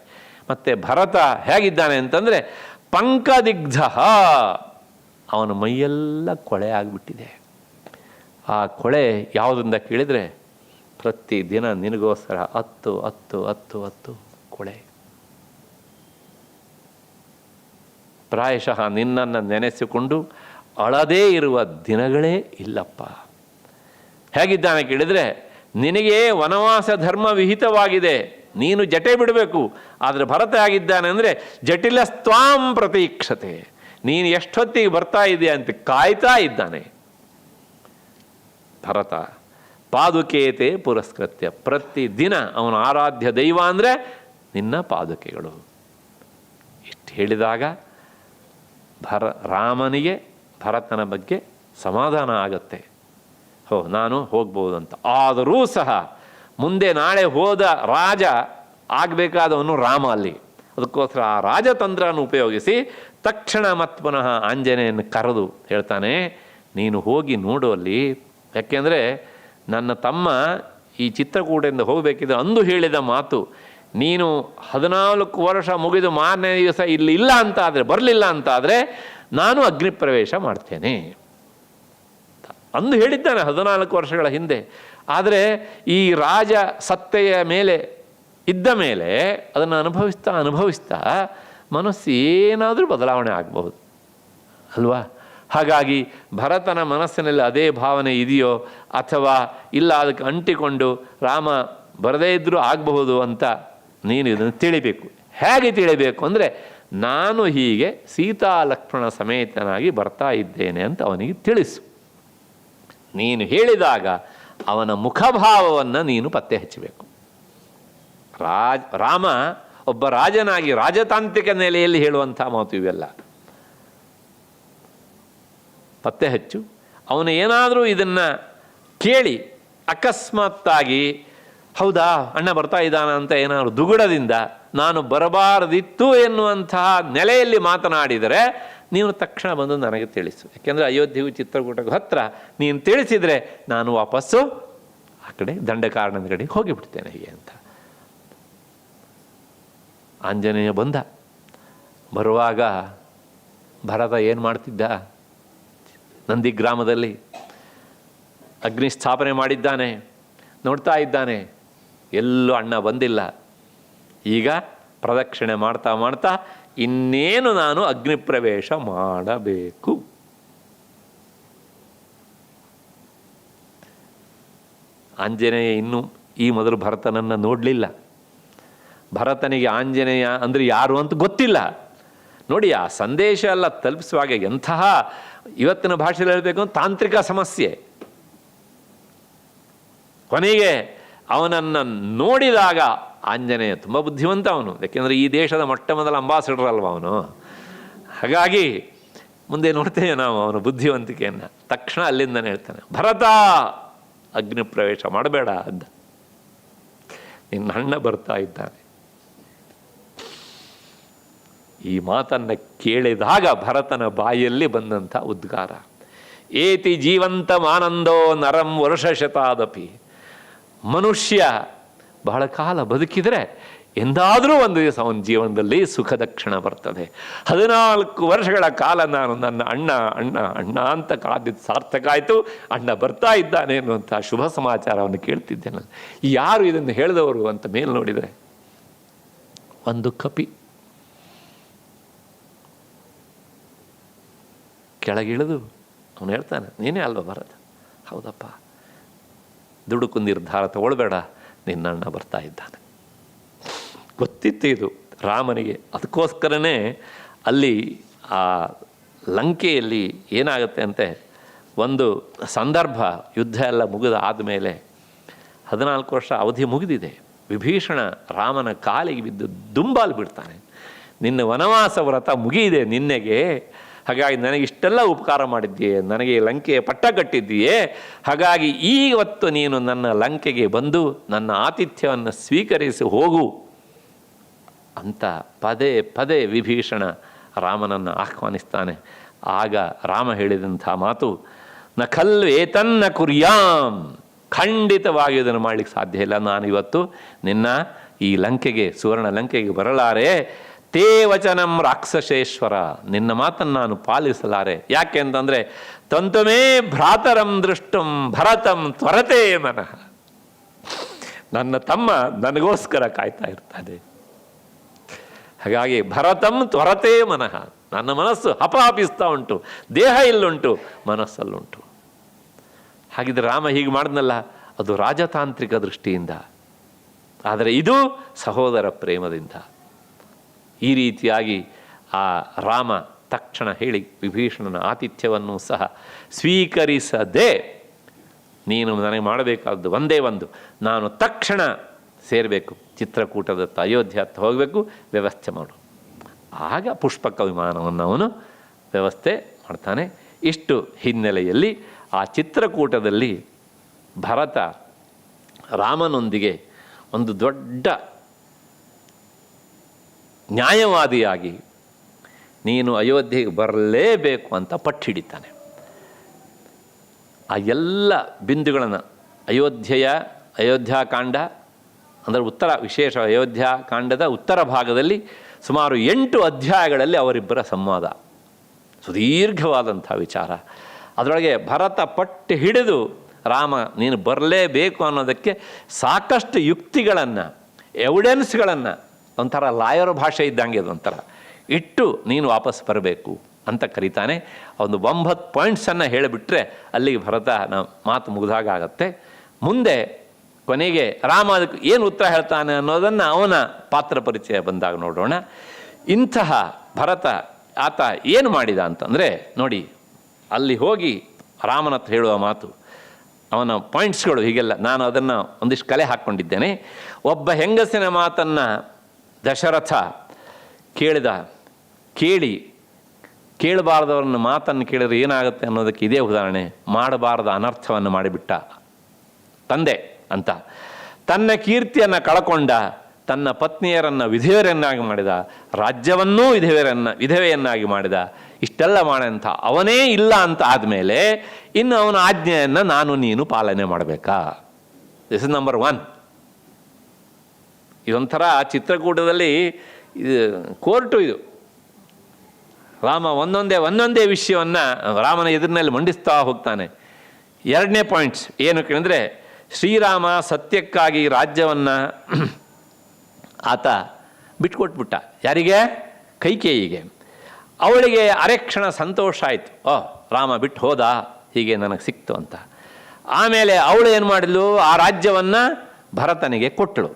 ಮತ್ತು ಭರತ ಹೇಗಿದ್ದಾನೆ ಅಂತಂದರೆ ಪಂಕದಿಗ್ಧ, ಅವನ ಮೈಯೆಲ್ಲ ಕೊಳೆ ಆಗಿಬಿಟ್ಟಿದೆ. ಆ ಕೊಳೆ ಯಾವುದರಿಂದ ಕೇಳಿದರೆ, ಪ್ರತಿದಿನ ನಿನಗೋಸ್ಕರ 10 ಕೊಳೆ. ಪ್ರಾಯಶಃ ನಿನ್ನನ್ನು ನೆನೆಸಿಕೊಂಡು ಅಳದೇ ಇರುವ ದಿನಗಳೇ ಇಲ್ಲಪ್ಪ. ಹೇಗಿದ್ದಾನೆ ಕೇಳಿದರೆ, ನಿನಗೆ ವನವಾಸ ಧರ್ಮ ವಿಹಿತವಾಗಿದೆ, ನೀನು ಜಟೆ ಬಿಡಬೇಕು. ಆದರೆ ಭರತ ಆಗಿದ್ದಾನೆ ಅಂದರೆ ಜಟಿಲಸ್ತ್ವಾಂ ಪ್ರತೀಕ್ಷತೆ, ನೀನು ಎಷ್ಟೊತ್ತಿಗೆ ಬರ್ತಾ ಇದೆಯಾ ಅಂತ ಕಾಯ್ತಾ ಇದ್ದಾನೆ ಭರತ. ಪಾದುಕೇತೆ ಪುರಸ್ಕೃತ್ಯ, ಪ್ರತಿದಿನ ಅವನ ಆರಾಧ್ಯ ದೈವ ಅಂದರೆ ನಿನ್ನ ಪಾದುಕೆಗಳು. ಇಷ್ಟು ಹೇಳಿದಾಗ ರಾಮನಿಗೆ ಭರತನ ಬಗ್ಗೆ ಸಮಾಧಾನ ಆಗತ್ತೆ. ನಾನು ಹೋಗ್ಬೋದು ಅಂತ. ಆದರೂ ಸಹ ಮುಂದೆ ನಾಳೆ ಹೋದ ರಾಜ ಆಗಬೇಕಾದವನು ರಾಮ ಅಲ್ಲಿ. ಅದಕ್ಕೋಸ್ಕರ ಆ ರಾಜತಂತ್ರವನ್ನು ಉಪಯೋಗಿಸಿ ತಕ್ಷಣ ಮತ್ ಪುನಃ ಆಂಜನೇಯನ್ನು ಕರೆದು ಹೇಳ್ತಾನೆ, ನೀನು ಹೋಗಿ ನೋಡು ಅಲ್ಲಿ. ಯಾಕೆಂದರೆ ನನ್ನ ತಮ್ಮ ಈ ಚಿತ್ರಕೂಟದಿಂದ ಹೋಗಬೇಕಿದ್ರೆ ಅಂದು ಹೇಳಿದ ಮಾತು, ನೀನು 14 ವರ್ಷ ಮುಗಿದು ಮಾರನೇ ದಿವಸ ಇಲ್ಲಿ ಇಲ್ಲ ಅಂತ ಆದರೆ, ಬರಲಿಲ್ಲ ಅಂತ ಆದರೆ ನಾನು ಅಗ್ನಿ ಪ್ರವೇಶ ಮಾಡ್ತೇನೆ ಅಂದು ಹೇಳಿದ್ದಾನೆ 14 ವರ್ಷಗಳ ಹಿಂದೆ. ಆದರೆ ಈ ರಾಜ ಸತ್ತೆಯ ಮೇಲೆ ಇದ್ದ ಮೇಲೆ ಅದನ್ನು ಅನುಭವಿಸ್ತಾ ಮನಸ್ಸು ಏನಾದರೂ ಬದಲಾವಣೆ ಆಗಬಹುದು ಅಲ್ವಾ? ಹಾಗಾಗಿ ಭರತನ ಮನಸ್ಸಿನಲ್ಲಿ ಅದೇ ಭಾವನೆ ಇದೆಯೋ ಅಥವಾ ಇಲ್ಲ ಅದಕ್ಕೆ ಅಂಟಿಕೊಂಡು ರಾಮ ಬರದೇ ಇದ್ದರೂ ಆಗಬಹುದು ಅಂತ ನೀನು ಇದನ್ನು ತಿಳಿಬೇಕು. ಹೇಗೆ ತಿಳಿಬೇಕು ಅಂದರೆ, ನಾನು ಹೀಗೆ ಸೀತಾ ಲಕ್ಷ್ಮಣ ಸಮೇತನಾಗಿ ಬರ್ತಾ ಇದ್ದೇನೆ ಅಂತ ಅವನಿಗೆ ತಿಳಿಸು. ನೀನು ಹೇಳಿದಾಗ ಅವನ ಮುಖಭಾವವನ್ನು ನೀನು ಪತ್ತೆ ಹಚ್ಚಬೇಕು. ರಾಮ ಒಬ್ಬ ರಾಜನಾಗಿ ರಾಜತಾಂತ್ರಿಕ ನೆಲೆಯಲ್ಲಿ ಹೇಳುವಂಥ ಮಾತು ಇವೆಲ್ಲ. ಪತ್ತೆ ಹಚ್ಚು. ಅವನು ಏನಾದರೂ ಇದನ್ನು ಕೇಳಿ ಅಕಸ್ಮಾತ್ತಾಗಿ ಹೌದಾ ಅಣ್ಣ ಬರ್ತಾ ಇದ್ದಾನ ಅಂತ ಏನಾದರೂ ದುಗುಡದಿಂದ ನಾನು ಬರಬಾರದಿತ್ತು ಎನ್ನುವಂತಹ ನೆಲೆಯಲ್ಲಿ ಮಾತನಾಡಿದರೆ ನೀನು ತಕ್ಷಣ ಬಂದು ನನಗೆ ತಿಳಿಸು. ಯಾಕೆಂದರೆ ಅಯೋಧ್ಯೆಗೂ ಚಿತ್ರಕೂಟಕ್ಕೂ ಹತ್ತಿರ, ನೀನು ತಿಳಿಸಿದರೆ ನಾನು ವಾಪಸ್ಸು ಆ ಕಡೆ ದಂಡಕಾರಣ್ಯದ ಕಡೆಗೆ ಹೋಗಿಬಿಡ್ತೇನೆ ಹೀಗೆ ಅಂತ. ಆಂಜನೇಯ ಬರುವಾಗ ಭರತ ಏನು ಮಾಡ್ತಿದ್ದ? ನಂದಿ ಗ್ರಾಮದಲ್ಲಿ ಅಗ್ನಿ ಸ್ಥಾಪನೆ ಮಾಡಿದ್ದಾನೆ, ನೋಡ್ತಾ ಇದ್ದಾನೆ. ಎಲ್ಲೂ ಅಣ್ಣ ಬಂದಿಲ್ಲ. ಈಗ ಪ್ರದಕ್ಷಿಣೆ ಮಾಡ್ತಾ ಮಾಡ್ತಾ ಇನ್ನೇನು ನಾನು ಅಗ್ನಿ ಪ್ರವೇಶ ಮಾಡಬೇಕು. ಆಂಜನೇಯ ಇನ್ನೂ ಈ ಮೊದಲು ಭರತನನ್ನು ನೋಡಲಿಲ್ಲ. ಭರತನಿಗೆ ಆಂಜನೇಯ ಅಂದರೆ ಯಾರು ಅಂತ ಗೊತ್ತಿಲ್ಲ. ನೋಡಿ, ಆ ಸಂದೇಶ ಎಲ್ಲ ತಲುಪಿಸುವಾಗ ಎಂತಹ, ಇವತ್ತಿನ ಭಾಷೆಯಲ್ಲಿ ಹೇಳಬೇಕು, ತಾಂತ್ರಿಕ ಸಮಸ್ಯೆ. ಕೊನೆಗೆ ಅವನನ್ನು ನೋಡಿದಾಗ ಆಂಜನೇಯ ತುಂಬ ಬುದ್ಧಿವಂತ ಅವನು, ಯಾಕೆಂದರೆ ಈ ದೇಶದ ಮೊಟ್ಟ ಮೊದಲ ಅಂಬಾಸಿಡರ್ ಅಲ್ವ ಅವನು. ಹಾಗಾಗಿ ಮುಂದೆ ನೋಡ್ತೇವೆ ನಾವು ಅವನ ಬುದ್ಧಿವಂತಿಕೆಯನ್ನು. ತಕ್ಷಣ ಅಲ್ಲಿಂದನೇ ಹೇಳ್ತಾನೆ, ಭರತ ಅಗ್ನಿ ಪ್ರವೇಶ ಮಾಡಬೇಡ ಅಂತ, ನಿನ್ನ ಅಣ್ಣ ಬರ್ತಾ ಇದ್ದಾನೆ. ಈ ಮಾತನ್ನು ಕೇಳಿದಾಗ ಭರತನ ಬಾಯಲ್ಲಿ ಬಂದಂಥ ಉದ್ಗಾರ, ಏತಿ ಜೀವಂತಮಾನಂದೋ ನರಂ ವರ್ಷಶತಾದಪಿ. ಮನುಷ್ಯ ಬಹಳ ಕಾಲ ಬದುಕಿದರೆ ಎಂದಾದರೂ ಒಂದು ದಿವಸ ಅವನ ಜೀವನದಲ್ಲಿ ಸುಖದ ಕ್ಷಣ ಬರ್ತದೆ. 14 ವರ್ಷಗಳ ಕಾಲ ನಾನು ನನ್ನ ಅಣ್ಣ ಅಣ್ಣ ಅಣ್ಣ ಅಂತ ಕಾದಿದ್ದು ಸಾರ್ಥಕ ಆಯಿತು. ಅಣ್ಣ ಬರ್ತಾ ಇದ್ದಾನೆ ಅನ್ನುವಂಥ ಶುಭ ಸಮಾಚಾರವನ್ನು ಕೇಳ್ತಿದ್ದೇನೆ. ಯಾರು ಇದನ್ನು ಹೇಳಿದವರು ಅಂತ ಮೇಲೆ ನೋಡಿದರೆ ಒಂದು ಕಪಿ ಕೆಳಗಿಳಿದು ಅವನು ಹೇಳ್ತಾನೆ, ನೀನೇ ಅಲ್ವ ಭರತ? ಹೌದಪ್ಪ, ದುಡುಕು ನಿರ್ಧಾರ ತಗೊಳ್ಬೇಡ, ನಿನ್ನಣ್ಣ ಬರ್ತಾ ಇದ್ದಾನೆ. ಗೊತ್ತಿತ್ತು ಇದು ರಾಮನಿಗೆ. ಅದಕ್ಕೋಸ್ಕರನೇ ಅಲ್ಲಿ ಆ ಲಂಕೆಯಲ್ಲಿ ಏನಾಗುತ್ತೆ ಅಂತೆ, ಒಂದು ಸಂದರ್ಭ, ಯುದ್ಧ ಎಲ್ಲ ಮುಗಿದ ಆದಮೇಲೆ 14 ವರ್ಷ ಅವಧಿ ಮುಗಿದಿದೆ. ವಿಭೀಷಣ ರಾಮನ ಕಾಲಿಗೆ ಬಿದ್ದು ದುಂಬಾಲು ಬಿಡ್ತಾನೆ, ನಿನ್ನ ವನವಾಸ ವ್ರತ ಮುಗಿಯಿದೆ ನಿನ್ನೆಗೆ, ಹಾಗಾಗಿ ನನಗಿಷ್ಟೆಲ್ಲ ಉಪಕಾರ ಮಾಡಿದ್ದೀಯೆ, ನನಗೆ ಲಂಕೆಯ ಪಟ್ಟ ಕಟ್ಟಿದ್ದೀಯೇ, ಹಾಗಾಗಿ ಇವತ್ತು ನೀನು ನನ್ನ ಲಂಕೆಗೆ ಬಂದು ನನ್ನ ಆತಿಥ್ಯವನ್ನು ಸ್ವೀಕರಿಸಿ ಹೋಗು ಅಂತ ಪದೇ ಪದೇ ವಿಭೀಷಣ ರಾಮನನ್ನು ಆಹ್ವಾನಿಸ್ತಾನೆ. ಆಗ ರಾಮ ಹೇಳಿದಂಥ ಮಾತು, ನ ಖಲ್ವೇತನ್ನ ಕುರ್ಯಾಂ, ಖಂಡಿತವಾಗಿ ಇದನ್ನು ಮಾಡಲಿಕ್ಕೆ ಸಾಧ್ಯ ಇಲ್ಲ. ನಾನು ಇವತ್ತು ನಿನ್ನ ಈ ಲಂಕೆಗೆ, ಸುವರ್ಣ ಲಂಕೆಗೆ ಬರಲಾರೆ. ತೇ ವಚನಂ ರಾಕ್ಷಸೇಶ್ವರ, ನಿನ್ನ ಮಾತನ್ನು ನಾನು ಪಾಲಿಸಲಾರೆ. ಯಾಕೆ ಅಂತಂದರೆ, ತಂತುಮೇ ಭ್ರಾತರಂ ದೃಷ್ಟಂ ಭರತಂ ತ್ವರತೆ ಮನಃ, ನನ್ನ ತಮ್ಮ ನನಗೋಸ್ಕರ ಕಾಯ್ತಾ ಇರ್ತಾನೆ. ಹಾಗಾಗಿ ಭರತಂ ತ್ವರತೆ ಮನಃ, ನನ್ನ ಮನಸ್ಸು ಹಪಹಪಿಸ್ತಾ ಉಂಟು, ದೇಹ ಇಲ್ಲುಂಟು, ಮನಸ್ಸಲ್ಲುಂಟು. ಹಾಗಿದ್ರೆ ರಾಮ ಹೀಗೆ ಮಾಡಿದ್ನಲ್ಲ, ಅದು ರಾಜತಾಂತ್ರಿಕ ದೃಷ್ಟಿಯಿಂದ. ಆದರೆ ಇದು ಸಹೋದರ ಪ್ರೇಮದಿಂದ. ಈ ರೀತಿಯಾಗಿ ಆ ರಾಮ ತಕ್ಷಣ ಹೇಳಿ ವಿಭೀಷಣನ ಆತಿಥ್ಯವನ್ನು ಸಹ ಸ್ವೀಕರಿಸದೆ, ನೀನು ನನಗೆ ಮಾಡಬೇಕಾದ್ದು ಒಂದೇ ಒಂದು, ನಾನು ತಕ್ಷಣ ಸೇರಬೇಕು, ಚಿತ್ರಕೂಟದತ್ತ ಅಯೋಧ್ಯೆ ಹತ್ತ ಹೋಗಬೇಕು, ವ್ಯವಸ್ಥೆ ಮಾಡು. ಆಗ ಪುಷ್ಪಕ ವಿಮಾನವನ್ನು ಅವನು ವ್ಯವಸ್ಥೆ ಮಾಡ್ತಾನೆ. ಇಷ್ಟು ಹಿನ್ನೆಲೆಯಲ್ಲಿ ಆ ಚಿತ್ರಕೂಟದಲ್ಲಿ ಭರತ ರಾಮನೊಂದಿಗೆ ಒಂದು ದೊಡ್ಡ ನ್ಯಾಯವಾದಿಯಾಗಿ ನೀನು ಅಯೋಧ್ಯೆಗೆ ಬರಲೇಬೇಕು ಅಂತ ಪಟ್ಟು ಹಿಡಿತಾನೆ. ಆ ಎಲ್ಲ ಬಿಂದುಗಳನ್ನು ಅಯೋಧ್ಯಾಕಾಂಡ ಅಂದರೆ ಉತ್ತರ, ವಿಶೇಷ ಅಯೋಧ್ಯಾಕಾಂಡದ ಉತ್ತರ ಭಾಗದಲ್ಲಿ ಸುಮಾರು 8 ಅಧ್ಯಾಯಗಳಲ್ಲಿ ಅವರಿಬ್ಬರ ಸಂವಾದ, ಸುದೀರ್ಘವಾದಂಥ ವಿಚಾರ. ಅದರೊಳಗೆ ಭರತ ಪಟ್ಟು ಹಿಡಿದು ರಾಮ ನೀನು ಬರಲೇಬೇಕು ಅನ್ನೋದಕ್ಕೆ ಸಾಕಷ್ಟು ಯುಕ್ತಿಗಳನ್ನು, ಎವಿಡೆನ್ಸ್ಗಳನ್ನು, ಒಂಥರ ಲಾಯರ್ ಭಾಷೆ ಇದ್ದಂಗೆ ಅದೊಂಥರ ಇಟ್ಟು ನೀನು ವಾಪಸ್ ಬರಬೇಕು ಅಂತ ಕರೀತಾನೆ. ಒಂದು 9 ಪಾಯಿಂಟ್ಸನ್ನು ಹೇಳಿಬಿಟ್ರೆ ಅಲ್ಲಿಗೆ ಭರತನ ಮಾತು ಮುಗಿದಾಗ ಆಗತ್ತೆ. ಮುಂದೆ ಕೊನೆಗೆ ರಾಮ ಅದಕ್ಕೆ ಏನು ಉತ್ತರ ಹೇಳ್ತಾನೆ ಅನ್ನೋದನ್ನು ಅವನ ಪಾತ್ರ ಪರಿಚಯ ಬಂದಾಗ ನೋಡೋಣ. ಇಂತಹ ಭರತ ಆತ ಏನು ಮಾಡಿದ ಅಂತಂದರೆ ನೋಡಿ, ಅಲ್ಲಿ ಹೋಗಿ ರಾಮನ ಹತ್ರ ಹೇಳುವ ಮಾತು, ಅವನ ಪಾಯಿಂಟ್ಸ್ಗಳು ಹೀಗೆಲ್ಲ, ನಾನು ಅದನ್ನು ಒಂದಿಷ್ಟು ಕಲೆ ಹಾಕ್ಕೊಂಡಿದ್ದೇನೆ. ಒಬ್ಬ ಹೆಂಗಸಿನ ಮಾತನ್ನು ದಶರಥ ಕೇಳಬಾರ್ದವ್ರನ್ನ ಮಾತನ್ನು ಕೇಳಿದ್ರೆ ಏನಾಗುತ್ತೆ ಅನ್ನೋದಕ್ಕೆ ಇದೇ ಉದಾಹರಣೆ. ಮಾಡಬಾರ್ದ ಅನರ್ಥವನ್ನು ಮಾಡಿಬಿಟ್ಟ ತಂದೆ ಅಂತ. ತನ್ನ ಕೀರ್ತಿಯನ್ನು ಕಳಕೊಂಡ, ತನ್ನ ಪತ್ನಿಯರನ್ನು ವಿಧವೆಯರನ್ನಾಗಿ ಮಾಡಿದ, ರಾಜ್ಯವನ್ನೂ ವಿಧವೆಯನ್ನಾಗಿ ಮಾಡಿದ. ಇಷ್ಟೆಲ್ಲ ಮಾಡಂಥ ಅವನೇ ಇಲ್ಲ ಅಂತ ಆದಮೇಲೆ ಇನ್ನು ಅವನ ಆಜ್ಞೆಯನ್ನು ನಾನು ನೀನು ಪಾಲನೆ ಮಾಡಬೇಕಾ? This is number 1. ಇದೊಂಥರ ಚಿತ್ರಕೂಟದಲ್ಲಿ ಇದು ಕೋರ್ಟು. ಇದು ರಾಮ ಒಂದೊಂದೇ ವಿಷಯವನ್ನು ರಾಮನ ಎದುರಿನಲ್ಲಿ ಮಂಡಿಸ್ತಾ ಹೋಗ್ತಾನೆ. 2ನೇ ಪಾಯಿಂಟ್ಸ್ ಏನು ಕೇಳಿದ್ರೆ, ಶ್ರೀರಾಮ ಸತ್ಯಕ್ಕಾಗಿ ರಾಜ್ಯವನ್ನು ಆತ ಬಿಟ್ಕೊಟ್ಬಿಟ್ಟ. ಯಾರಿಗೆ? ಕೈಕೇಯಿಗೆ. ಅವಳಿಗೆ ಅರೆಕ್ಷಣ ಸಂತೋಷ ಆಯಿತು, ರಾಮ ಬಿಟ್ಟು ಹೋದ, ಹೀಗೆ ನನಗೆ ಸಿಕ್ತು ಅಂತ. ಆಮೇಲೆ ಅವಳು ಏನು ಮಾಡಿದ್ಲು, ಆ ರಾಜ್ಯವನ್ನು ಭರತನಿಗೆ ಕೊಟ್ಟಳು.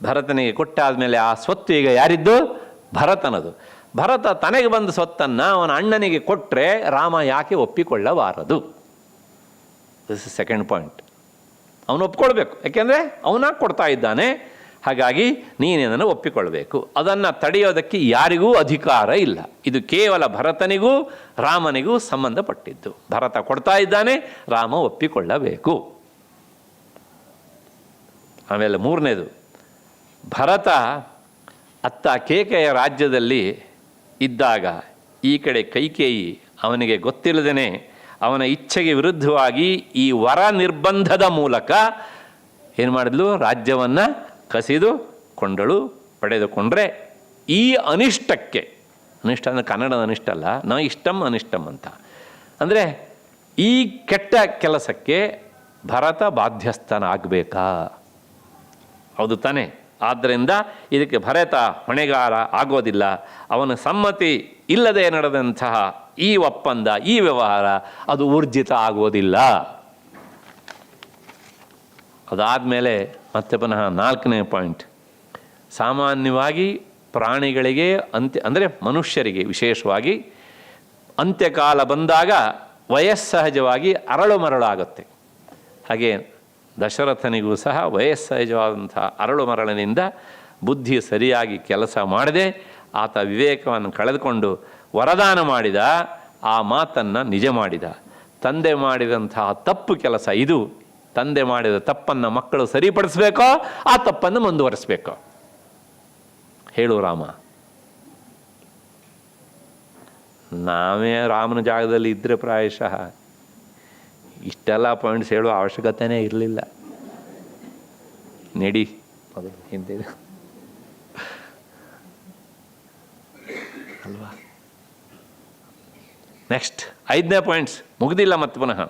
ಭರತನಿಗೆ ಕೊಟ್ಟಾದಮೇಲೆ ಆ ಸ್ವತ್ತು ಈಗ ಯಾರಿದ್ದು? ಭರತನದು. ಭರತ ತನಗೆ ಬಂದ ಸ್ವತ್ತನ್ನು ಅವನ ಅಣ್ಣನಿಗೆ ಕೊಟ್ಟರೆ ರಾಮ ಯಾಕೆ ಒಪ್ಪಿಕೊಳ್ಳಬಾರದು? This is 2nd point. ಅವನು ಒಪ್ಕೊಳ್ಬೇಕು, ಯಾಕೆಂದರೆ ಅವನಾಗಿ ಕೊಡ್ತಾ ಇದ್ದಾನೆ. ಹಾಗಾಗಿ ನೀನೇನನ್ನು ಒಪ್ಪಿಕೊಳ್ಬೇಕು. ಅದನ್ನು ತಡೆಯೋದಕ್ಕೆ ಯಾರಿಗೂ ಅಧಿಕಾರ ಇಲ್ಲ. ಇದು ಕೇವಲ ಭರತನಿಗೂ ರಾಮನಿಗೂ ಸಂಬಂಧಪಟ್ಟಿದ್ದು. ಭರತ ಕೊಡ್ತಾ ಇದ್ದಾನೆ, ರಾಮ ಒಪ್ಪಿಕೊಳ್ಳಬೇಕು. ಆಮೇಲೆ 3ನೇದು, ಭರತ ಅತ್ತ ಕೇಕೆಯ ರಾಜ್ಯದಲ್ಲಿ ಇದ್ದಾಗ ಈ ಕಡೆ ಕೈಕೇಯಿ ಅವನಿಗೆ ಗೊತ್ತಿಲ್ಲದೇ ಅವನ ಇಚ್ಛೆಗೆ ವಿರುದ್ಧವಾಗಿ ಈ ವರ ನಿರ್ಬಂಧದ ಮೂಲಕ ಏನು ಮಾಡಿದ್ಲು? ರಾಜ್ಯವನ್ನು ಕಸಿದುಕೊಂಡಳು, ಪಡೆದುಕೊಂಡ್ರೆ ಈ ಅನಿಷ್ಟಕ್ಕೆ, ಅನಿಷ್ಟ ಅಂದರೆ ಕನ್ನಡದ ಅನಿಷ್ಟ ಅಲ್ಲ, ಇಷ್ಟಂ ಅನಿಷ್ಟಂ ಅಂತ ಅಂದರೆ ಈ ಕೆಟ್ಟ ಕೆಲಸಕ್ಕೆ ಭರತ ಬಾಧ್ಯಸ್ಥನಾಗಬೇಕಾ? ಹೌದು ತಾನೇ? ಆದ್ದರಿಂದ ಇದಕ್ಕೆ ಭರತ ಹೊಣೆಗಾರ ಆಗೋದಿಲ್ಲ. ಅವನ ಸಮ್ಮತಿ ಇಲ್ಲದೆ ನಡೆದಂತಹ ಈ ಒಪ್ಪಂದ, ಈ ವ್ಯವಹಾರ ಅದು ಊರ್ಜಿತ ಆಗೋದಿಲ್ಲ. ಅದಾದಮೇಲೆ ಮತ್ತೆ ಪುನಃ 4ನೇ ಪಾಯಿಂಟ್, ಸಾಮಾನ್ಯವಾಗಿ ಪ್ರಾಣಿಗಳಿಗೆ ಅಂದರೆ ಮನುಷ್ಯರಿಗೆ ವಿಶೇಷವಾಗಿ ಅಂತ್ಯಕಾಲ ಬಂದಾಗ ವಯಸ್ಸಹಜವಾಗಿ ಅರಳು ಮರಳಾಗುತ್ತೆ. ಹಾಗೆ ದಶರಥನಿಗೂ ಸಹ ವಯಸ್ಸಹಜವಾದಂಥ ಅರಳು ಮರಳಿನಿಂದ ಬುದ್ಧಿ ಸರಿಯಾಗಿ ಕೆಲಸ ಮಾಡದೆ ಆತ ವಿವೇಕವನ್ನು ಕಳೆದುಕೊಂಡು ವರದಾನ ಮಾಡಿದ. ಆ ಮಾತನ್ನು ನಿಜ ಮಾಡಿದ. ತಂದೆ ಮಾಡಿದಂತಹ ತಪ್ಪು ಕೆಲಸ ಇದು. ತಂದೆ ಮಾಡಿದ ತಪ್ಪನ್ನು ಮಕ್ಕಳು ಸರಿಪಡಿಸಬೇಕೋ, ಆ ತಪ್ಪನ್ನು ಮುಂದುವರಿಸಬೇಕೋ? ಹೇಳು ರಾಮ. ನಾವೇ ರಾಮನ ಜಾಗದಲ್ಲಿ ಇದ್ದರೆ ಪ್ರಾಯಶಃ ಇಷ್ಟೆಲ್ಲ ಪಾಯಿಂಟ್ಸ್ ಹೇಳುವ ಅವಶ್ಯಕತೆಯೇ ಇರಲಿಲ್ಲ. ನಡಿ ಮೊದಲು ಹಿಂದೆ ಅಲ್ವಾ? ನೆಕ್ಸ್ಟ್ 5ನೇ ಪಾಯಿಂಟ್ಸ್ ಮುಗ್ದಿಲ್ಲ. ಮತ್ತೆ ಪುನಃ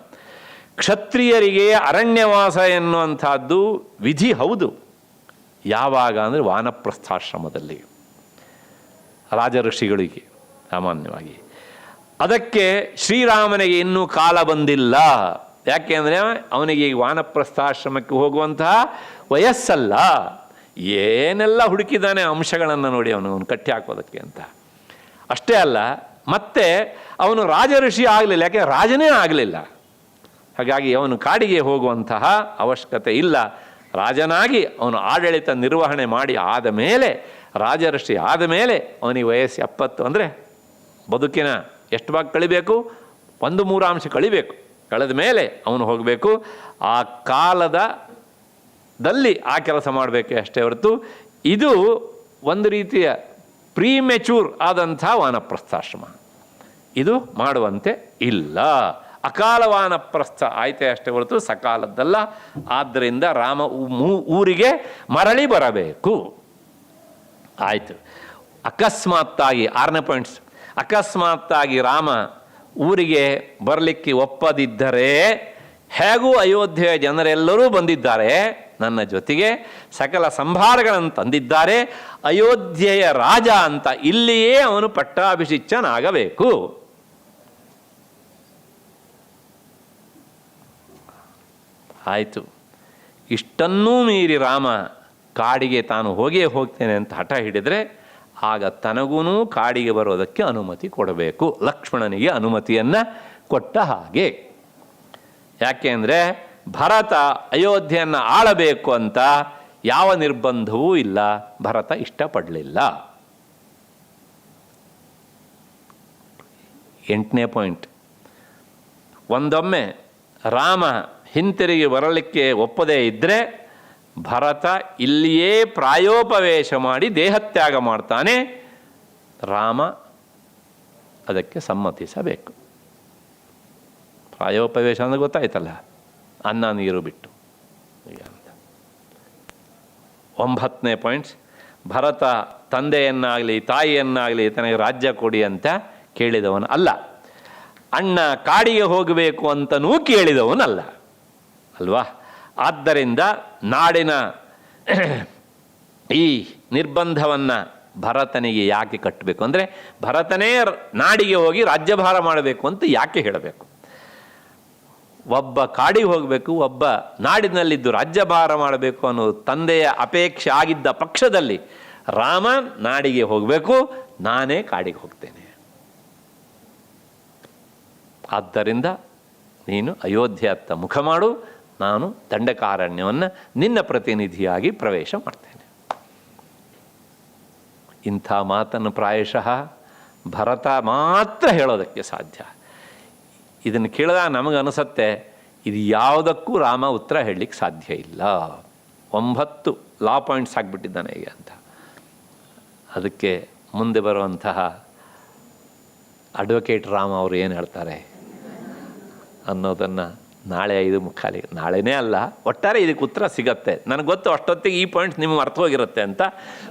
ಕ್ಷತ್ರಿಯರಿಗೆ ಅರಣ್ಯವಾಸ ಎನ್ನುವಂಥದ್ದು ವಿಧಿ ಹೌದು. ಯಾವಾಗ ಅಂದರೆ ವಾನಪ್ರಸ್ಥಾಶ್ರಮದಲ್ಲಿ ರಾಜಋಷಿಗಳಿಗೆ ಸಾಮಾನ್ಯವಾಗಿ. ಅದಕ್ಕೆ ಶ್ರೀರಾಮನಿಗೆ ಇನ್ನೂ ಕಾಲ ಬಂದಿಲ್ಲ. ಯಾಕೆಂದರೆ ಅವನಿಗೆ ಈ ವಾನಪ್ರಸ್ಥಾಶ್ರಮಕ್ಕೆ ಹೋಗುವಂತಹ ವಯಸ್ಸಲ್ಲ. ಏನೆಲ್ಲ ಹುಡುಕಿದ್ದಾನೆ ಅಂಶಗಳನ್ನು ನೋಡಿ ಅವನು ಕಟ್ಟಿ ಹಾಕೋದಕ್ಕೆ ಅಂತ. ಅಷ್ಟೇ ಅಲ್ಲ, ಮತ್ತೆ ಅವನು ರಾಜಋಷಿ ಆಗಲಿಲ್ಲ, ಯಾಕೆ ರಾಜನೇ ಆಗಲಿಲ್ಲ. ಹಾಗಾಗಿ ಅವನು ಕಾಡಿಗೆ ಹೋಗುವಂತಹ ಅವಶ್ಯಕತೆ ಇಲ್ಲ. ರಾಜನಾಗಿ ಅವನು ಆಡಳಿತ ನಿರ್ವಹಣೆ ಮಾಡಿ ಆದ ಮೇಲೆ, ರಾಜಋಷಿ ಆದ ಮೇಲೆ ಅವನಿಗೆ ವಯಸ್ಸು 70 ಅಂದರೆ ಬದುಕಿನ ಎಷ್ಟು ಭಾಗ ಕಳಿಬೇಕು? 1/3 ಕಳಿಬೇಕು. ಕಳೆದ ಮೇಲೆ ಅವನು ಹೋಗಬೇಕು. ಆ ಕಾಲದಲ್ಲಿ ಆ ಕೆಲಸ ಮಾಡಬೇಕೆ ಅಷ್ಟೇ ಹೊರತು ಇದು ಒಂದು ರೀತಿಯ ಪ್ರೀಮೆಚೂರ್ ಆದಂಥ ವಾನಪ್ರಸ್ಥಾಶ್ರಮ. ಇದು ಮಾಡುವಂತೆ ಇಲ್ಲ. ಅಕಾಲ ವಾನಪ್ರಸ್ಥ ಆಯ್ತೆ ಅಷ್ಟೇ ಹೊರತು ಸಕಾಲದ್ದಲ್ಲ. ಆದ್ದರಿಂದ ರಾಮ ಊರಿಗೆ ಮರಳಿ ಬರಬೇಕು. ಆಯಿತು. ಅಕಸ್ಮಾತ್ತಾಗಿ 6ನೇ ಪಾಯಿಂಟ್ಸ್, ಅಕಸ್ಮಾತ್ತಾಗಿ ರಾಮ ಊರಿಗೆ ಬರಲಿಕ್ಕೆ ಒಪ್ಪದಿದ್ದರೆ, ಹೇಗೂ ಅಯೋಧ್ಯೆಯ ಜನರೆಲ್ಲರೂ ಬಂದಿದ್ದಾರೆ, ನನ್ನ ಜೊತೆಗೆ ಸಕಲ ಸಂಭಾರಗಳನ್ನು ತಂದಿದ್ದಾರೆ, ಅಯೋಧ್ಯೆಯ ರಾಜ ಅಂತ ಇಲ್ಲಿಯೇ ಅವನು ಪಟ್ಟಾಭಿಷಿಕ್ತನಾಗಬೇಕು. ಆಯಿತು. ಇಷ್ಟನ್ನೂ ಮೀರಿ ರಾಮ ಕಾಡಿಗೆ ತಾನು ಹೋಗ್ತೇನೆ ಅಂತ ಹಠ ಹಿಡಿದರೆ, ಆಗ ತನಗೂ ಕಾಡಿಗೆ ಬರೋದಕ್ಕೆ ಅನುಮತಿ ಕೊಡಬೇಕು. ಲಕ್ಷ್ಮಣನಿಗೆ ಅನುಮತಿಯನ್ನು ಕೊಟ್ಟ ಹಾಗೆ. ಯಾಕೆಂದರೆ ಭರತ ಅಯೋಧ್ಯೆಯನ್ನು ಆಳಬೇಕು ಅಂತ ಯಾವ ನಿರ್ಬಂಧವೂ ಇಲ್ಲ. ಭರತ ಇಷ್ಟಪಡಲಿಲ್ಲ. 8ನೇ ಪಾಯಿಂಟ್, ಒಂದೊಮ್ಮೆ ರಾಮ ಹಿಂತಿರುಗಿ ಬರಲಿಕ್ಕೆ ಒಪ್ಪದೇ ಇದ್ದರೆ ಭರತ ಇಲ್ಲಿಯೇ ಪ್ರಾಯೋಪವೇಶ ಮಾಡಿ ದೇಹತ್ಯಾಗ ಮಾಡ್ತಾನೆ. ರಾಮ ಅದಕ್ಕೆ ಸಮ್ಮತಿಸಬೇಕು. ಪ್ರಾಯೋಪವೇಶ ಅಂದರೆ ಗೊತ್ತಾಯ್ತಲ್ಲ, ಅನ್ನ ನೀರು ಬಿಟ್ಟು ಅಂತ. 9ನೇ ಪಾಯಿಂಟ್ಸ್, ಭರತ ತಂದೆಯನ್ನಾಗಲಿ ತಾಯಿಯನ್ನಾಗಲಿ ತನಗೆ ರಾಜ್ಯ ಕೊಡಿ ಅಂತ ಕೇಳಿದವನು ಅಲ್ಲ. ಅಣ್ಣ ಕಾಡಿಗೆ ಹೋಗಬೇಕು ಅಂತನೂ ಕೇಳಿದವನಲ್ಲ ಅಲ್ವಾ. ಆದ್ದರಿಂದ ನಾಡಿನ ಈ ನಿರ್ಬಂಧವನ್ನು ಭರತನಿಗೆ ಯಾಕೆ ಕಟ್ಟಬೇಕು ಅಂದರೆ, ಭರತನೇ ನಾಡಿಗೆ ಹೋಗಿ ರಾಜ್ಯಭಾರ ಮಾಡಬೇಕು ಅಂತ ಯಾಕೆ ಹೇಳಬೇಕು? ಒಬ್ಬ ಕಾಡಿಗೆ ಹೋಗಬೇಕು, ಒಬ್ಬ ನಾಡಿನಲ್ಲಿದ್ದು ರಾಜ್ಯಭಾರ ಮಾಡಬೇಕು ಅನ್ನೋದು ತಂದೆಯ ಅಪೇಕ್ಷೆ ಆಗಿದ್ದ ಪಕ್ಷದಲ್ಲಿ ರಾಮ ನಾಡಿಗೆ ಹೋಗಬೇಕು, ನಾನೇ ಕಾಡಿಗೆ ಹೋಗ್ತೇನೆ. ಆದ್ದರಿಂದ ನೀನು ಅಯೋಧ್ಯೆ ಮುಖ ಮಾಡು, ನಾನು ದಂಡಕಾರಣ್ಯವನ್ನು ನಿನ್ನ ಪ್ರತಿನಿಧಿಯಾಗಿ ಪ್ರವೇಶ ಮಾಡ್ತೇನೆ. ಇಂಥ ಮಾತನ್ನು ಪ್ರಾಯಶಃ ಭರತ ಮಾತ್ರ ಹೇಳೋದಕ್ಕೆ ಸಾಧ್ಯ. ಇದನ್ನು ಕೇಳಿದಾಗ ನಮಗನಿಸುತ್ತೆ ಇದು ಯಾವುದಕ್ಕೂ ರಾಮ ಉತ್ತರ ಹೇಳಲಿಕ್ಕೆ ಸಾಧ್ಯ ಇಲ್ಲ. 9 ಲಾ ಪಾಯಿಂಟ್ಸ್ ಆಗಿಬಿಟ್ಟಿದ್ದಾನೆ ಈಗ ಅಂತ. ಅದಕ್ಕೆ ಮುಂದೆ ಬರುವಂತಹ ಅಡ್ವೊಕೇಟ್ ರಾಮ ಅವರು ಏನು ಹೇಳ್ತಾರೆ ಅನ್ನೋದನ್ನು ನಾಳೆ 5:45, ನಾಳೆನೇ ಅಲ್ಲ, ಒಟ್ಟಾರೆ ಇದಕ್ಕೆ ಉತ್ತರ ಸಿಗತ್ತೆ. ನನಗೆ ಗೊತ್ತು ಅಷ್ಟೊತ್ತಿಗೆ ಈ ಪಾಯಿಂಟ್ಸ್ ನಿಮಗೆ ಅರ್ಥವಾಗಿರುತ್ತೆ ಅಂತ.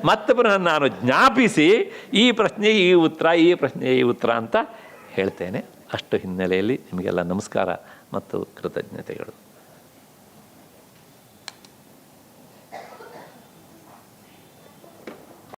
ಮತ್ತೆ ಪುನಃ ನಾನು ಜ್ಞಾಪಿಸಿ ಈ ಪ್ರಶ್ನೆಗೆ ಈ ಉತ್ತರ, ಈ ಪ್ರಶ್ನೆಗೆ ಈ ಉತ್ತರ ಅಂತ ಹೇಳ್ತೇನೆ. ಅಷ್ಟು ಹಿನ್ನೆಲೆಯಲ್ಲಿ ನಿಮಗೆಲ್ಲ ನಮಸ್ಕಾರ ಮತ್ತು ಕೃತಜ್ಞತೆಗಳು.